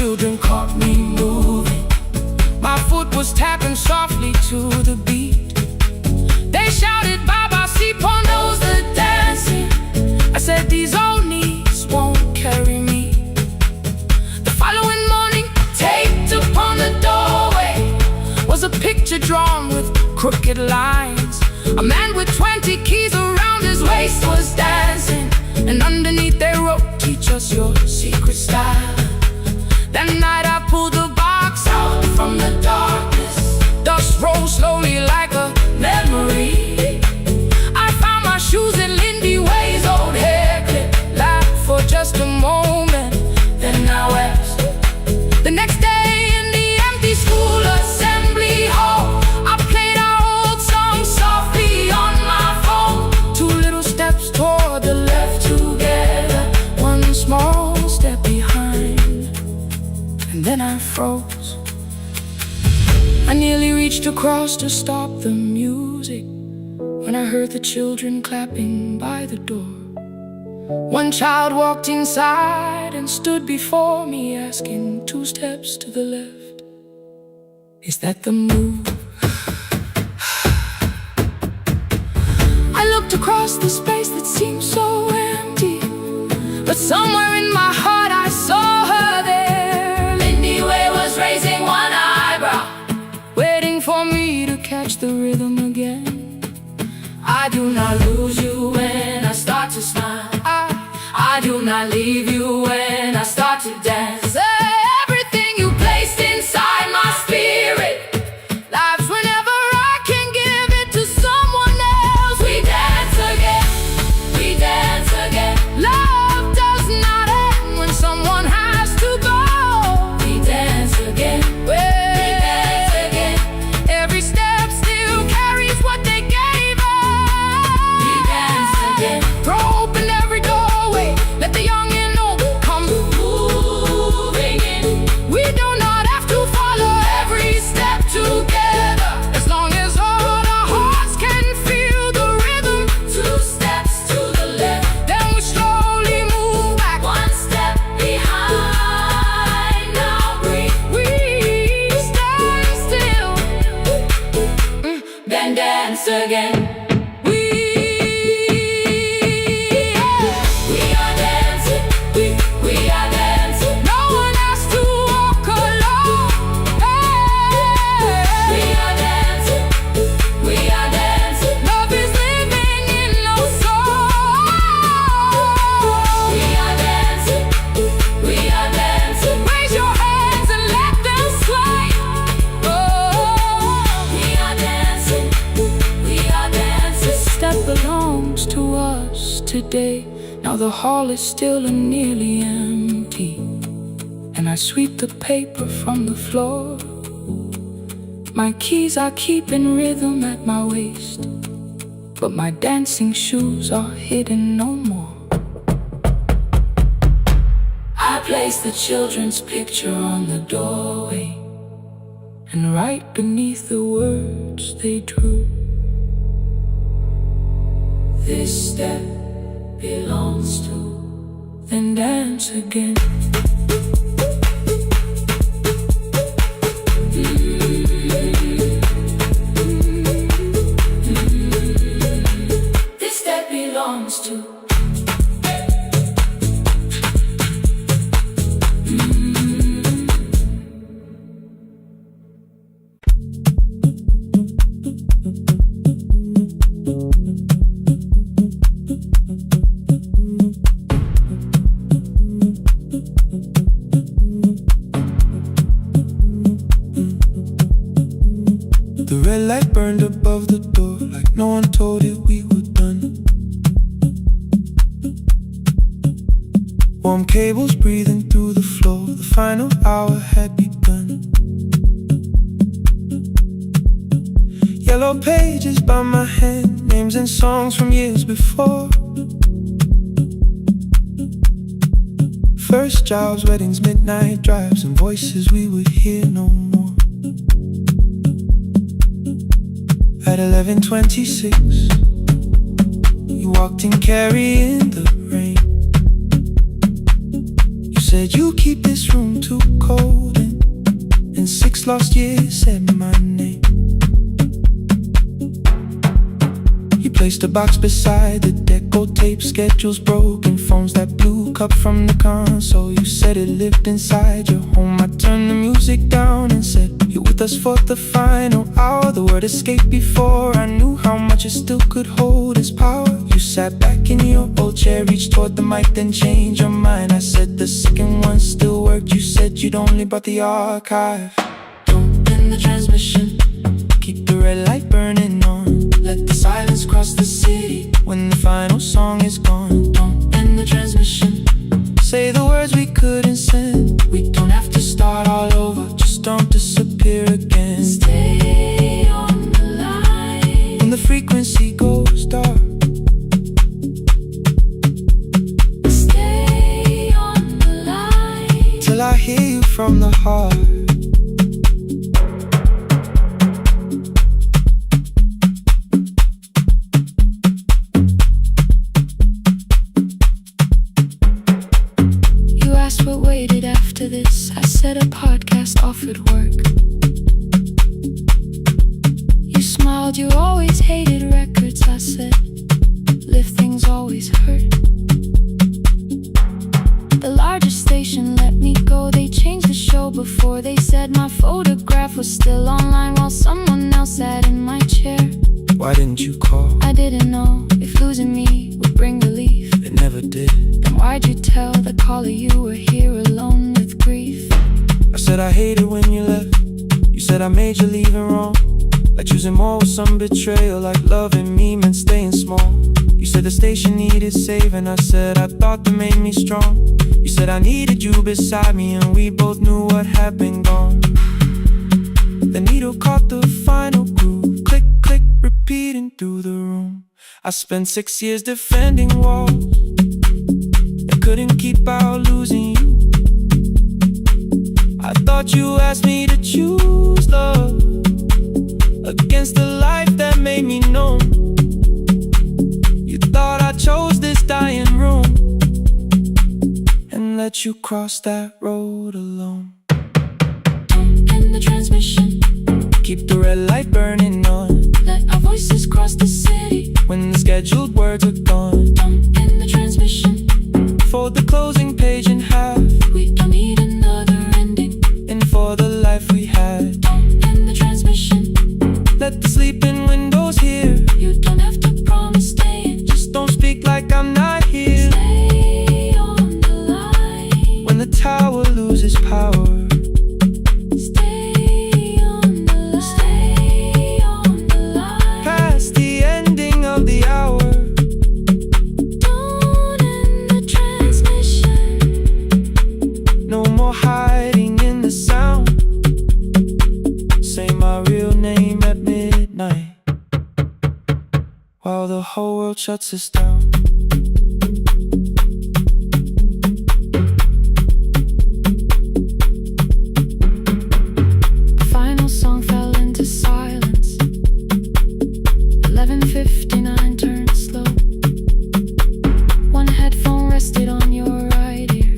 Children caught me moving. My foot was tapping softly to the beat. They shouted, "Baba, see knows the dancing." I said, "These old knees won't carry me." The following morning, taped upon the doorway was a picture drawn with crooked lines. A man with 20 keys around his waist was dancing, and underneath they wrote, "Teach us your secret style." That night I pulled the box out from the darkness. Dust rolled slowly like a memory. I found my shoes in Lindy Way's old hair clip. Laughed for just a moment, then I wept. The next day in the empty school assembly hall, I played our old song softly on my phone. Two little steps toward the left together, one small step behind. And then I froze. I nearly reached across to stop the music when I heard the children clapping by the door. One child walked inside and stood before me, asking, "Two steps to the left, is that the move?" I looked across the space that seemed so empty, but somewhere in my heart I saw her there. Raising one eyebrow, waiting for me to catch the rhythm again. I do not lose you when I start to smile. I do not leave you when I start to dance. Everything you placed inside my spirit lives whenever I can give it to someone else. We dance again, we dance again. Love does not end when someone has to go. We dance again, we dance again. Every step still carries what they gave us. We dance again. Throw open every doorway, let the young and old come moving in. We do not have to follow every step together, as long as all our hearts can feel the rhythm. Two steps to the left, then we slowly move back. One step behind, now breathe. We stand still, then dance again. We are dancing, we are dancing. No one has to walk alone. Hey. We are dancing, we are dancing. Love is living in no day. Now the hall is still and nearly empty, and I sweep the paper from the floor. My keys I keep in rhythm at my waist, but my dancing shoes are hidden no more. I place the children's picture on the doorway, and right beneath the words they drew, this step belongs to, then dance again. This step belongs to. The red light burned above the door, like no one told it we were done. Warm cables breathing through the floor, the final hour had begun. Yellow pages by my hand, names and songs from years before. First jobs, weddings, midnight drives, and voices we would hear no more. At 11:26, you walked in carrying the rain. You said you keep this room too cold, and 6 lost years said my name. You placed a box beside the deco tape, schedules broken, phones that blew, cup from the console. You said it lived inside your home. I turned the music down and said, you're with us for the final hour. The word escaped before I knew how much it still could hold its power. You sat back in your old chair, reached toward the mic, then changed your mind. I said the second one still worked. You said you'd only brought the archive. Don't end the transmission, keep the red light burning on. Let the silence cross the city when the final song is gone. Don't end the transmission, say the words we couldn't send. We don't have to start all over, just don't disappear again. Stay on the line when the frequency goes dark. Stay on the line till I hear you from the heart. What waited after this? I said a podcast offered work. You smiled, you always hated records. I said, lifting's always hurt. The largest station let me go. They changed the show before they said my photograph was still online while someone else sat in my chair. Why didn't you call? I didn't know if losing me would bring relief. It never did. Then why'd you tell the caller you were here alone with grief? I said I hated when you left. You said I made you leaving wrong, like choosing more with some betrayal, like loving me meant staying small. You said the station needed saving. I said I thought that made me strong. You said I needed you beside me, and we both knew what had been gone. The needle caught the final groove, click, click, repeating through the room. I spent 6 years defending walls that couldn't keep out losing you. I thought you asked me to choose love against the life that made me numb. You thought I chose this dying room and let you cross that road alone. Don't end the transmission, keep the red light burning on. Let our voices cross the city when the scheduled words are gone. Don't end the transmission, fold the closing page in half. We don't need another ending, and for the life we had. Don't end the transmission, let the sleeping windows hear. You don't have to promise staying, just don't speak like I'm not here. Stay on the line when the tower loses power. Past the ending of the hour. Don't while the whole world shuts us down. The final song fell into silence. 11:59 turned slow. One headphone rested on your right ear,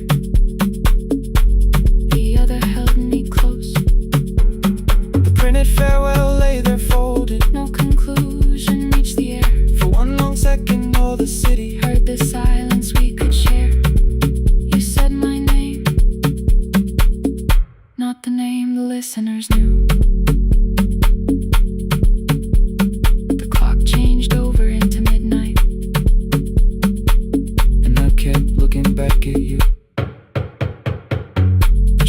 the other held me close. The printed farewell lay there folded. No conclusion reached the air. For one long second all the city Heard the silence we could share. You said my name, not the name the listeners knew. The clock changed over into midnight, and I kept looking back at you.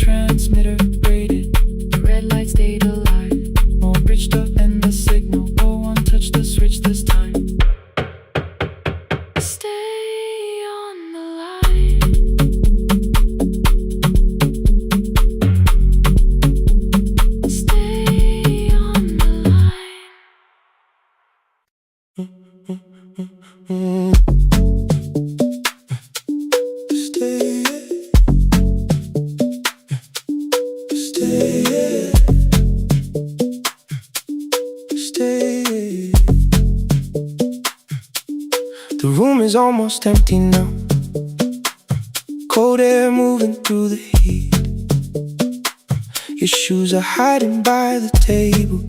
Transmitter braided, the red light stayed alive. more bridged up and the signal. No one touched the switch this time. Stay on the line. Stay on the line. Stay, stay, stay. The room is almost empty now. Cold air moving through the heat. Your shoes are hiding by the table.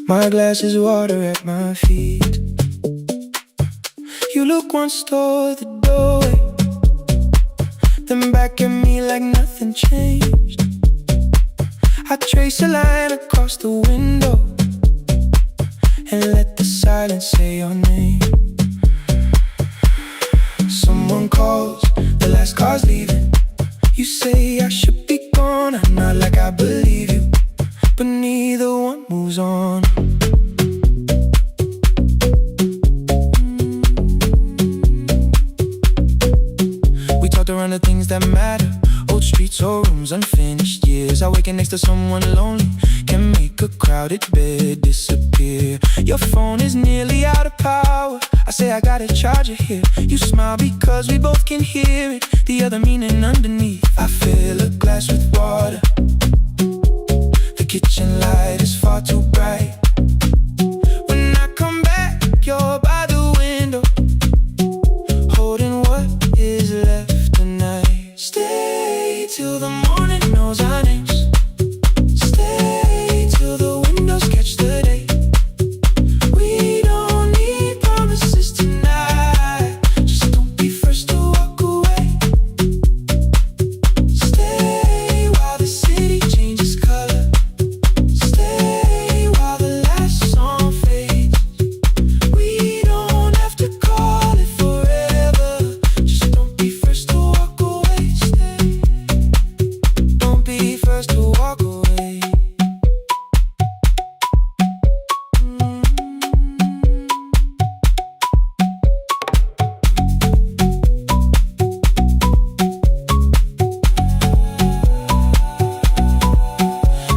My glass is water at my feet. You look once toward the doorway, then back at me like nothing changed. I trace a line across the window and let the silence say your name. Someone calls, the last car's leaving. You say I should be gone, I nod like I believe you, but neither one moves on. We talked around the things that matter, old streets or rooms, unfinished years. I waking next to someone lonely can make a crowded bed disappear. Your phone is nearly out of power. I say I gotta charge it here. You smile because we both can hear it, the other meaning underneath. I fill a glass with water. The kitchen light is far too bright. When I come back, you're by the window, holding what is left tonight. Stay till the morning knows our names. Stay till the windows catch the day. We don't need promises tonight. Just don't be first to walk away. Stay while the city changes color. Stay while the last song fades. We don't have to call it forever. Just don't be first to walk away. Stay. Don't be first to walk away.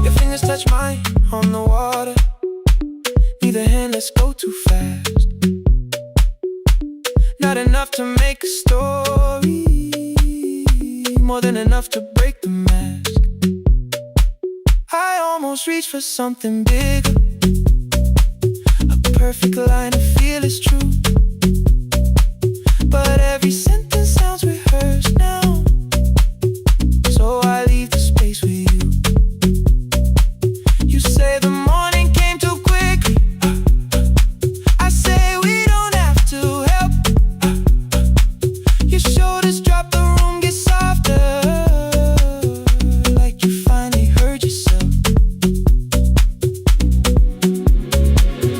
Your fingers touch mine on the water. Neither hand, let's go too fast. Not enough to make a story, more than enough to break the mask. I almost reach for something bigger, a perfect line to feel is true. But every sentence sounds rehearsed now, so I leave the space with you. You say the morning came too quickly. I say we don't have to help. Your shoulders drop, the room gets softer, like you finally heard yourself.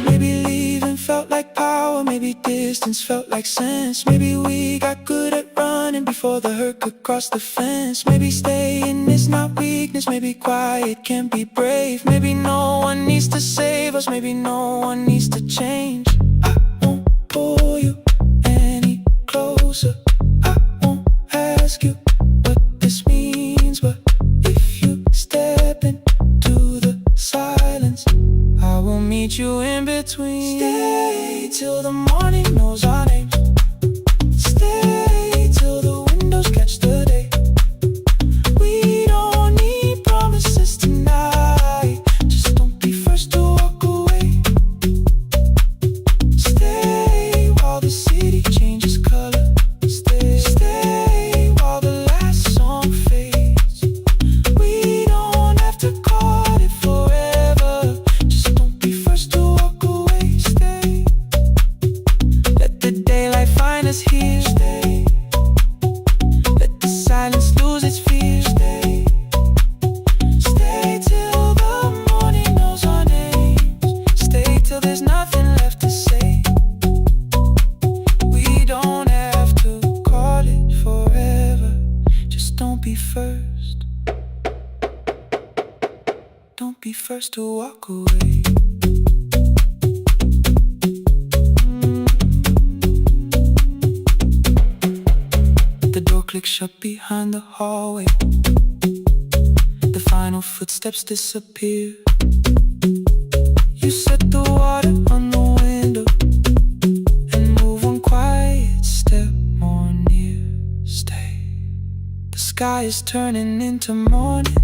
Maybe leaving felt like power, maybe distance felt like sense. Maybe we got good at running before the hurt could cross the fence. Maybe staying is not weakness, maybe quiet can be brave. Maybe no one needs to save us, maybe no one needs to change. I won't pull you any closer. I won't ask you what this means, but if you step into the silence, I will meet you in between. Stay till the morning knows our names. Stay till the windows catch the day. We don't need promises tonight. Just don't be first to walk away. Stay while the city changes color. Stay while the last song fades. We don't have to call it forever. Just don't be first to walk away. Stay. Let the daylight find us here. Stay. Let the silence lose its fear. Stay. Stay till the morning knows our names. Stay till there's nothing left to say. We don't have to call it forever. Just don't be first. Don't be first to walk away. The door clicks shut behind the hallway. The final footsteps disappear. You set the water on the window and move one quiet step more near. Stay. The sky is turning into morning,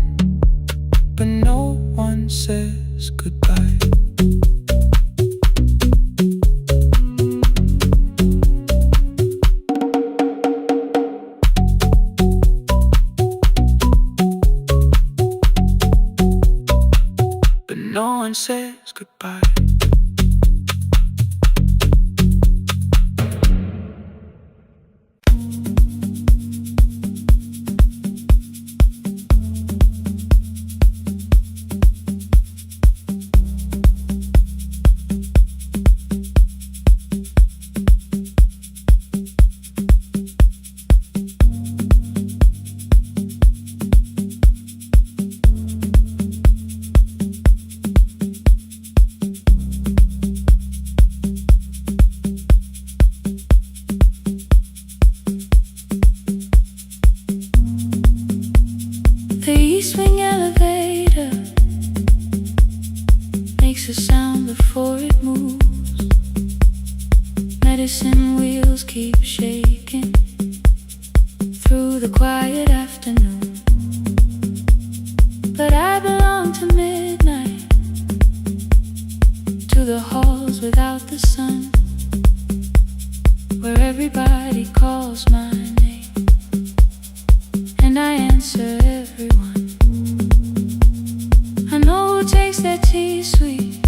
but no one says goodbye. But no one says goodbye. The east wing elevator makes a sound before it moves. Medicine wheels keep shaking through the quiet afternoon. But I belong to midnight, to the halls without the sun, where everybody calls my name and I answer everyone. I know who takes their tea sweet,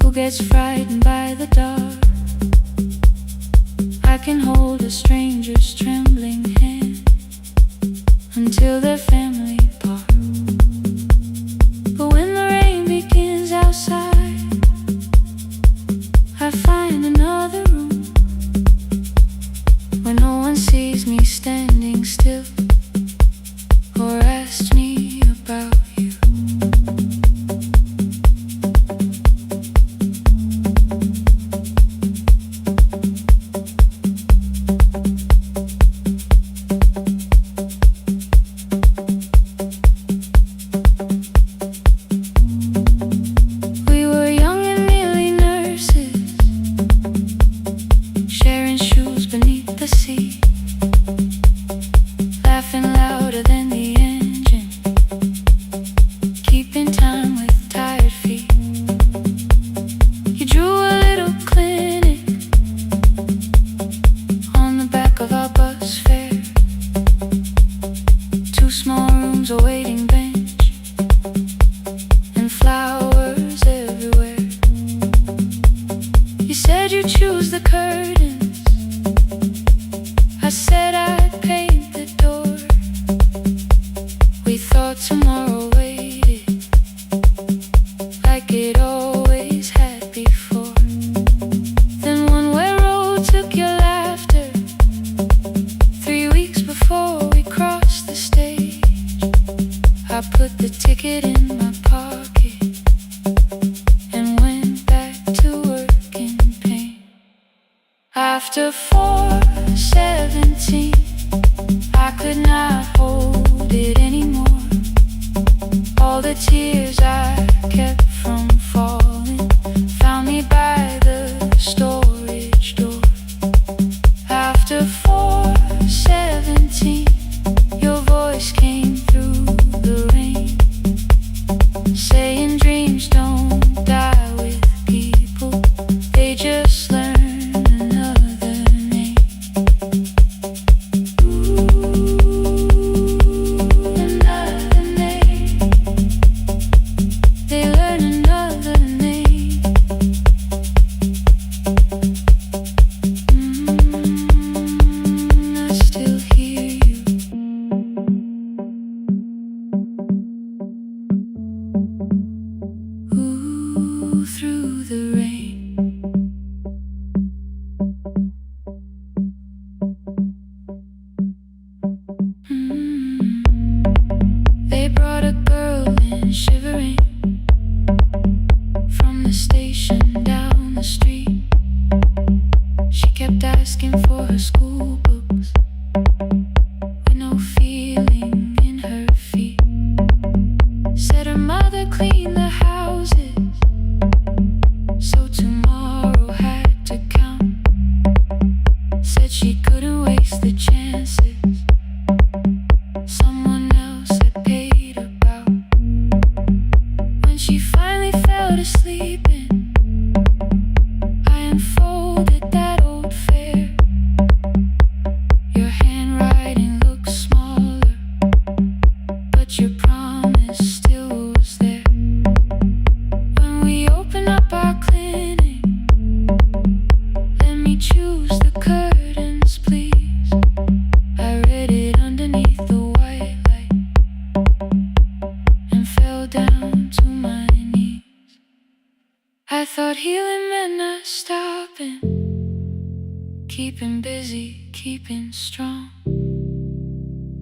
who gets frightened by the dark. I can hold a stranger's trembling hand until their family part. But when the rain begins outside, I find another room where no one sees me standing still or asks me about you. We were young and nearly nurses, sharing shoes beneath the sea, laughing louder than the engine, keeping time with tired feet. You drew a little clinic on the back of our bus fare, 2 small rooms, a waiting bench, and flowers everywhere. You said you'd choose the curtains, I said I'd paint the door. We thought tomorrow waited like it always had before. Then one way road took your laughter, 3 weeks before we crossed the stage. I put the ticket in my pocket and went back to work in pain. After 4:17, I could not hold it anymore. All the tears I kept from falling station down the street. She kept asking for her school books with no feeling in her feet. Said her mother cleaned the houses, so tomorrow had to count. Said she couldn't waste the chances someone else had paid about. When she finally fell asleep, I unfolded that old fare. Your handwriting looks smaller, but your promise still was there. When we open up our clinic, let me choose the curtains, please. I read it underneath the white light and fell down to my knees. I thought healing meant not stopping, keeping busy, keeping strong,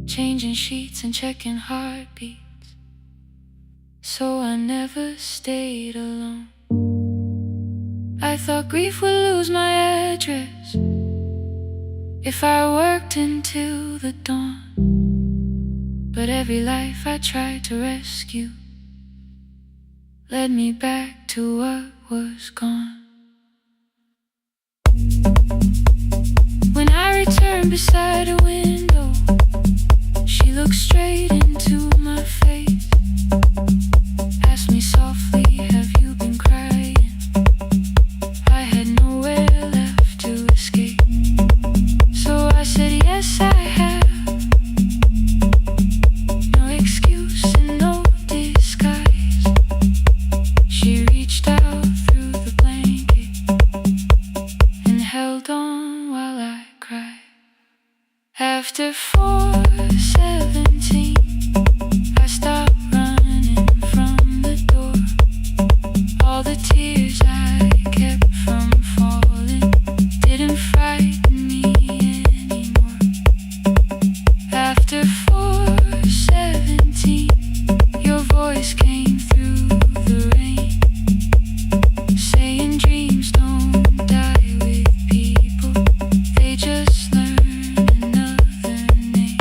changing sheets and checking heartbeats, so I never stayed alone. I thought grief would lose my address if I worked until the dawn. But every life I tried to rescue led me back to what was gone. When I returned beside a window, she looked straight into my face, asked me softly, have you been crying? I had nowhere left to escape, so I said yes I have. No excuse and no disguise. She reached out through the blanket and held on while I cried. After 4:17, I stopped running from the door. All the tears I kept from falling didn't frighten me anymore. After 4:17, your voice came through the rain, saying dreams don't die with people, they just learn another name.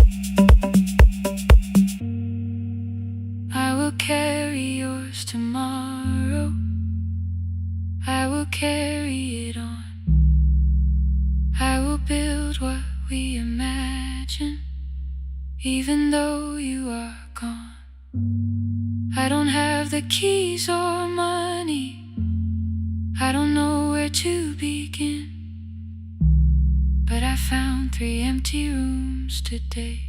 I will carry yours tomorrow, I will carry it on. I will build what we imagine, even though you are gone. I don't have the keys or money, I don't know where to begin, but I found 3 empty rooms today,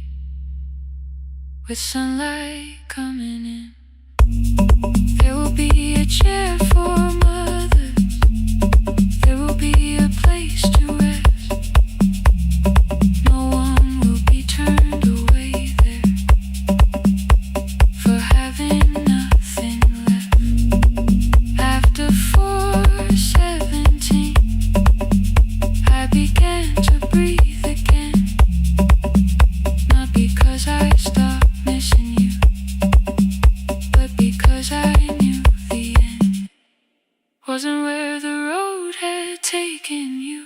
with sunlight coming in. There will be a chair for mothers, there will be a place to rest. No one will be turned away there for having nothing left. After 4:17, I began to breathe again, not because I stopped missing you, but because I knew the end wasn't where the road had taken you.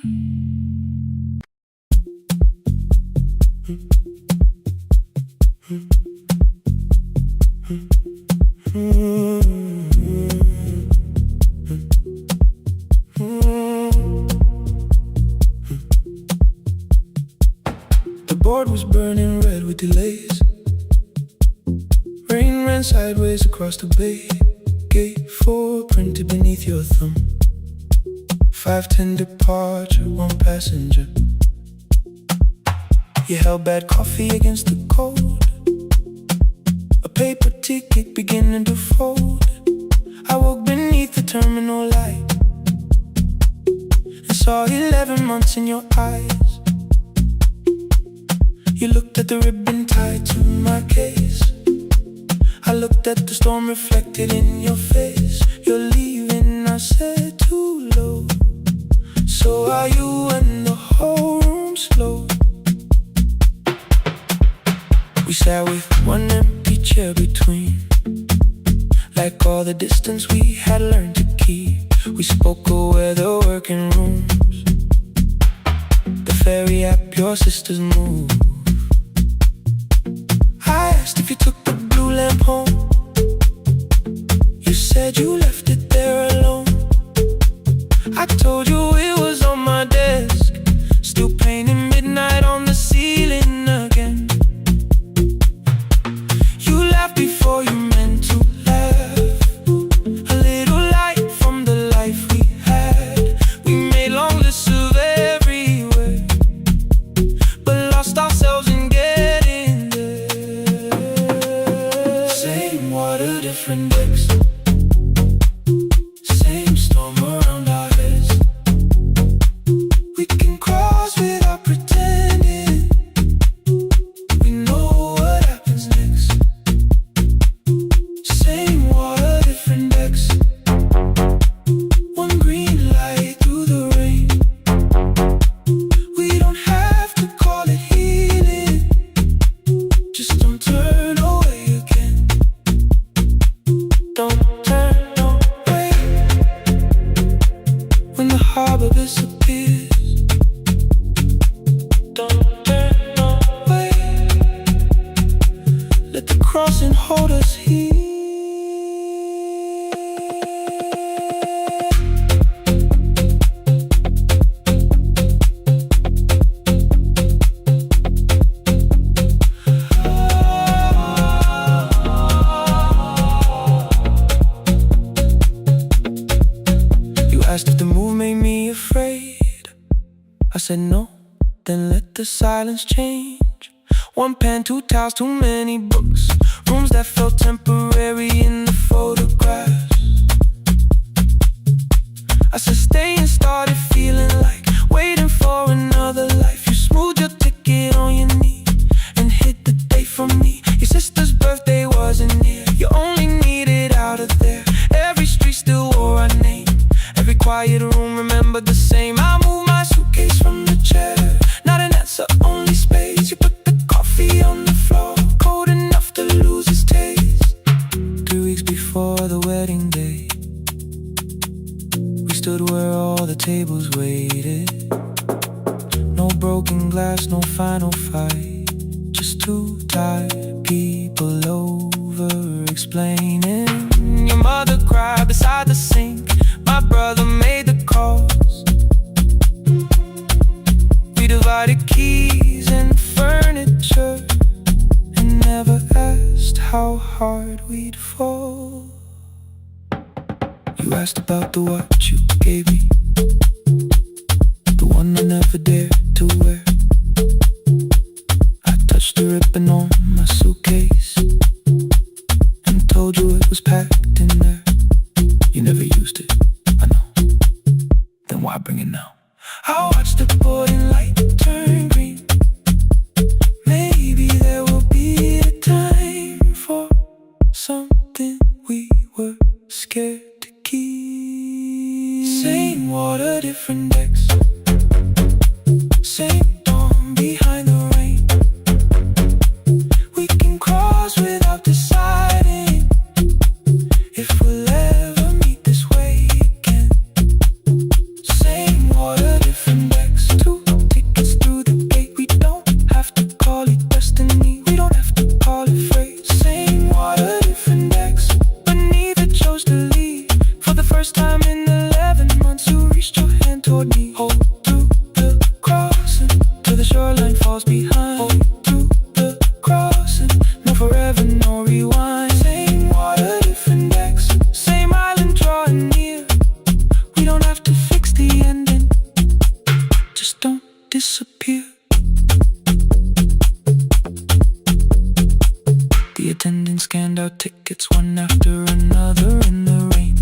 The board was burning red with delays. Rain ran sideways across the bay. Gate 4 printed beneath your thumb. 5:10 departure, 1 passenger. You held bad coffee against the cold, a paper ticket beginning to fold. I woke beneath the terminal light and saw 11 months in your eyes. You looked at the ribbon tied to my case. I looked at the storm reflected in your face. You're leaving, I said, too low. So are you, when the whole room slowed. We sat with one empty chair between, like all the distance we had learned to keep. every app your sisters move. I asked if you took the blue lamp home. You said you left it there alone. I told you it was on my desk, still painting midnight on the ceiling again. You laughed before you meant to laugh. A little light from the life we had. We made long lists of everywhere, but lost ourselves in getting there. Same water, different decks. Same storm around our heads. We can cross without pretending. We know what happens next. Same water, different decks. One green light through the rain. We don't have to call it healing. Just don't turn away again. Don't turn away. When the harbor disappears, don't turn away. Let the crossing hold us here. You asked if the move made me afraid. I said no, then let the silence change. One pen, two towels, too many books. Rooms that felt temporary in the photographs. I said stay and started feeling like waiting for another life. You smoothed your ticket on your knee and hid the date from me. Your sister's birthday wasn't near. You only needed out of there. Every street still wore our name. Every quiet room remembered the same. I moved my suitcase from the chair. Not an answer, only space. You put the coffee on the floor, cold enough to lose its taste. 3 weeks before the wedding day, we stood where all the tables waited. No broken glass, no final fight. Just two tired people over explaining. Your mother cried beside the sink. My brother made the calls. We divided keys and furniture and never asked how hard we'd fall. You asked about the watch you gave me, the one I never dared to wear. I touched the ribbon on my suitcase and told you it was packed in there. You never used it, I know. Then why bring it now? I watched the boarding light turn green. Maybe there will be a time for something we were scared to keep. Same water, different decks. Same dawn behind the rain. We can cross without deciding if we'll ever meet this way again. Same water, different decks. Two tickets through the gate. We don't have to call it destiny. We don't have to call it fate. Same water, different decks. But neither chose to leave. For the first time in 11 months, you reached your hand toward me. Hold through the crossing till the shoreline falls behind. Hold through the crossing. No forever, no rewind. Same water, different decks. Same island drawing near. We don't have to fix the ending. Just don't disappear. The attendant scanned our tickets one after another in the rain.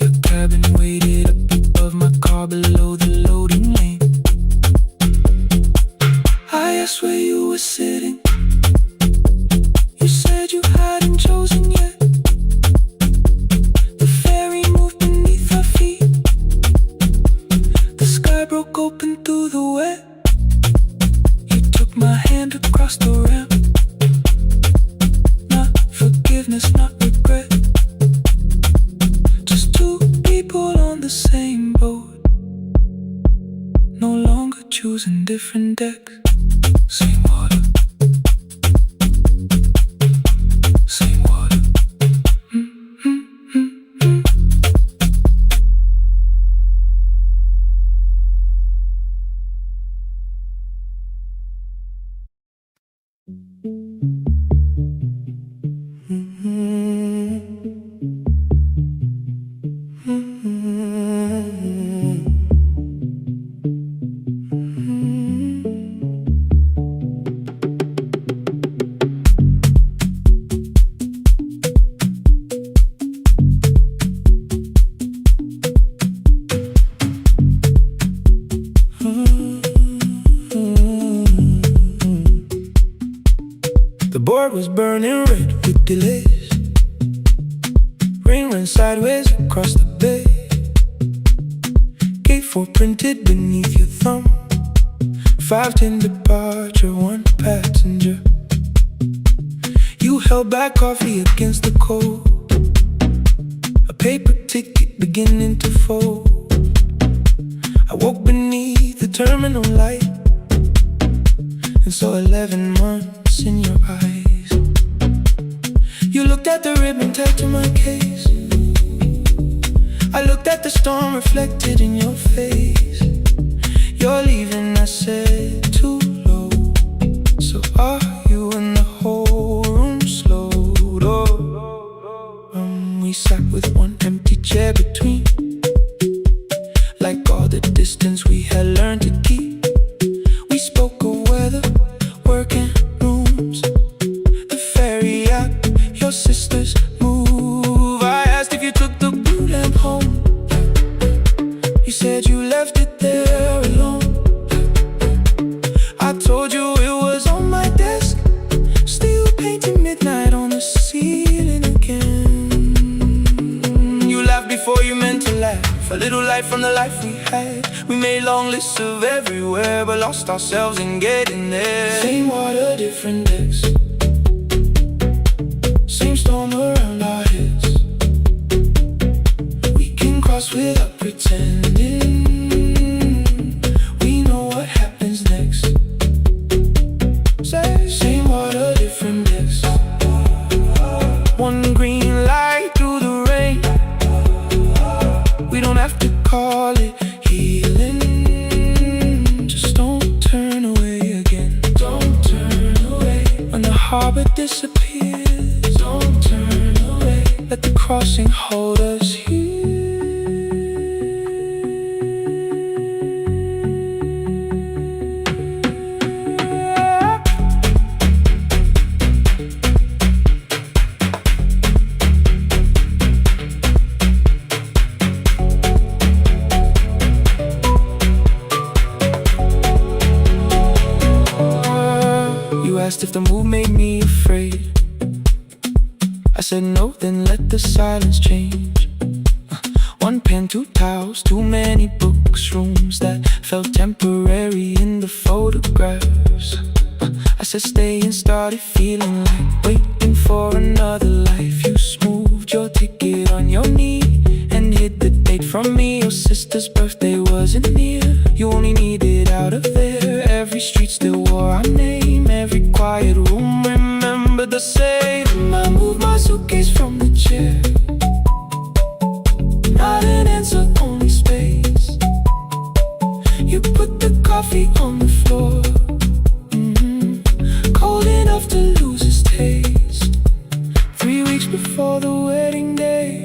Your cabin waited up above my car below the loading lane. I asked where you were sitting. You said you hadn't chosen yet. The ferry moved beneath our feet. The sky broke open through the wet. You took my hand across the ramp. on different decks. Same water. Same water. The board was burning red with delays. Rain ran sideways across the bay. Gate 4 printed beneath your thumb. 5:10 departure, 1 passenger. You held back coffee against the cold. A paper ticket beginning to fold. I woke beneath the terminal light and saw 11 months in your eyes. You looked at the ribbon tagged to my case. I looked at the storm reflected in your face. You're leaving, I said, too low. So are you, and the whole room slowed up. We sat with one empty chair between, like all the distance we had learned to keep. We spoke of weather, work and rooms, the ferry app, your sister's move. I asked if you took the blue lamp home. You said you left it there alone. I told you it was on my desk, still painting midnight on the ceiling again. You laughed before you meant to laugh, a little light from the life we had. We made long lists of everywhere, but lost ourselves in getting there. Same water, different decks. Same storm around our heads. We can cross without pretending. We know what happens next. Same water, different decks. One green light through the rain. We don't have to call it healing. Just don't turn away again. Don't turn away. When the harbor disappears, don't turn away. Let the crossing hold us here. You asked if the move made me afraid. I said no, then let the silence change. One pen, 2 towels, too many books, rooms that felt temporary in the photographs. I said stay and started feeling like waiting for another life. You smoothed your ticket on your knee and hid the date from me. Your sister's birthday wasn't near. You only needed out of there. Every street still wore our name. Every quiet room remembered the same. I moved my suitcase from the chair. Not an answer, only space. You put the coffee on the floor, cold enough to lose its taste. 3 weeks before the wedding day,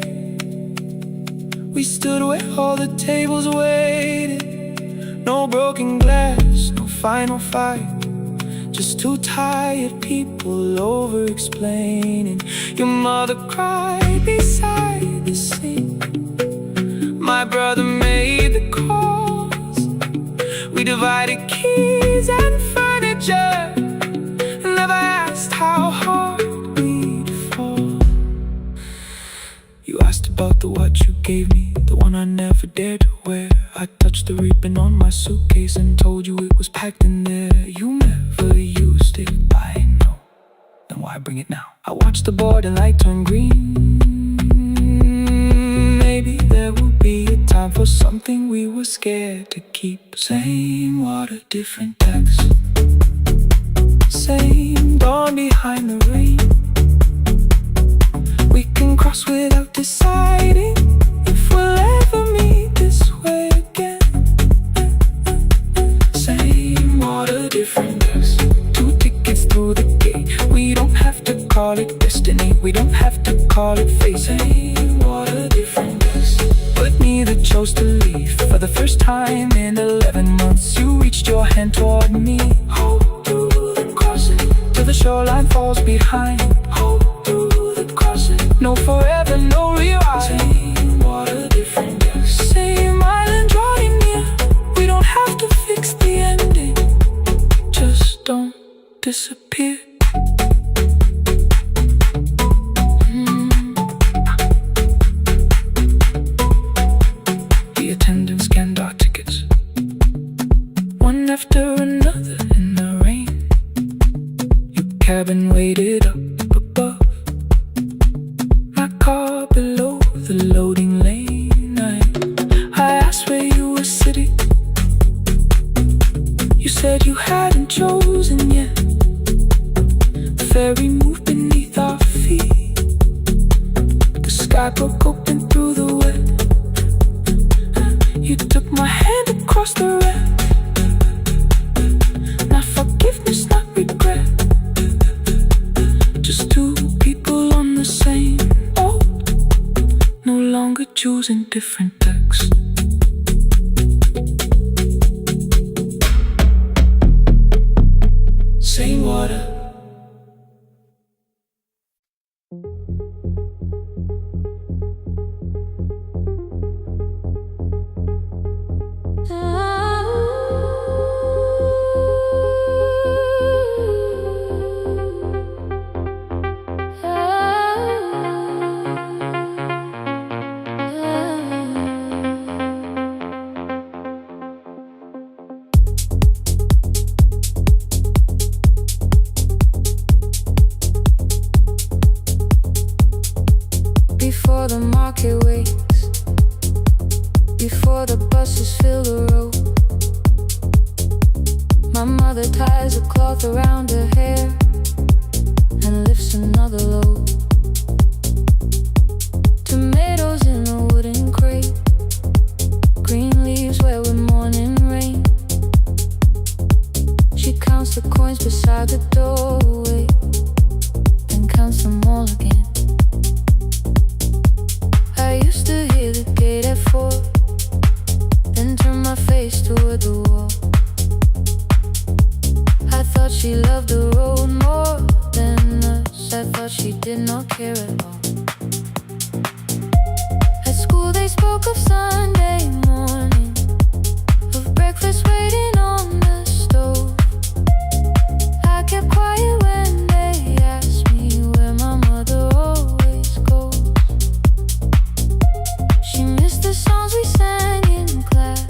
we stood where all the tables waited. No broken glass, no final fight, just 2 tired people over-explaining. Your mother cried beside the sink. My brother made the calls. We divided keys and furniture, and never asked how hard we'd fall. You asked about the watch you gave me, the one I never dared to wear. I touched the ribbon on my suitcase and told you it was packed in there. You never used it, I know. Then why bring it now? I watched the border light turn green. Maybe there will be a time for something we were scared to keep. Same water, different text. Same dawn behind the rain. We can cross without deciding if we'll ever meet this way again. Same water, different text. 2 tickets through the gate. We don't have to call it destiny, we don't have to call it fate. Same water, different text. But neither chose to leave. For the first time in 11 months, you reached your hand toward me. Hold through the crossing till the shoreline falls behind. Hold through the crossing. No forever, no rewrite. Same water, different text. Same island drawing near. We don't have to fix the ending. Just don't disappear. The attendants scanned our tickets, one after another in the rain. Your cabin waited up above, my car below the loading lane. I asked where you were sitting. You said you hadn't chosen yet. The ferry moved beneath our feet. The sky broke open through the wet. You took my hand across the red. Not forgiveness, not regret. Just 2 people on the same boat, no longer choosing different texts. Same water. Before the market wakes, before the buses fill the road, my mother ties a cloth around her hair and lifts another load. Tomatoes in a wooden crate, green leaves where we're mourning rain. She counts the coins beside the doorway, then counts them all again. I used to hear the gate at 4, then turn my face toward the wall. I thought she loved the road more than us. I thought she did not care at all. At school they spoke of Sunday morning, of breakfast waiting on the stove. I kept quiet when they asked me where my mother always goes. She missed the songs we sang in class.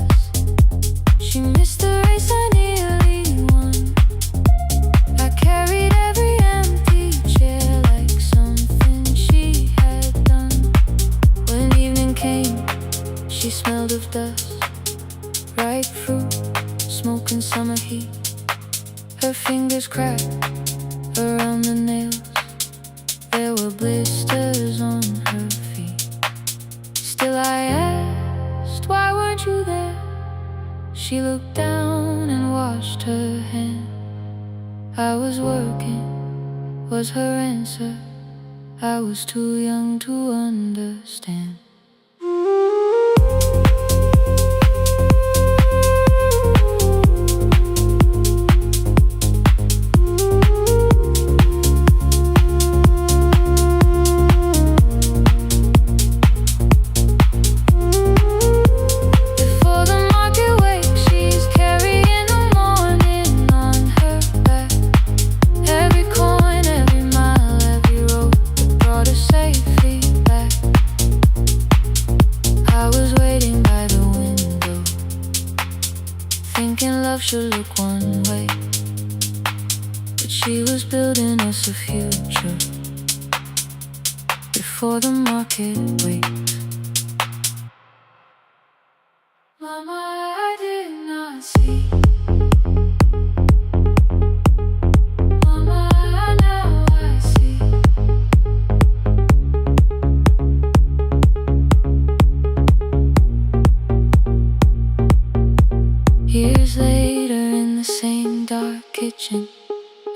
She missed the race I nearly won. I carried every empty chair like something she had done. When evening came, she smelled of dust, ripe fruit, smoke and summer heat. Her fingers cracked around the nails. There were blisters on her feet. Still I asked, why weren't you there? She looked down and washed her hand. I was working, was her answer. I was too young to understand. Should look one way, but she was building us a future before the market waits. Mama,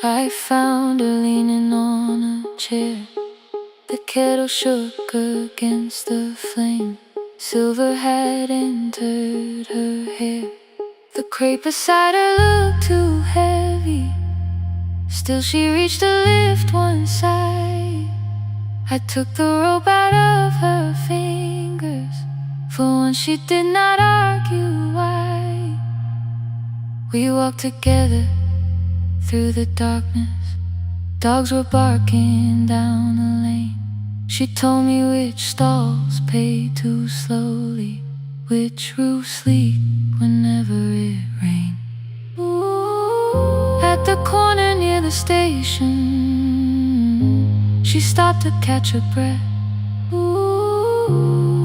I found her leaning on a chair. The kettle shook against the flame. Silver had entered her hair. The crepe beside her looked too heavy. Still she reached to lift one side. I took the rope out of her fingers. For once she did not argue why. We walked together through the darkness. Dogs were barking down the lane. She told me which stalls pay too slowly, which roofs leak whenever it rained. At the corner near the station, she stopped to catch her breath.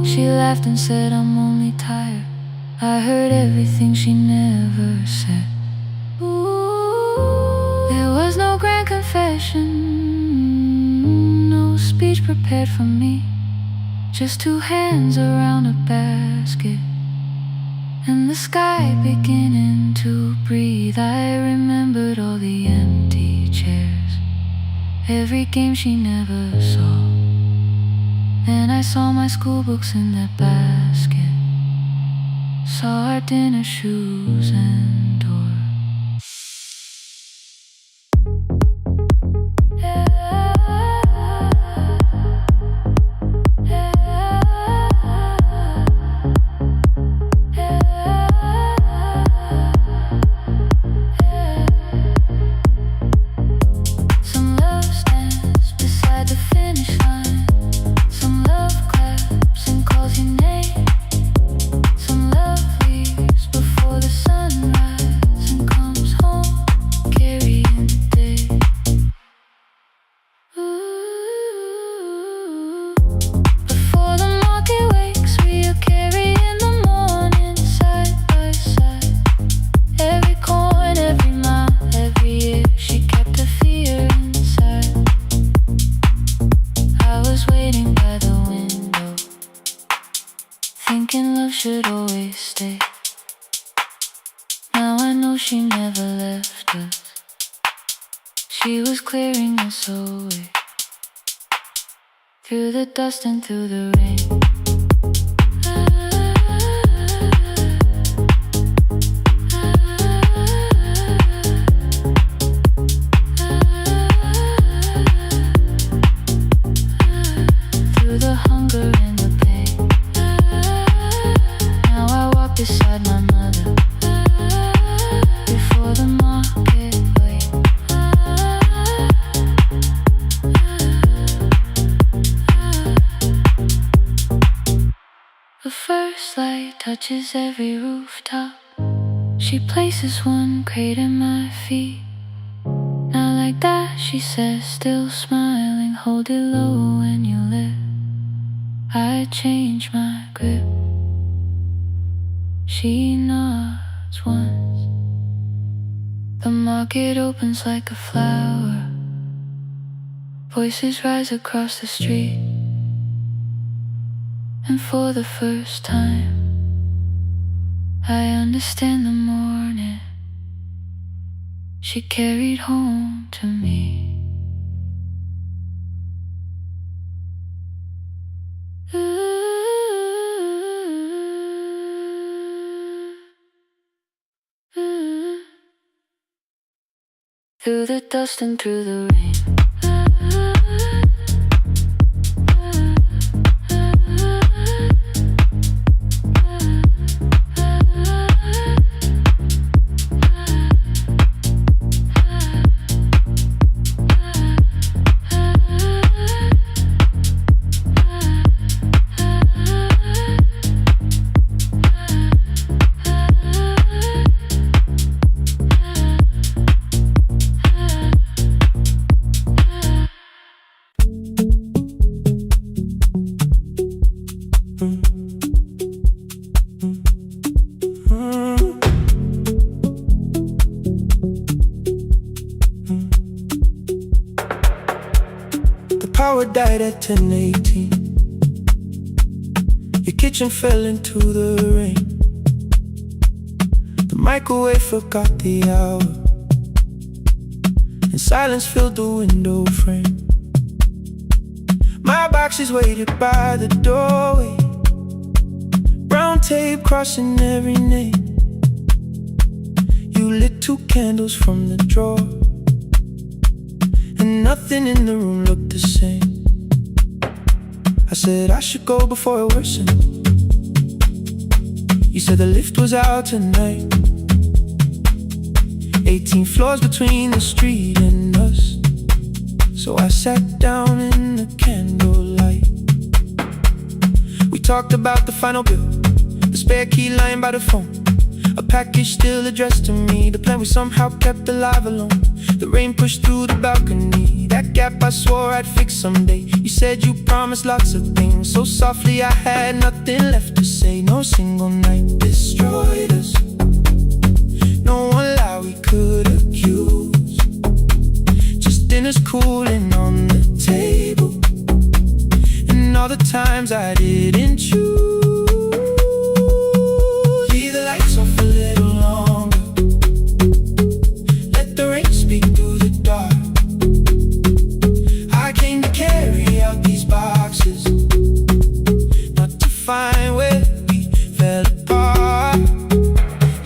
She laughed and said, I'm only tired. I heard everything she never said. There was no grand confession, no speech prepared for me. Just two hands around a basket and the sky beginning to breathe. I remembered all the empty chairs, every game she never saw. Then I saw my school books in that basket, saw our dinner shoes and door. Thinking love should always stay. Now I know she never left us. She was clearing us away, through the dust and through the rain. Through the hunger and the pain. Now I walk beside my mother, before the market wait. The first light touches every rooftop. She places one crate at my feet. Now like that, she says, still smiling, hold it low when you lift. I change my grip. She nods once. The market opens like a flower. Voices rise across the street. And for the first time, I understand the morning she carried home to me. Through the dust and through the rain. Power died at 10:18. Your kitchen fell into the rain. The microwave forgot the hour, and silence filled the window frame. My boxes waited by the doorway, brown tape crossing every name. You lit 2 candles from the drawer, and nothing in the room looked the same. I said I should go before it worsened. You said the lift was out tonight. 18 floors between the street and us. So I sat down in the candlelight. We talked about the final bill, the spare key lying by the phone, a package still addressed to me, the plan we somehow kept alive alone. The rain pushed through the balcony, that gap I swore I'd fix someday. You said you promised lots of things, so softly I had nothing left to say. No single night destroyed us, no one lie we could accuse. Just dinners cooling on the table, and all the times I didn't choose. Leave the lights off a little longer, let the rain speak through the dark. I came to carry out these boxes, not to find where we fell apart.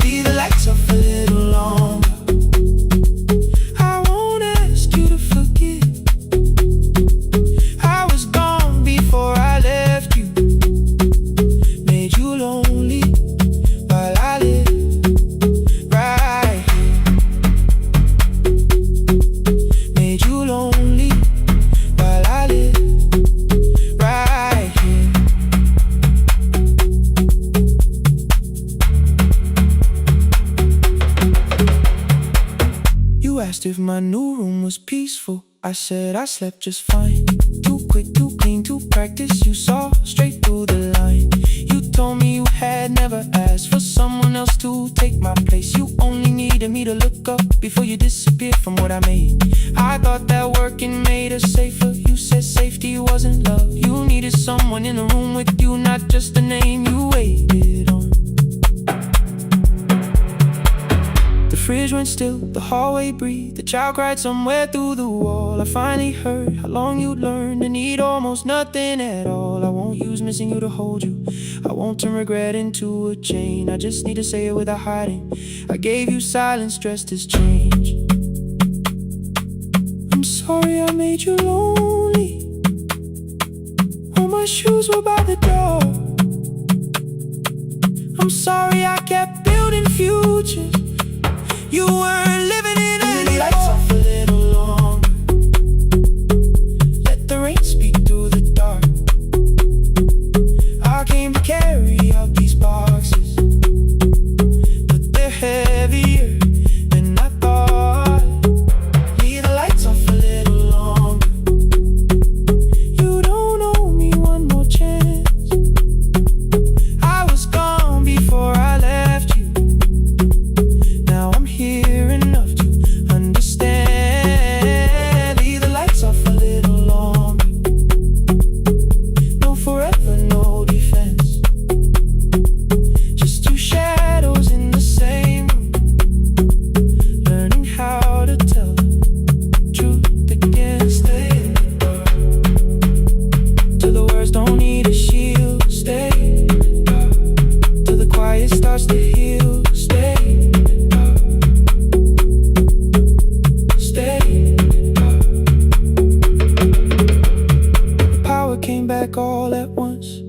Leave the lights off a little longer, I won't ask you to forget. I was gone before I left you, made you lonely while I live right here. Made you lonely while I live right here. You asked if my new room was peaceful. I said I slept just fine. Too quick, too clean, too practiced. You saw straight through the line. You told me you had never asked for someone else to take my place. You only needed me to look up before you disappeared from what I made. I thought that working made us safer. You said safety wasn't love. You needed someone in the room with you, not just a name you waited on. The fridge went still, the hallway breathed, the child cried somewhere through the wall. I finally heard how long you'd learned to need almost nothing at all. I won't use missing you to hold you, I won't turn regret into a chain. I just need to say it without hiding. I gave you silence dressed as change. I'm sorry I made you lonely. All my shoes were by the door. I'm sorry I kept building futures you weren't living in anymore. Lights off a little longer, let the rain speak through the dark. I came to carry out these boxes, but they're heavier than I thought. Leave the lights off a little longer, you don't owe me one more chance. I was gone before I left you, now I'm here enough to understand. Leave the lights off a little longer, no forever, no defense. Just 2 shadows in the same room, learning how to tell the truth again. Stay in the dark till the words don't need a shield. Stay in the dark till the quiet starts to heal. Stay in the dark, stay in the dark. The power came back all at once,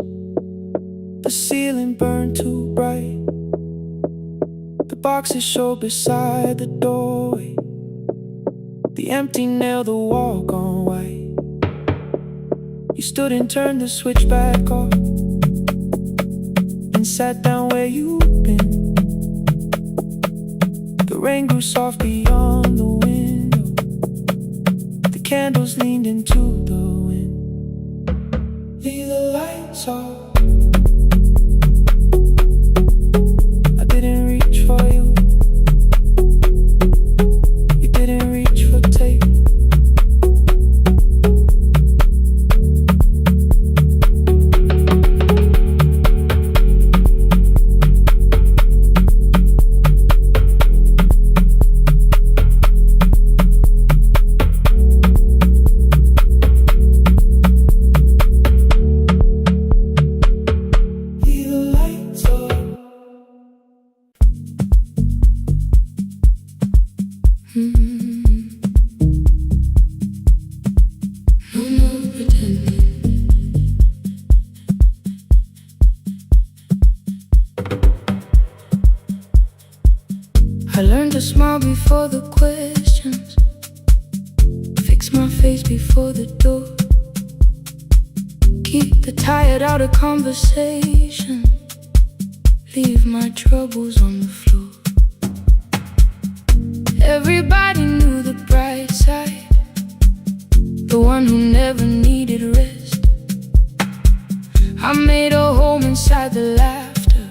the ceiling burned too bright, the boxes showed beside the doorway, the empty nail, the wall gone white. You stood and turned the switch back off, and sat down where you'd been. The rain grew soft beyond the window, the candles leaned into the wind. Leave the lights off, I didn't reach for you, you didn't reach for tape. smile before the questions, fix my face before the door, keep the tired out of conversation, leave my troubles on the floor. Everybody knew the bright side, the one who never needed rest. I made a home inside the laughter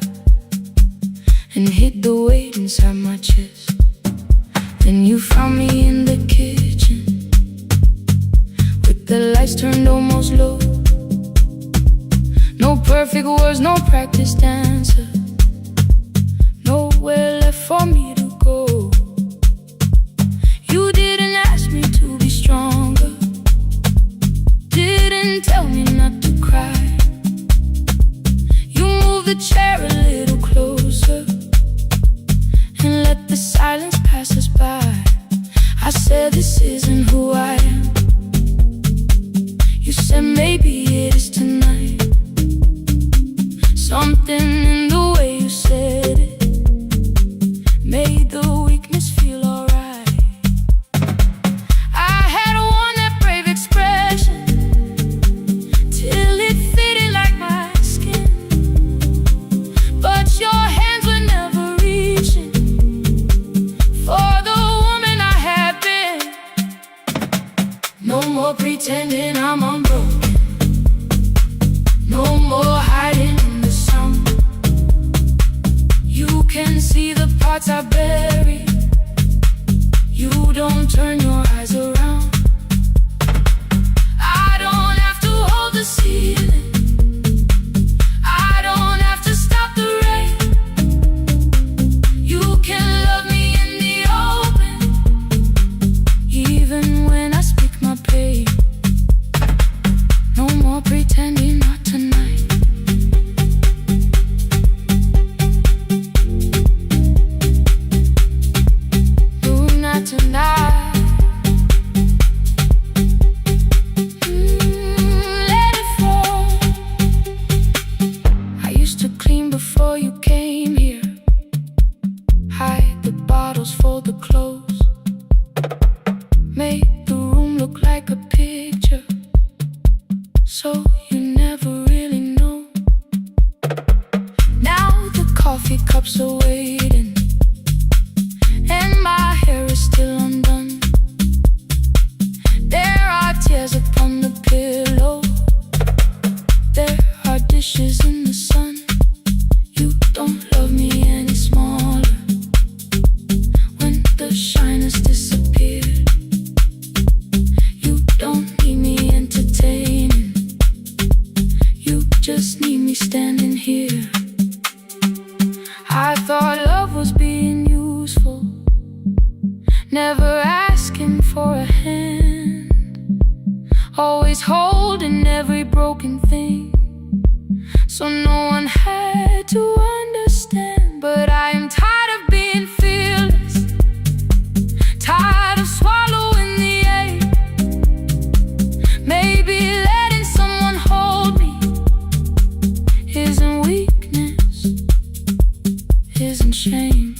and hid the weight inside my chest. Then you found me in the kitchen with the lights turned almost low. No perfect words, no practice dancer, nowhere left for me to go. You didn't ask me to be stronger, didn't tell me not to cry. You moved the chair a little closer and let the silence pass us by. I said this isn't who I am. You said maybe it is tonight. Something in the way you said it made the weakness feel alright. I had worn that brave expression till it fitted like my skin, but your hands were never reaching for the woman I had been. No more pretending I'm unbroken, no more hiding in the sound. You can see the parts I bury, you don't turn your eyes around. I don't have to hold the ceiling, I don't have to stop the rain. You can love me in the open, even when I speak my pain. No more pretending, not tonight. No, not tonight. Let it fall. I used to clean before you came here, hide the bottles, fold the clothes, make the room look like a picture, so you never really know. Now the coffee cups are waiting and my hair is still undone. There are tears upon the pillow, there are dishes in the sun. You don't love me any smaller when the shine has disappeared. You don't need me entertaining, you just need me standing here. I thought love was being useful, never asking for a hand, always holding every broken thing, so no one had to understand. But I am tired of being fearless, tired of swallowing the ache. Maybe letting someone hold me isn't weakness, isn't shame.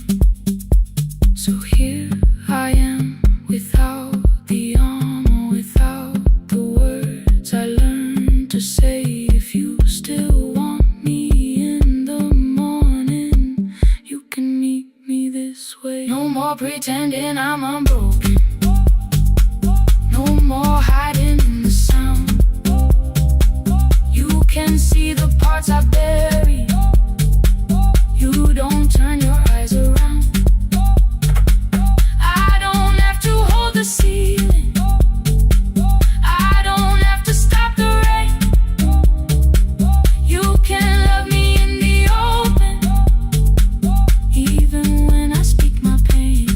So here I am, without the armor, without the words I learned to say. If you still want me in the morning, you can meet me this way. No more pretending I'm unbroken, no more hiding in the sound. You can see the parts I bury, you don't turn your eyes around. I don't have to hold the ceiling, I don't have to stop the rain. You can love me in the open, even when I speak my pain.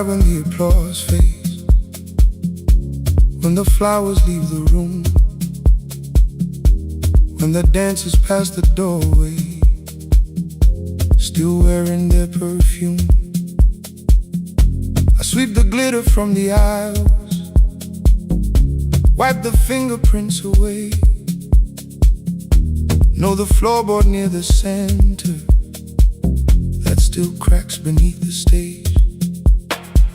cry when the applause fades, when the flowers leave the room, when the dancers pass the doorway, still wearing their perfume. I sweep the glitter from the aisles, wipe the fingerprints away. Know the floorboard near the center that still cracks beneath the stage.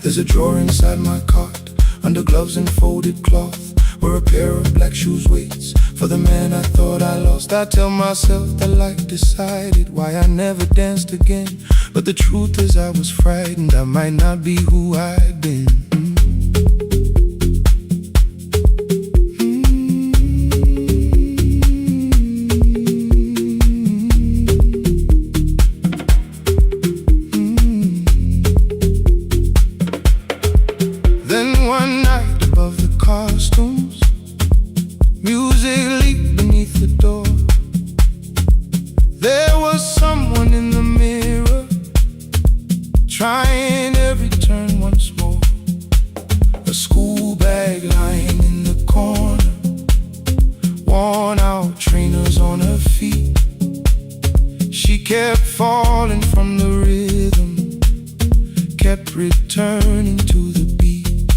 There's a drawer inside my cart, under gloves and folded cloth, where a pair of black shoes waits for the man I thought I lost. I tell myself that life decided why I never danced again, but the truth is I was frightened I might not be who I'd been. Trying every turn once more, a school bag lying in the corner, worn out trainers on her feet. She kept falling from the rhythm, kept returning to the beat.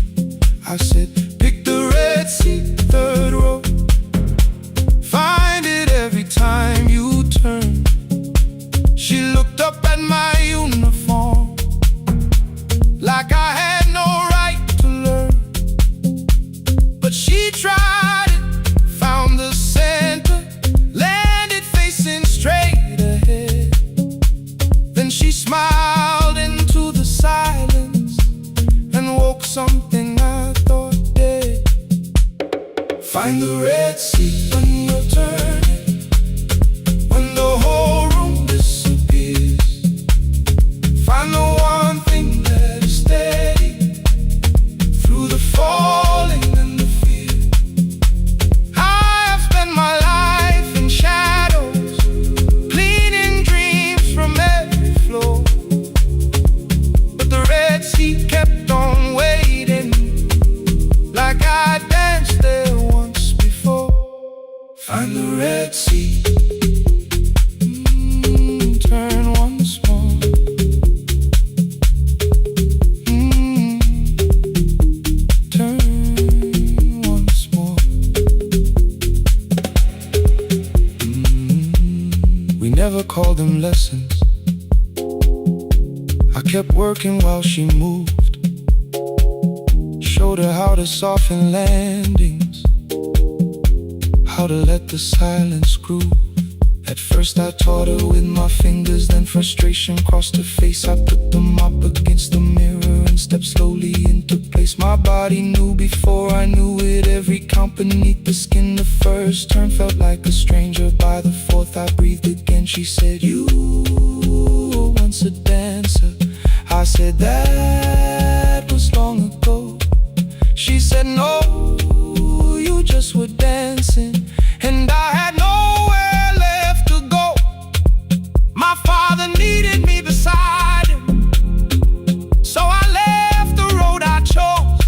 I said, pick the red seat, third row, find it every time you turn. She looked up at my uniform like I had no right to learn, but she tried it, found the center, landed facing straight ahead. Then she smiled into the silence and woke something I thought dead. Find the red seat when you're turning, when the whole room disappears. Find the one thing that is steady through the falling and the fear. I have spent my life in shadows, cleaning dreams from every floor, but the red seat kept on waiting, like I danced there once before. Find the red seat, turn once more. Never called them lessons. I kept working while she moved, showed her how to soften landings, how to let the silence groove. At first I taught her with my fingers, then frustration crossed her face. I put them up against the mirror and stepped slowly into place. My body knew before I knew it, every count beneath the skin. The first turn felt like a stranger, by the fourth I breathed again. She said, you were once a dancer. I said, that was long ago. She said, no, you just were dancing, and I had nowhere left to go. My father needed me beside him, so I left the road I chose.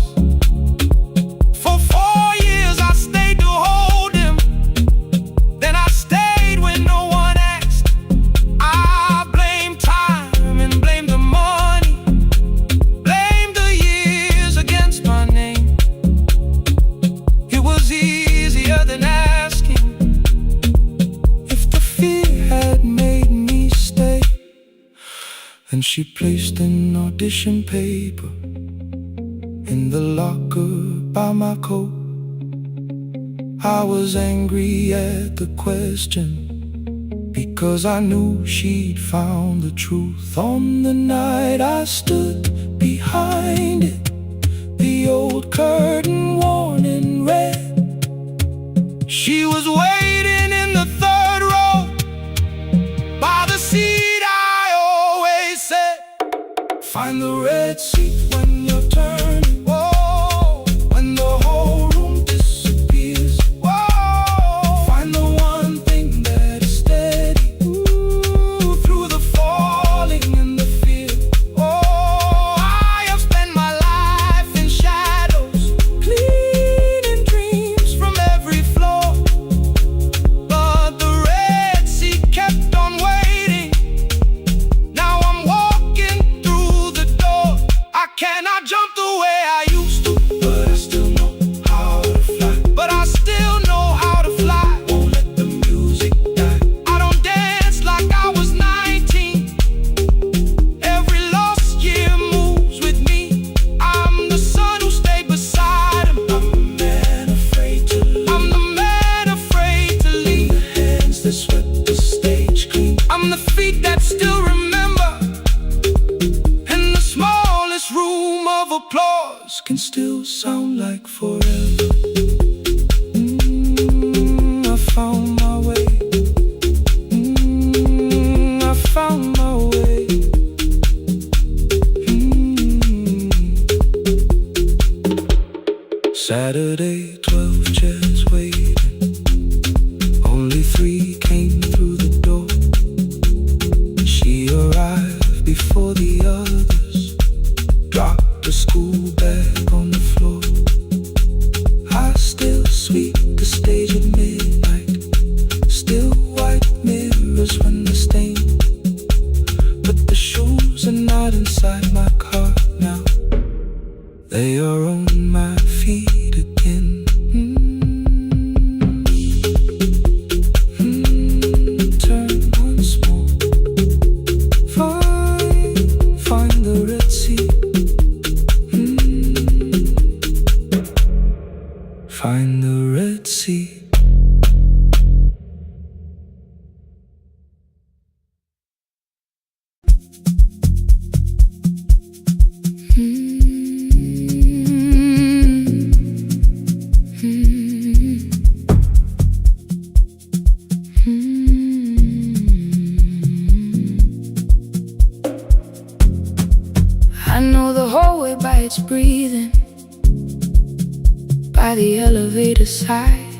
For 4 years I stayed to hold him, then I stayed when no one asked. I blamed time and blamed the money, blamed the years against my name. It was easier than asking if the fear had made me stay. Then she placed an audition paper in the locker by my coat. I was angry at the question, because I knew she'd found the truth. On the night I stood behind it, the old curtain worn in red. She was waiting in the third row, by the seat I always said, find the red seat when you're turning. Whoa, when the whole room disappears. Whoa, find the one thing that is steady, ooh, through the falling and the fear. Oh, I have spent my day, 12 chairs waiting. Only 3 came through the door. She arrived before the others, dropped a school bag on the floor. I still sweep the stage at midnight, still white mirrors when the stain. But the shoes are not inside my car now, they are on my feet again. Turn once more, find the Red Sea. Find the Red Sea. I know the hallway by its breathing, by the elevator side,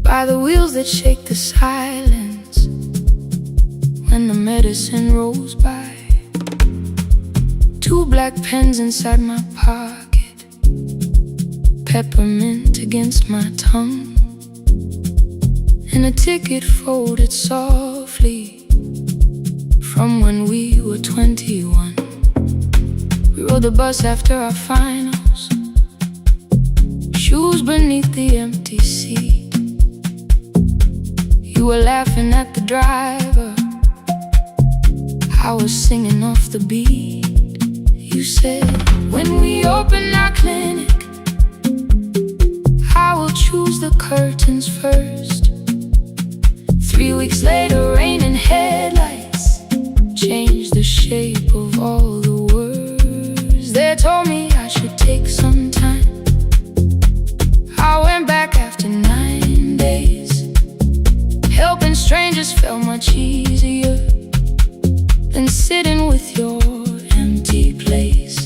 by the wheels that shake the silence when the medicine rolls by. 2 black pens inside my pocket, peppermint against my tongue, and a ticket folded softly from when we were 21. We rode the bus after our finals, shoes beneath the empty seat. You were laughing at the driver, I was singing off the beat. You said, when we open our clinic, I will choose the curtains first. 3 weeks later, rain and headlights changed the shape of all the words. They told me I should take some time. I went back after 9 days. Helping strangers felt much easier than sitting with your empty place.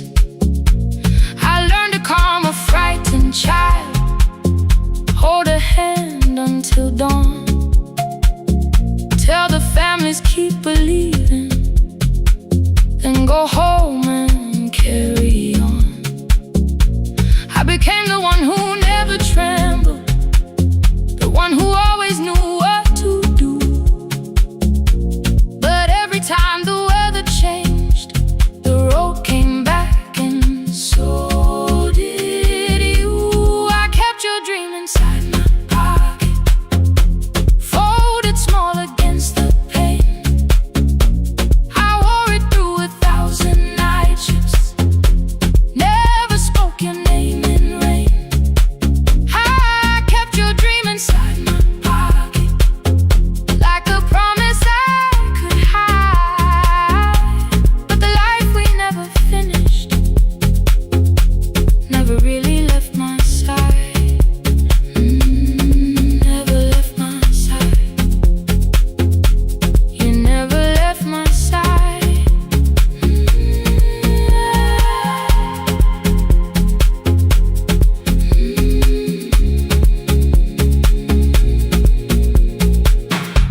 I learned to calm a frightened child, hold a hand until dawn, tell the families keep believing, then go home and carry on. I became the one who never trembled, the one who always knew what to do. But every time the weather changed, the road came back, and so did you. I kept your dream inside my pocket, folded small against the pain. I wore it through 1,000 night shifts, never spoke your name in rain. I kept your dream inside my pocket, like a promise I could hide. But the life we never finished never really left my side. Never left my side. You never left my side.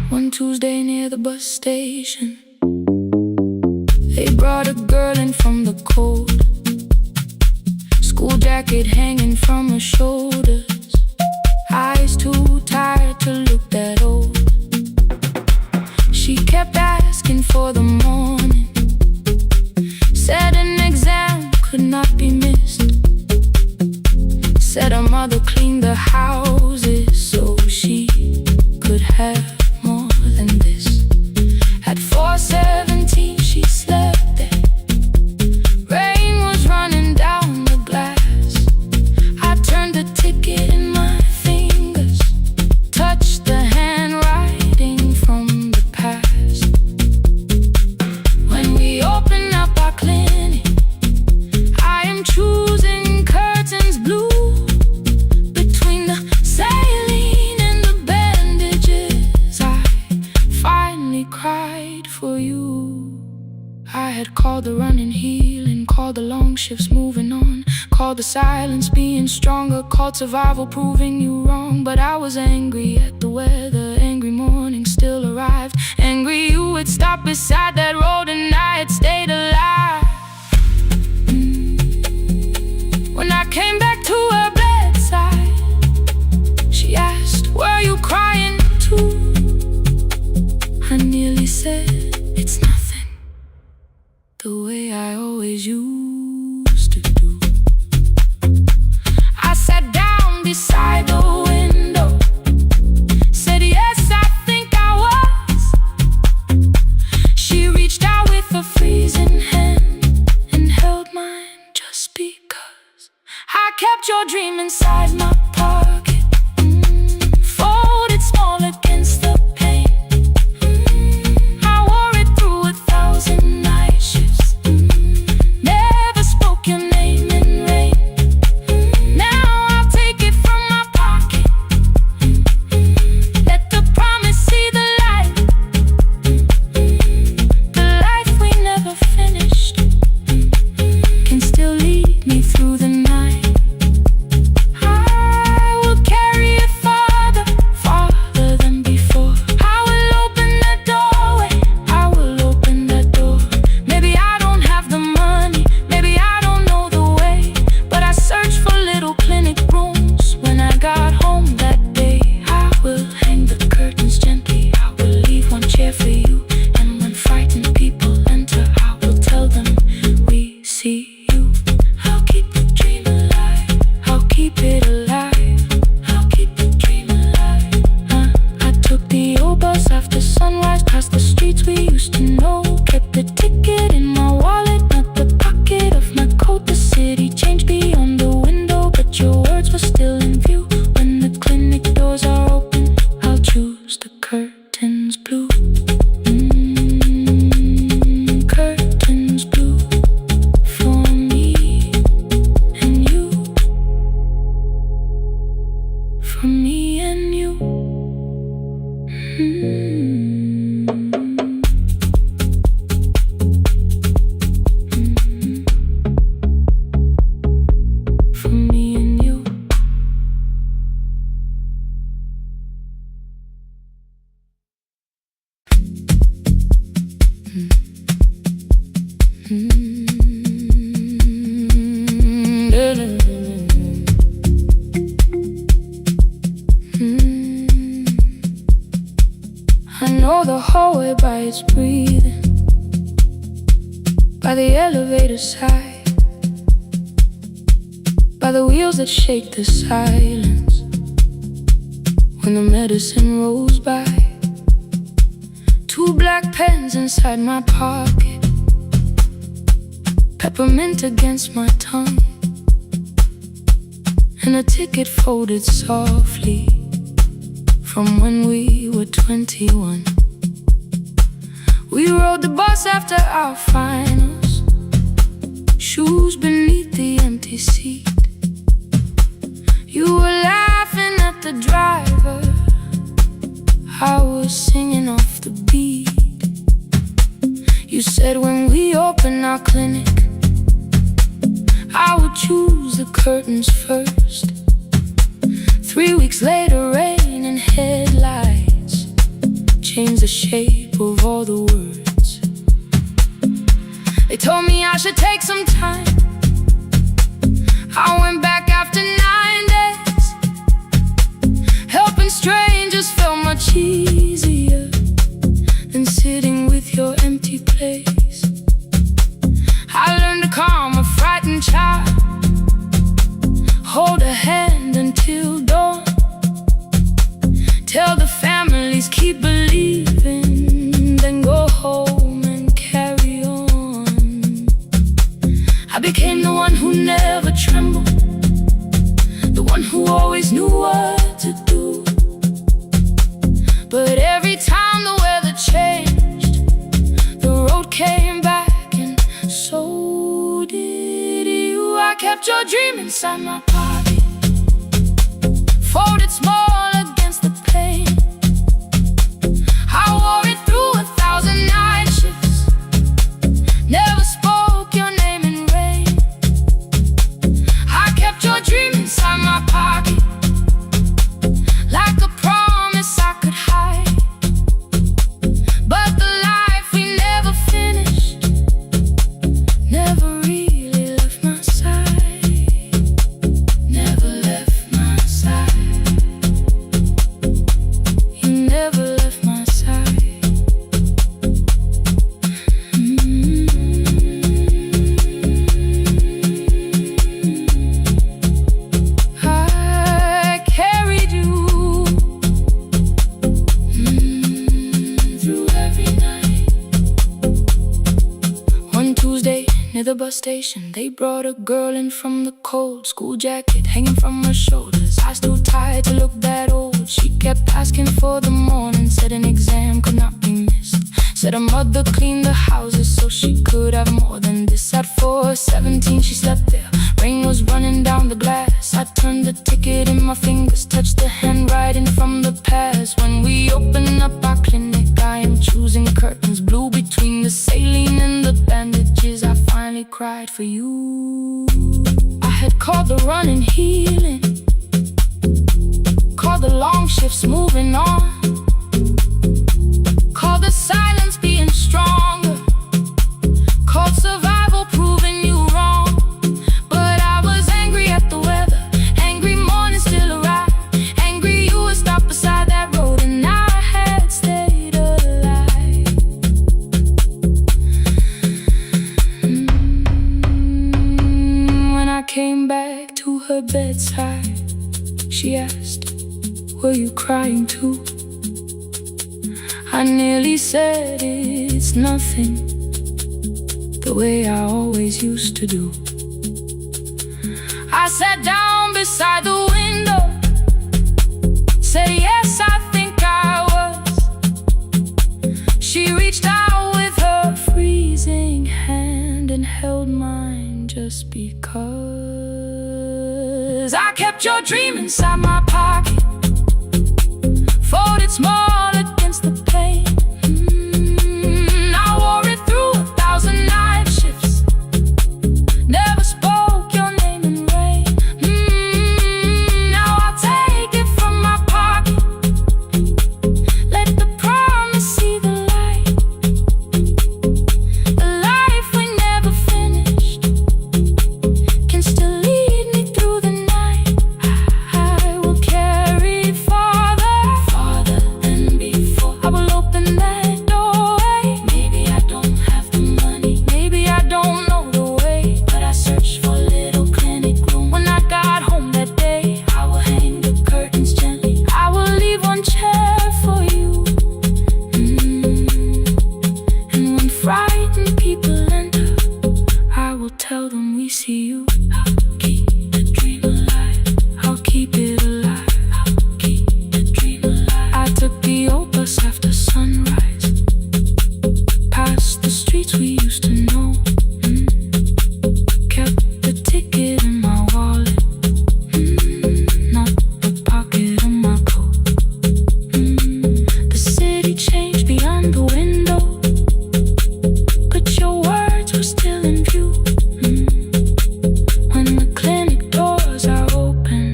One Tuesday near the bus station, they brought a girl in from the cold, school jacket hanging from her shoulders, eyes too tired to look that old. She kept asking for the morning, said an exam could not be missed, said her mother cleaned the houses so she could have more than this. At 4:17 she slept there, rain was running down the glass. I turned the ticket in my fingers, touched the handwriting from the past. When we open up our clinic, I am choosing curtains blue between the saline and the bandages. silence, being stronger, called survival, proving you wrong. But I was angry at the weather, angry morning still arrived. Angry you would stop beside that road and I had stayed alive. When I came back to her bedside, she asked, were you crying too? I nearly said, it's nothing, the way I always used to do. I sat down beside the window, said yes, I think I was. She reached out with a freezing hand and held mine just because I kept your dream inside my pocket, folded small against the pain. I wore it through 1,000 night shifts, never spoke your name in rain. Now I'll take it from my pocket, let the promise see the light. The life we never finished can still lead me through the night. I will carry it farther, farther than before. I will open that doorway, I will open that door. Maybe I don't have the money, maybe I don't know the way, but I searched for little clinic rooms when I got home that day. I will hang the curtains gently, I will leave one chair for you. And when frightened people enter, I will tell them we see you. I'll keep the dream alive, I'll keep it alive, I'll keep the dream alive. I took the old bus after sunrise, past the streets we used to know. Kept the ticket in my wallet, not the pocket of my coat. The city changed beyond the window, but your words were still in view. When the clinic doors are open, I'll choose the curtains blue. Curtains blue for me and you, for me and you. For me and you. I know the hallway by its breathing, by the elevator side, by the wheels that shake the silence when the medicine rolls by. 2 black pens inside my pocket, peppermint against my tongue, and a ticket folded softly from when we were 21. We rode the bus after our finals, shoes beneath the empty seat. You were laughing at the driver, I was singing off the beat. You said when we open our clinic, I would choose the curtains first. 3 weeks later, rain and headlights changed the shape of all the words. They told me I should take some time. I went back after 9 days. Helping strangers felt much easier than sitting with your empty place. I learned to calm a frightened child, hold a hand until dawn, tell the families keep believing, then go home and carry on. I became the one who never trembled, the one who always knew what to do. But every time the weather changed, the road came back, and so did you. I kept your dream inside my pocket, folded small against the pain. I wore it through 1,000 night shifts, never spoke your name in rain. I kept near the bus station. They brought a girl in from the cold, school jacket hanging from her shoulders, eyes too tired to look that old. She kept asking for the morning, said an exam could not be missed. Said her mother cleaned the houses so she could have more than this. At 4:17 she slept there, rain was running down the glass. I turned the ticket in my fingers, touched the handwriting from the past. When we open up our clinic, I am choosing curtains blue between the saline and the bandages. I finally cried for you. I had called the running healing, called the long shifts moving on, called the silence being stronger, called survival proving you wrong. But I was angry at the weather, angry morning still arrived, angry you were stopped beside that road and I had stayed alive. When I came back to her bedside, she asked, were you crying too? I nearly said it's nothing, the way I always used to do. I sat down beside the window, said yes, I think I was. She reached out with her freezing hand and held mine just because. I kept your dream inside my pocket, folded small against the pain. I wore it through 1,000 night shifts, never spoke your name in rain. Now I'll take it from my pocket, let the promise see the light. The life we never finished can still lead me through the night. I will carry farther than before. I will open that doorway. Maybe I don't have the money, maybe I don't know the way, but I searched for a little clinic room. When I got home that day, I will hang the curtains gently, I will leave one chair for you. And when frightened people enter, I will tell them we see you. I'll keep the dream alive, I'll keep it alive, I'll keep the dream alive. I took the old bus after sunrise, past the streets we used to know. Kept the ticket in my wallet, not the pocket of my coat. The city changed beyond the window, but your words were still in view. When the clinic doors are open,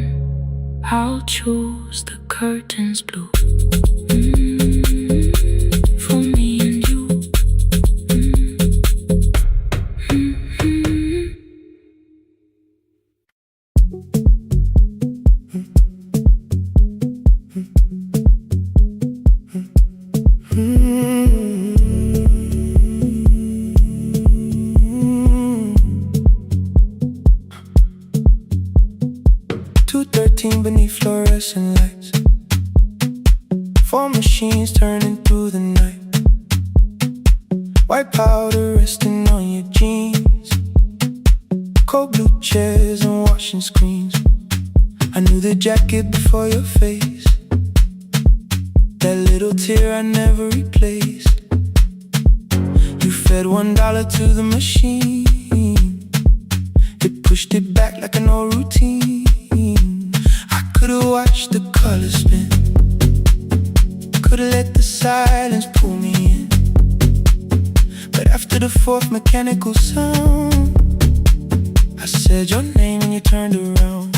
I'll choose the curtains blue. For me and you. 2:13 beneath fluorescent lights, 4 machines turning through the night. White powder resting on your jeans, cold blue chairs and washing screens. I knew the jacket before your face, that little tear I never replaced. You fed $1 to the machine, it pushed it back like an old routine. I could've watched the colors spin, could've let the silence pull me in, but after the 4th mechanical sound, I said your name and you turned around.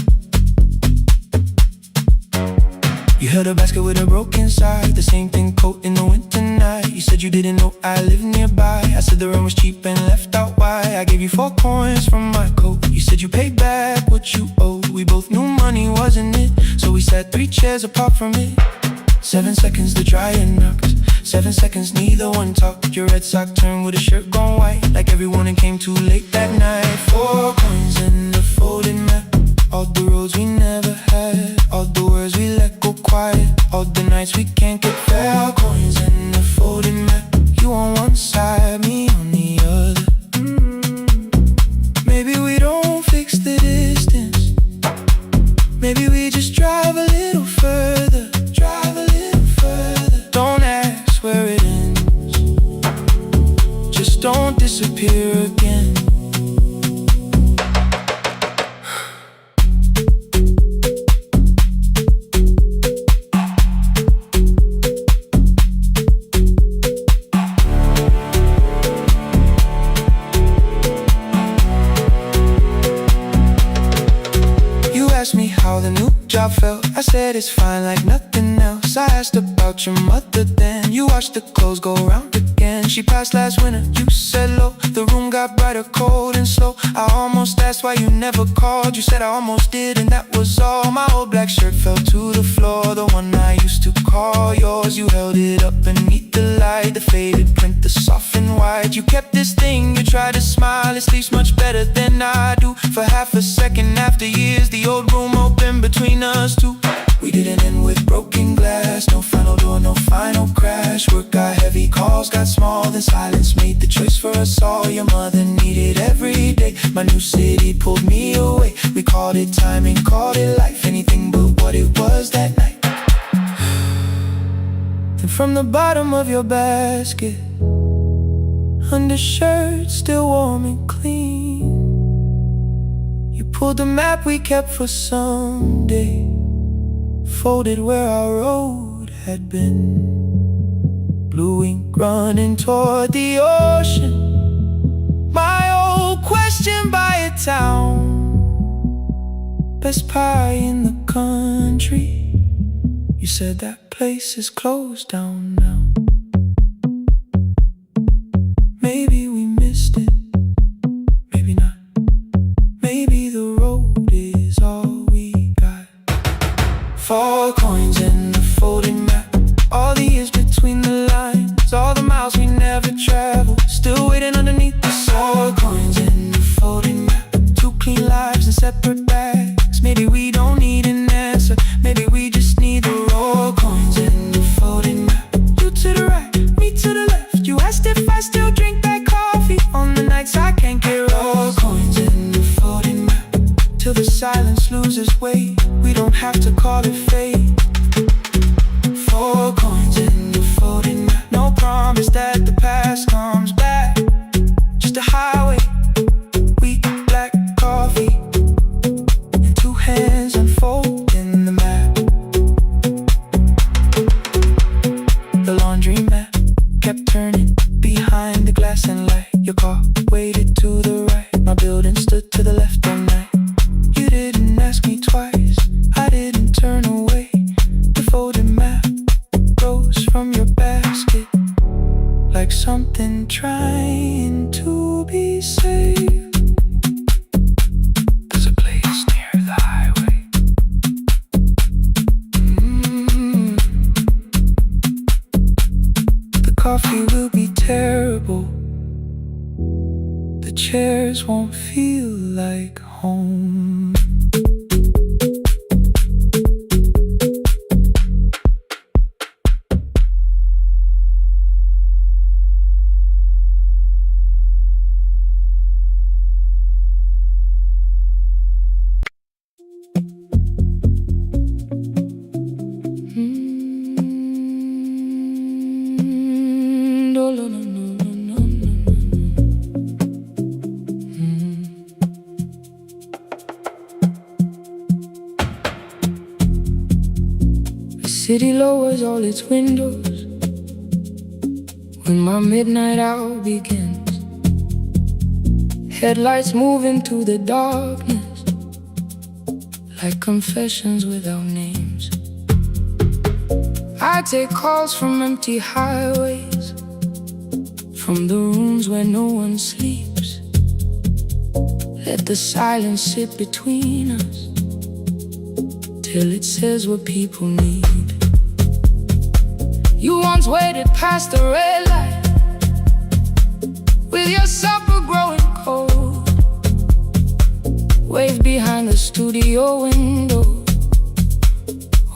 You held a basket with a broken side, the same thing coat in the winter night. You said you didn't know I lived nearby. I said the rent was cheap and left out why. I gave you 4 coins from my coat. You said you paid back what you owed. We both knew money wasn't it, so we sat 3 chairs apart from it. 7 seconds the dryer knocks, 7 seconds neither one talked. Your red sock turned with a shirt gone white, like everyone that came too late that night. 4 coins and a folded map, all the roads we never had, all the words we let go quiet, all the nights we can't get fair. Coins and a folded map, you on one side, me on the other. Maybe we just drive a little further, drive a little further. Don't ask where it ends, just don't disappear again. I felt, I said it's fine like nothing else. I asked about your mother then. You watched the clothes go round again. She passed last winter, you said low. The room got brighter, cold and slow. I almost asked why you never called. You said I almost did and that was all. My old black shirt fell to the floor, the one I used to call yours. You held it up beneath the light, the faded print, the soft and white. You kept this thing, you tried to smile. It sleeps much better than I do. For half a second after years, the old room opened between us two. We didn't end with broken glass, no final door, no final crash. Work got heavy, calls got small, then silence made the choice for us all. Your mother needed every day, my new city pulled me away. We called it timing, called it life, anything but what it was that night. Then from the bottom of your basket, undershirt still warm and clean, you pulled the map we kept for someday, folded where our road had been. Blue ink running toward the ocean, my old question by a town. Best pie in the country, you said that place is closed down now. Maybe we missed it, maybe not. Maybe the road is all we got. 4 coins in the folded map, all the years between the lines, all the miles we never traveled, still waiting underneath the sun. 4 coins in the folded map, 2 clean lives in separate bags. Maybe we don't need an answer, maybe we just need the raw coins in the folded map. You to the right, me to the left. You asked if I still drink that coffee on the nights I can't get raw coins in the folded map, till the silence loses weight. We don't have to call it fate. 4 coins in the folded map, no promise that the past comes back, just a highway, weak black coffee, and 2 hands unfolding the map. The laundry mat kept turning behind the glass and light. Your car waited to the right, my building stood to the left all night. You didn't ask me twice, I didn't turn away. The folded map rose from your basket, like something trying to be saved. There's a place near the highway. The coffee will be terrible, the chairs won't feel like home. City lowers all its windows when my midnight hour begins. Headlights moving through the darkness like confessions without names. I take calls from empty highways, from the rooms where no one sleeps. Let the silence sit between us till it says what people need. You once waited past the red light with your supper growing cold, waved behind the studio window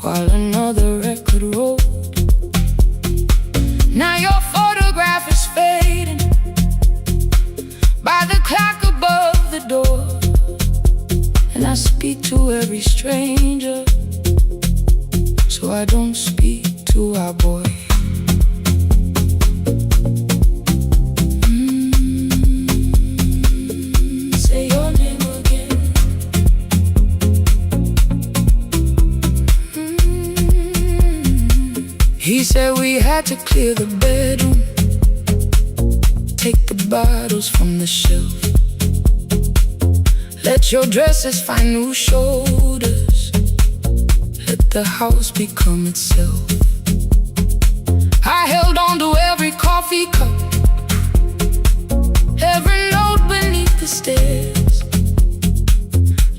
while another record rolled. Now your photograph is fading by the clock above the door, and I speak to every stranger stranger, so I don't speak to our boy. Say your name again. He said we had to clear the bedroom, take the bottles from the shelf, let your dresses find new shoulders, let the house become itself. I held on to every coffee cup, every note beneath the stairs,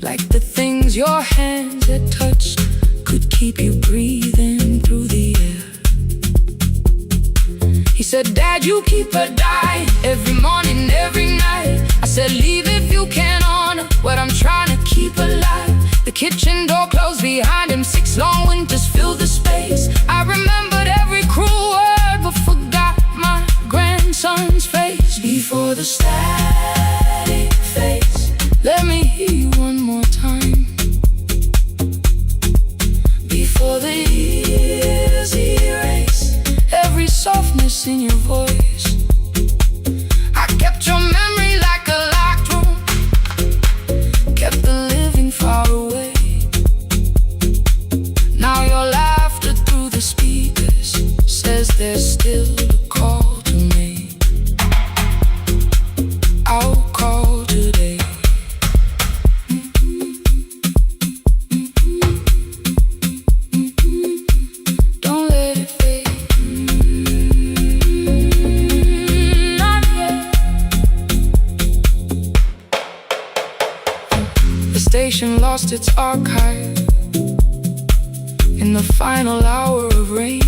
like the things your hands had touched could keep you breathing through the air. He said, Dad, you keep her dying every morning, every night. I said, leave if you can honor what I'm trying to keep alive. The kitchen door closed behind him, 6 long winters filled the space. I remembered every cruel word but forgot my grandson's face. Before the static fades, let me hear you one more time. Before the years erase every softness in your voice, I kept your memory like a locked room, kept the living far away. Now your laughter through the speakers says there's still a call to make. I'll call today. Don't let it fade. Not yet. The station lost its archive in the final hour of rain,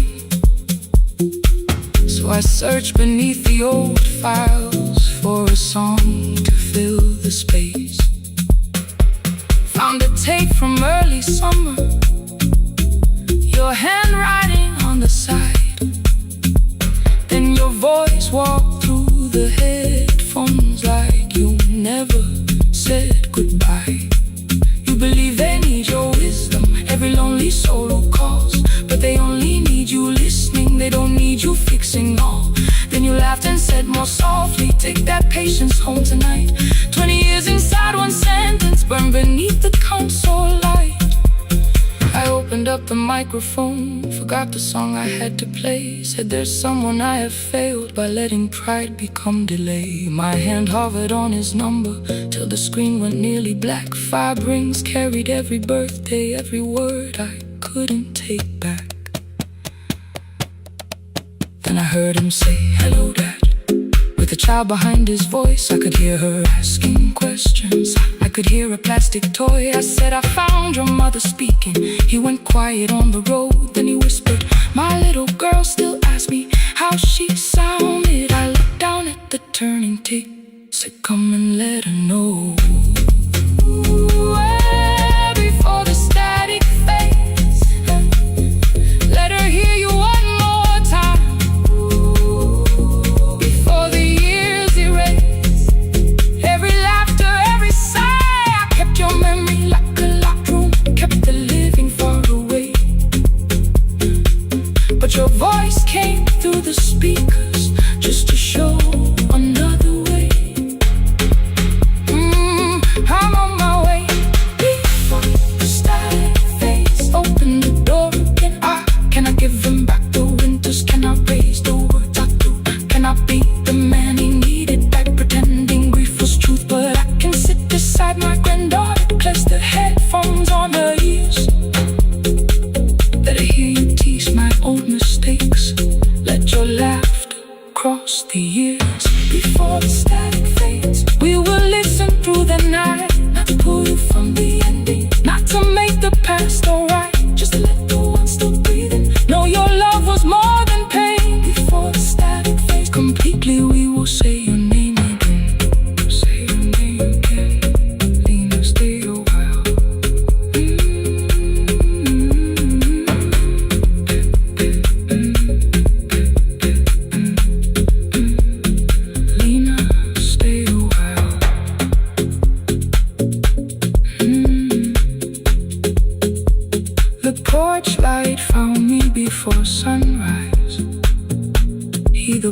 so I searched beneath the old files for a song to fill the space. Found a tape from early summer, your handwriting on the side, then your voice walked through the headphones like you never said goodbye. You believe they need your wisdom, every lonely soul who calls, but they only need you listening, they don't need you fixing all. Then you laughed and said more softly, take that patience home tonight. 20 years inside one sentence, burned beneath the console light. I opened up the microphone, forgot the song I had to play. Said there's someone I have failed by letting pride become delay. My hand hovered on his number till the screen went nearly black. 5 rings carried every birthday, every word I couldn't take back. Then I heard him say, hello, Dad. With a child behind his voice, I could hear her asking questions. I could hear a plastic toy. I said, I found your mother speaking. He went quiet on the road, then he whispered, my little girl still asks me how she sounded. I looked down at the turning tape, said, come and let her know. Before the static fades, let her hear you one more time. Before the years erase every laughter, every sigh, I kept your memory like a locked room, kept the living far away. But your voice came through the speakers just to show another way. I'm on my way. porch light found me before sunrise. He the